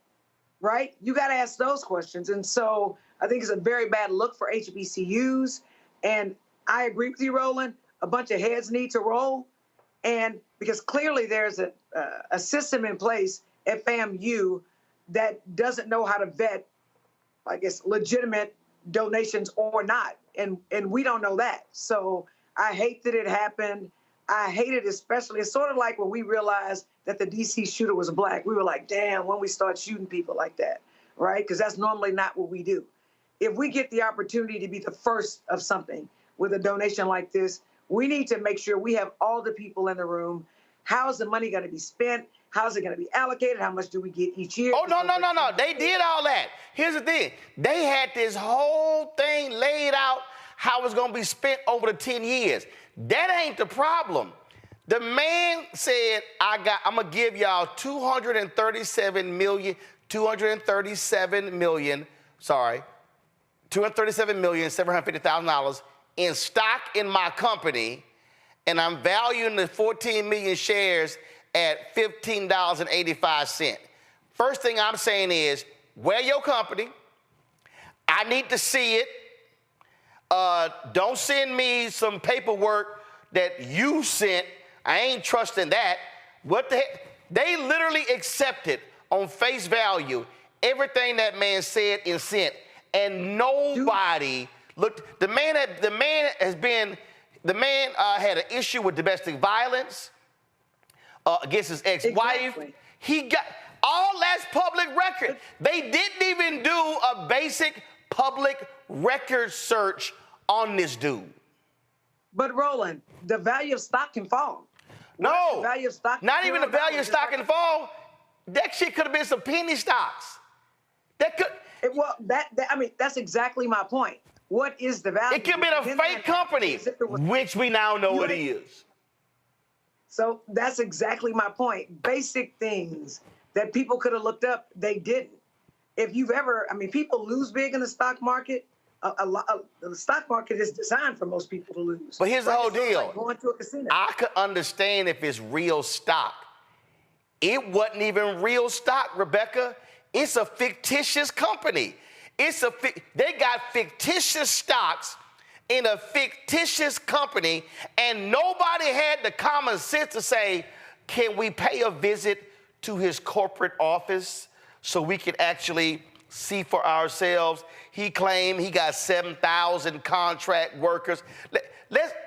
right? You got to ask those questions. And so I think it's a very bad look for HBCUs. And I agree with you, Roland. A bunch of heads need to roll. And because clearly there's a system in place at FAMU that doesn't know how to vet, I guess, legitimate donations or not. And we don't know that. So I hate that it happened. I hate it especially. It's sort of like when we realized that the DC shooter was black. We were like, damn, when we start shooting people like that, right? Because that's normally not what we do. If we get the opportunity to be the first of something with a donation like this, we need to make sure we have all the people in the room. How's the money going to be spent? How's it going to be allocated? How much do we get each year? Oh, no. They did all that. Here's the thing. They had this whole thing laid out how it's going to be spent over the 10 years. That ain't the problem. The man said, I'm going to give y'all $237,750,000 in stock in my company, and I'm valuing the 14 million shares at $15.85. First thing I'm saying is, wear your company. I need to see it. Don't send me some paperwork that you sent. I ain't trusting that. What the heck? They literally accepted on face value everything that man said and sent, and nobody looked. The man had an issue with domestic violence against his ex-wife. Exactly. He got all that's public record. They didn't even do a basic public record search on this dude. But Roland, the value of stock can fall. No, the value of stock not even the value of stock can fall. That shit could have been some penny stocks. That could. That's exactly my point. What is the value? It could have been a fake company, which we now know it is. So that's exactly my point. Basic things that people could have looked up, they didn't. If you've ever, people lose big in the stock market. The stock market is designed for most people to lose. But here's the whole deal. Like going to a casino. I could understand if it's real stock. It wasn't even real stock, Rebecca. It's a fictitious company. They got fictitious stocks in a fictitious company, and nobody had the common sense to say, can we pay a visit to his corporate office so we can actually see for ourselves? He claimed he got 7,000 contract workers.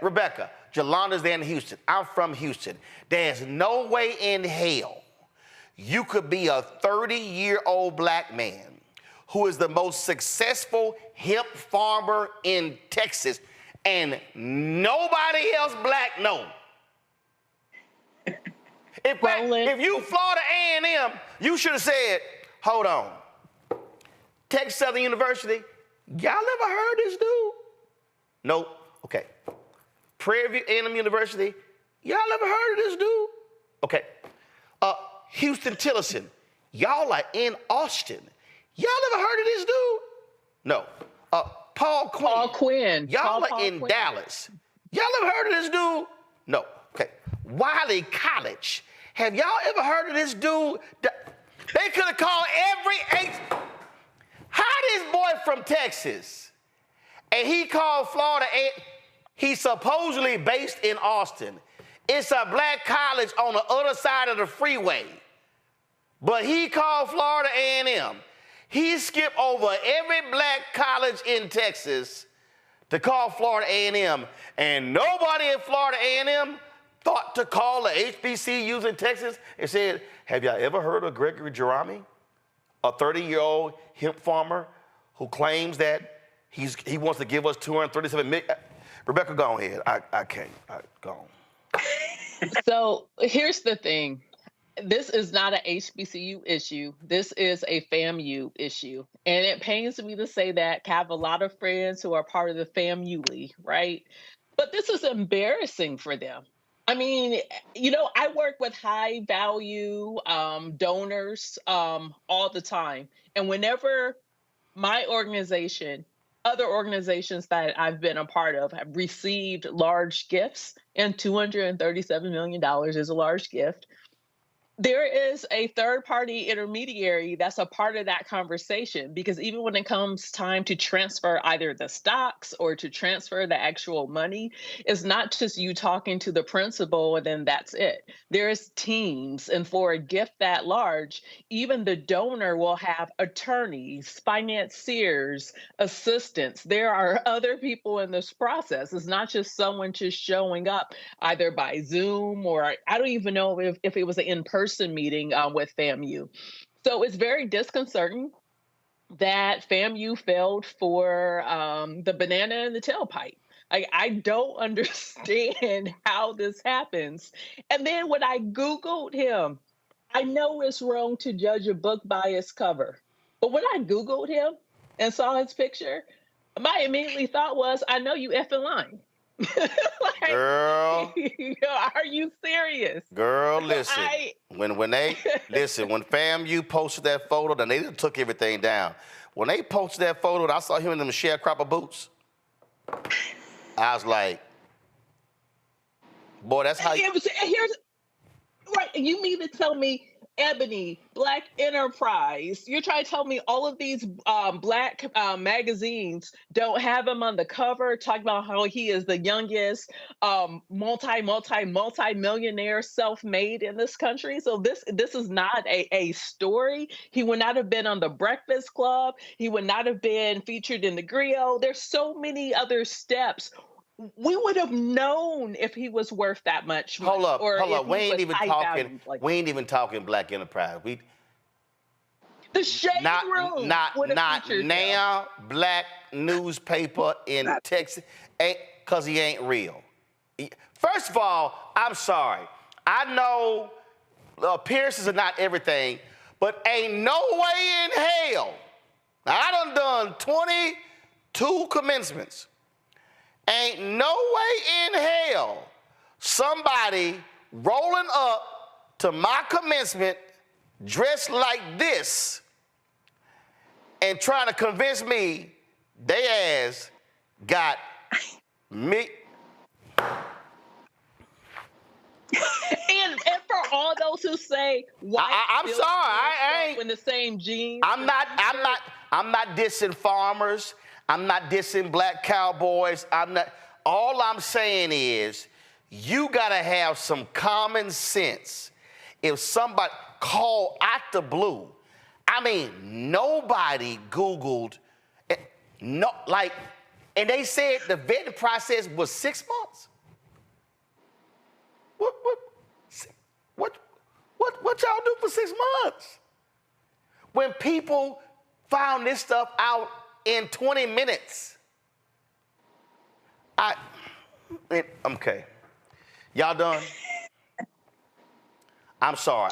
Rebecca, Jolanda's there in Houston. I'm from Houston. There's no way in hell you could be a 30-year-old black man who is the most successful hemp farmer in Texas, and nobody else black know. In fact, if you Florida A&M, you should have said, hold on. Texas Southern University, y'all ever heard this dude? Nope. Okay. Prairie View A&M University, y'all ever heard of this dude? Okay. Houston Tillerson, y'all are in Austin. Y'all ever heard of this dude? No. Paul Quinn. Y'all are in Dallas. Y'all ever heard of this dude? No. Okay. Wiley College. Have y'all ever heard of this dude? They could have called How this boy from Texas, and he called Florida, he's supposedly based in Austin. It's a black college on the other side of the freeway. But he called Florida A&M. He skipped over every black college in Texas to call Florida A&M, and nobody in Florida A&M thought to call the HBCUs in Texas and said, have y'all ever heard of Gregory Jerami, a 30-year-old hemp farmer who claims that he wants to give us $237 million? Rebecca, go ahead. I can't. Go on. So here's the thing. This is not an HBCU issue. This is a FAMU issue. And it pains me to say that. I have a lot of friends who are part of the FAMU, right? But this is embarrassing for them. I mean, I work with high value donors all the time. And whenever my organization, other organizations that I've been a part of have received large gifts, and $237 million is a large gift, there is a third-party intermediary that's a part of that conversation, because even when it comes time to transfer either the stocks or to transfer the actual money, it's not just you talking to the principal and then that's it. There's teams, and for a gift that large, even the donor will have attorneys, financiers, assistants. There are other people in this process. It's not just someone just showing up either by Zoom, or I don't even know if it was an in-person meeting with FAMU. So it's very disconcerting that FAMU failed for the banana in the tailpipe. I don't understand how this happens. And then when I Googled him, I know it's wrong to judge a book by its cover, but when I Googled him and saw his picture, my immediate thought was, I know you effing lying. Girl, are you serious? Girl, listen. When FAMU posted that photo, then they took everything down. When they posted that photo, I saw him in them sharecropper boots. I was like, boy, that's how. Right. You mean to tell me Ebony, Black Enterprise. You're trying to tell me all of these Black magazines don't have him on the cover, talking about how he is the youngest multi-millionaire self-made in this country. So this is not a story. He would not have been on the Breakfast Club. He would not have been featured in the Griot. There's so many other steps. We would have known if he was worth that much. Hold up. We ain't even talking. We ain't even talking Black Enterprise. The Shade Room. Not now. Black newspaper in Texas, because he ain't real. First of all, I'm sorry. I know appearances are not everything, but ain't no way in hell. Now, I done 22 commencements. Ain't no way in hell somebody rolling up to my commencement dressed like this and trying to convince me they ass got me. And for all those who say I'm sorry, I ain't in the same jeans. I'm not dissing farmers. I'm not dissing black cowboys. All I'm saying is you gotta have some common sense. If somebody called out the blue, I mean, nobody Googled, and they said the vetting process was 6 months. What y'all do for 6 months? When people found this stuff out in 20 minutes. Okay. Y'all done? I'm sorry.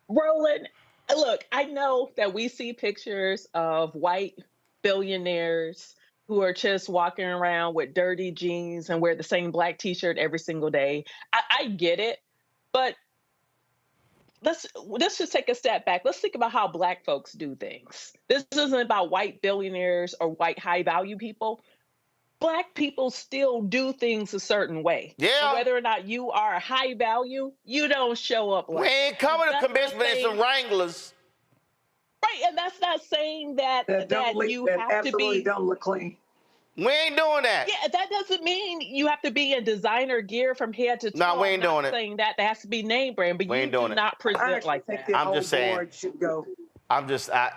Roland, look, I know that we see pictures of white billionaires who are just walking around with dirty jeans and wear the same black t-shirt every single day. I get it, but let's just take a step back. Let's think about how Black folks do things. This isn't about white billionaires or white high value people. Black people still do things a certain way. Yeah. So whether or not you are a high value, you don't show up like we ain't coming to convention in some Wranglers. Right, and that's not saying that you have to absolutely be. Don't look clean. We ain't doing that. Yeah, that doesn't mean you have to be in designer gear from head to toe. No, we ain't doing it. Saying that has to be name brand, but you do not present like that. I'm just saying. Should go.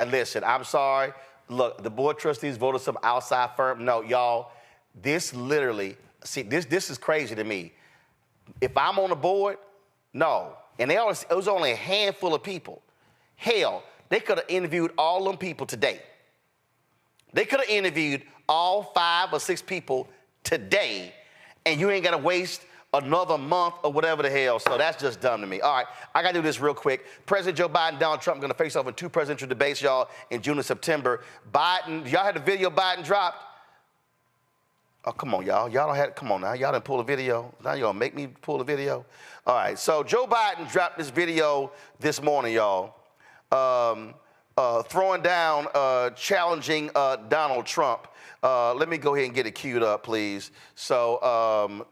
Listen, I'm sorry. Look, the board of trustees voted some outside firm. No, y'all, this literally, see, this is crazy to me. If I'm on the board, no. And it was only a handful of people. Hell, they could have interviewed all them people today. They could have interviewed all 5 or 6 people today, and you ain't got to waste another month or whatever the hell. So that's just dumb to me. All right, I got to do this real quick. President Joe Biden and Donald Trump are going to face off in 2 presidential debates, y'all, in June and September. Biden, y'all had the video Biden dropped? Oh, come on, y'all. Y'all don't have, come on now. Y'all didn't pull the video. Now you're going to make me pull the video? All right, so Joe Biden dropped this video this morning, y'all. Throwing down, challenging Donald Trump. Let me go ahead and get it queued up, please. So,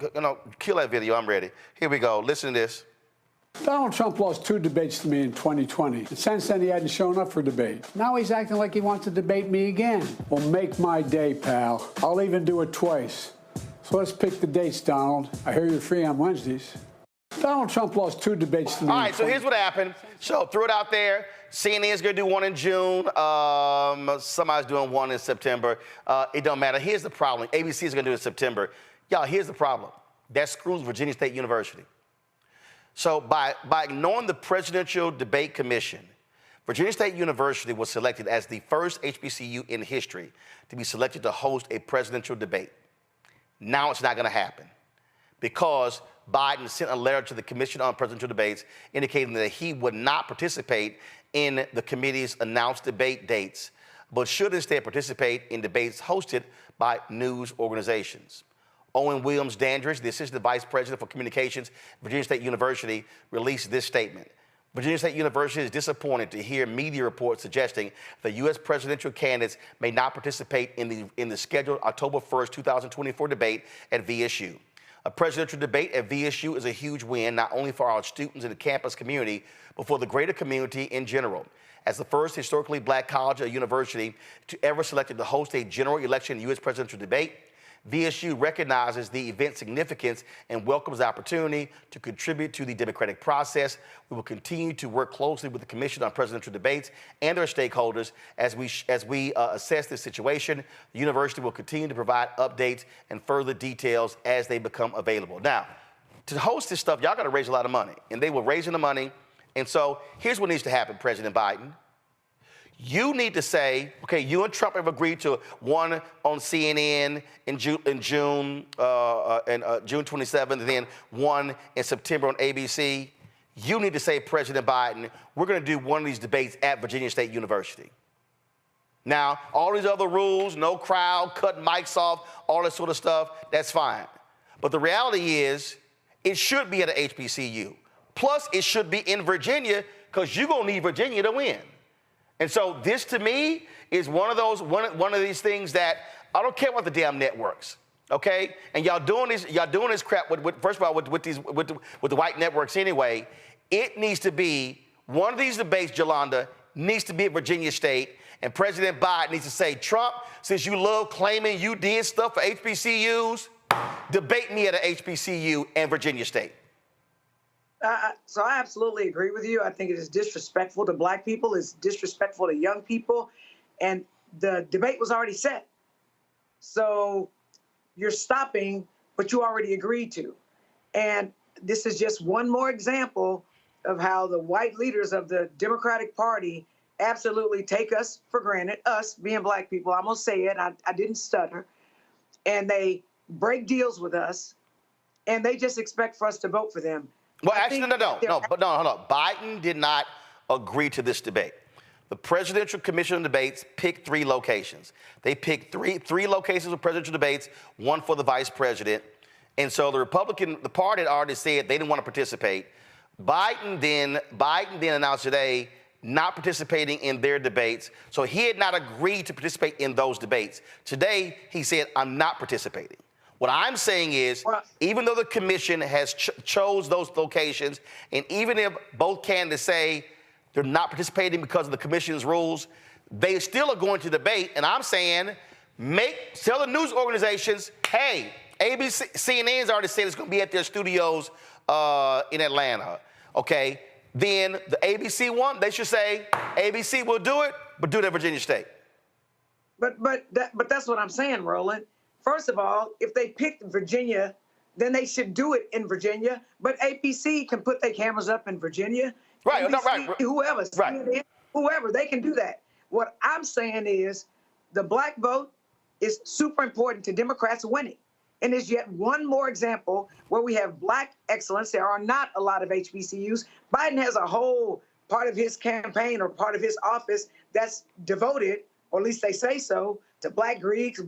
kill that video. I'm ready. Here we go. Listen to this. Donald Trump lost 2 debates to me in 2020. And since then, he hadn't shown up for debate. Now he's acting like he wants to debate me again. Well, make my day, pal. I'll even do it twice. So let's pick the dates, Donald. I hear you're free on Wednesdays. Donald Trump lost 2 debates to me. All right, so here's what happened. So threw it out there. CNN's going to do 1 in June. Somebody's doing 1 in September. It don't matter. Here's the problem. ABC is going to do it in September. Y'all, here's the problem. That screws Virginia State University. So by ignoring the Presidential Debate Commission, Virginia State University was selected as the first HBCU in history to be selected to host a presidential debate. Now it's not going to happen because Biden sent a letter to the Commission on Presidential Debates indicating that he would not participate in the committee's announced debate dates, but should instead participate in debates hosted by news organizations. Owen Williams Dandridge, the Assistant Vice President for Communications, Virginia State University, released this statement. Virginia State University is disappointed to hear media reports suggesting that U.S. presidential candidates may not participate in the scheduled October 1st, 2024 debate at VSU. A presidential debate at VSU is a huge win, not only for our students in the campus community, but for the greater community in general. As the first historically black college or university to ever selected to host a general election U.S. presidential debate, VSU recognizes the event's significance and welcomes the opportunity to contribute to the democratic process. We will continue to work closely with the Commission on Presidential Debates and their stakeholders as we assess this situation. The university will continue to provide updates and further details as they become available. Now, to host this stuff, y'all got to raise a lot of money, and they were raising the money. And so here's what needs to happen, President Biden. You need to say, okay, you and Trump have agreed to one on CNN in June 27th, and then one in September on ABC. You need to say, President Biden, we're going to do one of these debates at Virginia State University. Now, all these other rules, no crowd, cut mics off, all that sort of stuff, that's fine. But the reality is, it should be at an HBCU. Plus, it should be in Virginia, because you're going to need Virginia to win. And so this, to me, is one of these things that I don't care about the damn networks, okay? And y'all doing this crap with first of all with the white networks anyway. It needs to be one of these debates, Yolanda, needs to be at Virginia State, and President Biden needs to say, Trump, since you love claiming you did stuff for HBCUs, debate me at an HBCU and Virginia State. So I absolutely agree with you. I think it is disrespectful to black people. It's disrespectful to young people. And the debate was already set. So you're stopping what you already agreed to. And this is just one more example of how the white leaders of the Democratic Party absolutely take us for granted, us being black people. I'm going to say it. I didn't stutter. And they break deals with us, and they just expect for us to vote for them. Well, actually, no, hold on. Biden did not agree to this debate. The Presidential Commission on Debates picked 3 locations. They picked three locations of presidential debates, one for the vice president. And so the party had already said they didn't want to participate. Biden then announced today not participating in their debates. So he had not agreed to participate in those debates. Today, he said, I'm not participating. What I'm saying is, even though the commission has chose those locations, and even if both candidates say they're not participating because of the commission's rules, they still are going to debate. And I'm saying, tell the news organizations, hey, ABC, CNN's already said it's going to be at their studios in Atlanta. Okay, then the ABC one, they should say, ABC will do it, but do it at Virginia State. But that's what I'm saying, Roland. First of all, if they picked Virginia, then they should do it in Virginia. But APC can put their cameras up in Virginia. Right, NBC, right. Whoever, right. CNN, whoever, they can do that. What I'm saying is the black vote is super important to Democrats winning. And it's yet one more example where we have black excellence. There are not a lot of HBCUs. Biden has a whole part of his campaign or part of his office that's devoted, or at least they say so, to black Greeks,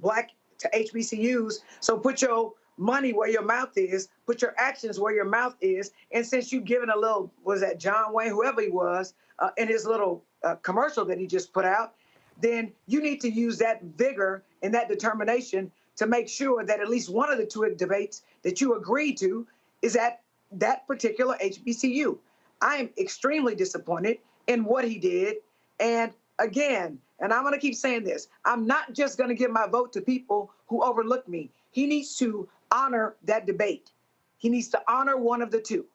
to HBCUs. So put your money where your mouth is, put your actions where your mouth is. And since you've given a little, was that John Wayne, whoever he was, in his little commercial that he just put out, then you need to use that vigor and that determination to make sure that at least one of the 2 debates that you agreed to is at that particular HBCU. I am extremely disappointed in what he did. And again, and I'm going to keep saying this, I'm not just going to give my vote to people who overlook me. He needs to honor that debate. He needs to honor one of the 2.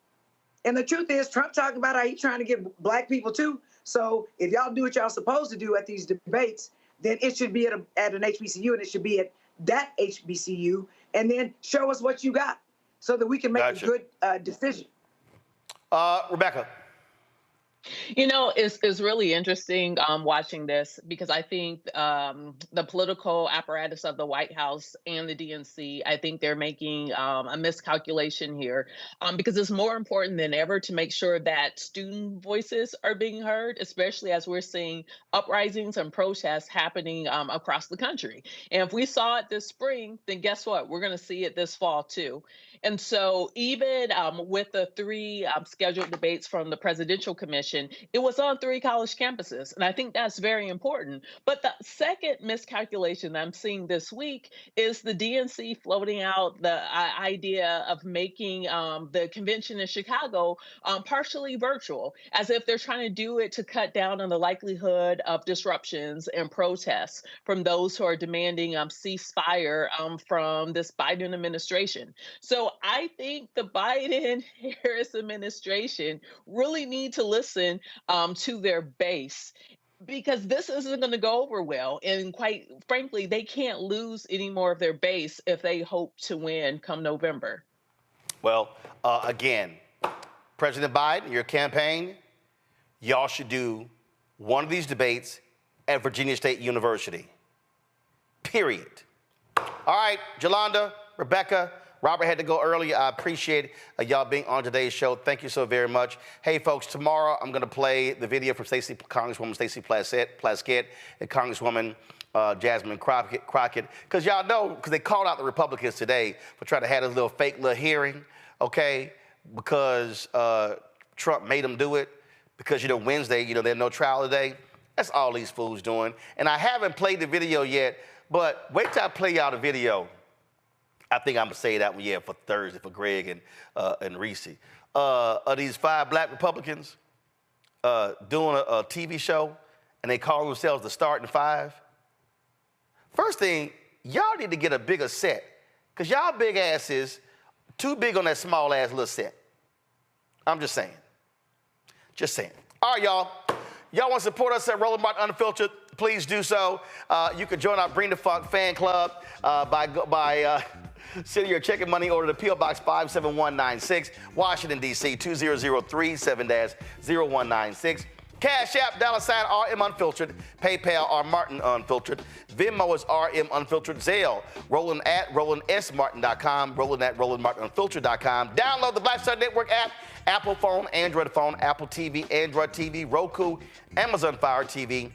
And the truth is, Trump talked about how he's trying to get black people too. So if y'all do what y'all supposed to do at these debates, then it should be at an HBCU, and it should be at that HBCU, and then show us what you got so that we can make a good decision. Rebecca. You know, it's really interesting watching this, because I think the political apparatus of the White House and the DNC, I think they're making a miscalculation here, because it's more important than ever to make sure that student voices are being heard, especially as we're seeing uprisings and protests happening across the country. And if we saw it this spring, then guess what? We're going to see it this fall too. And so even with the 3 scheduled debates from the Presidential Commission, it was on 3 college campuses. And I think that's very important. But the second miscalculation that I'm seeing this week is the DNC floating out the idea of making the convention in Chicago partially virtual, as if they're trying to do it to cut down on the likelihood of disruptions and protests from those who are demanding ceasefire from this Biden administration. So I think the Biden-Harris administration really need to listen to their base, because this isn't going to go over well. And quite frankly, they can't lose any more of their base if they hope to win come November. Well, again, President Biden, your campaign, y'all should do one of these debates at Virginia State University. Period. All right, Jolanda, Rebecca, Robert had to go early. I appreciate y'all being on today's show. Thank you so very much. Hey, folks, tomorrow I'm going to play the video from Congresswoman Stacey Plaskett and Congresswoman Jasmine Crockett. Because y'all know, because they called out the Republicans today for trying to have this fake hearing, okay? Because Trump made them do it. Because, Wednesday, there's no trial today. That's all these fools doing. And I haven't played the video yet, but wait till I play y'all the video. I think I'm gonna say that one, for Thursday, for Greg and Reese. Are these 5 black Republicans doing a TV show, and they call themselves the Starting Five? First thing, y'all need to get a bigger set, because y'all big asses too big on that small ass little set. I'm just saying. Just saying. All right, y'all. Y'all want to support us at Roland Martin Unfiltered? Please do so. You can join our Bring the Funk fan club by sending your check and money order to P.O. Box 57196, Washington, D.C. 20037-0196. Cash App, $RM Unfiltered. PayPal, R Martin Unfiltered. Venmo is RM Unfiltered. Zelle, Roland at RolandSMartin.com. Roland at RolandMartinUnfiltered.com. Download the Black Star Network app. Apple phone, Android phone, Apple TV, Android TV, Roku, Amazon Fire TV,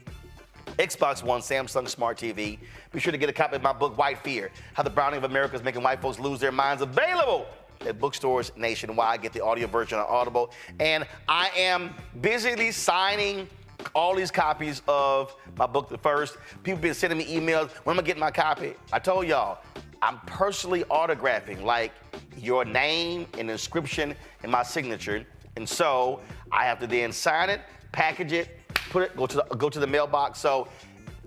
Xbox One, Samsung Smart TV. Be sure to get a copy of my book, White Fear, How the Browning of America is Making White Folks Lose Their Minds, available at bookstores nationwide. Get the audio version on Audible. And I am busily signing all these copies of my book, The First. People been sending me emails, when am I getting my copy? I told y'all, I'm personally autographing, like, your name and inscription and my signature. And so I have to then sign it, package it, put it, go to the mailbox. So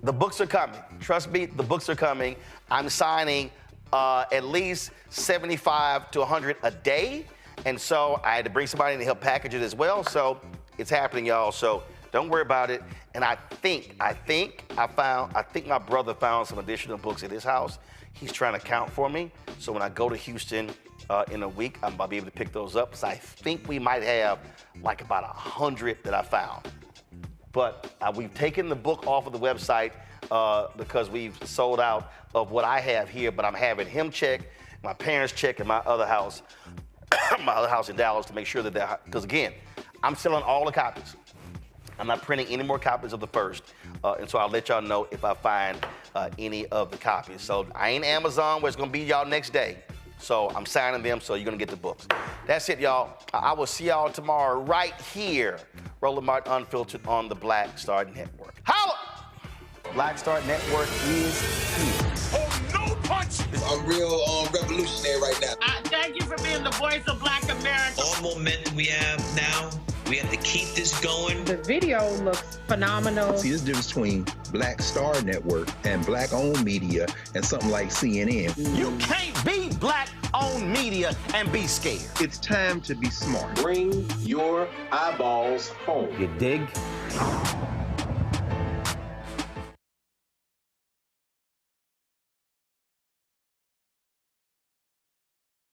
the books are coming. Trust me, the books are coming. I'm signing at least 75 to 100 a day. And so I had to bring somebody in to help package it as well. So it's happening, y'all. So don't worry about it. And I think my brother found some additional books at his house. He's trying to count for me. So when I go to Houston in a week, I'm about to be able to pick those up. So I think we might have like about 100 that I found. But we've taken the book off of the website because we've sold out of what I have here, but I'm having him check, my parents check, in my other house, my other house in Dallas, to make sure that because again, I'm selling all the copies. I'm not printing any more copies of The First, and so I'll let y'all know if I find any of the copies. So I ain't Amazon, where it's gonna be y'all next day. So I'm signing them, so you're gonna get the books. That's it, y'all. I will see y'all tomorrow right here, Roland Martin Unfiltered on the Black Star Network. Holla! Black Star Network is here. Oh, no punch! I'm real revolutionary right now. Thank you for being the voice of Black America. All momentum we have now, we have to keep this going. The video looks phenomenal. See, there's a difference between Black Star Network and black-owned media and something like CNN. You can't be black-owned media and be scared. It's time to be smart. Bring your eyeballs home. You dig?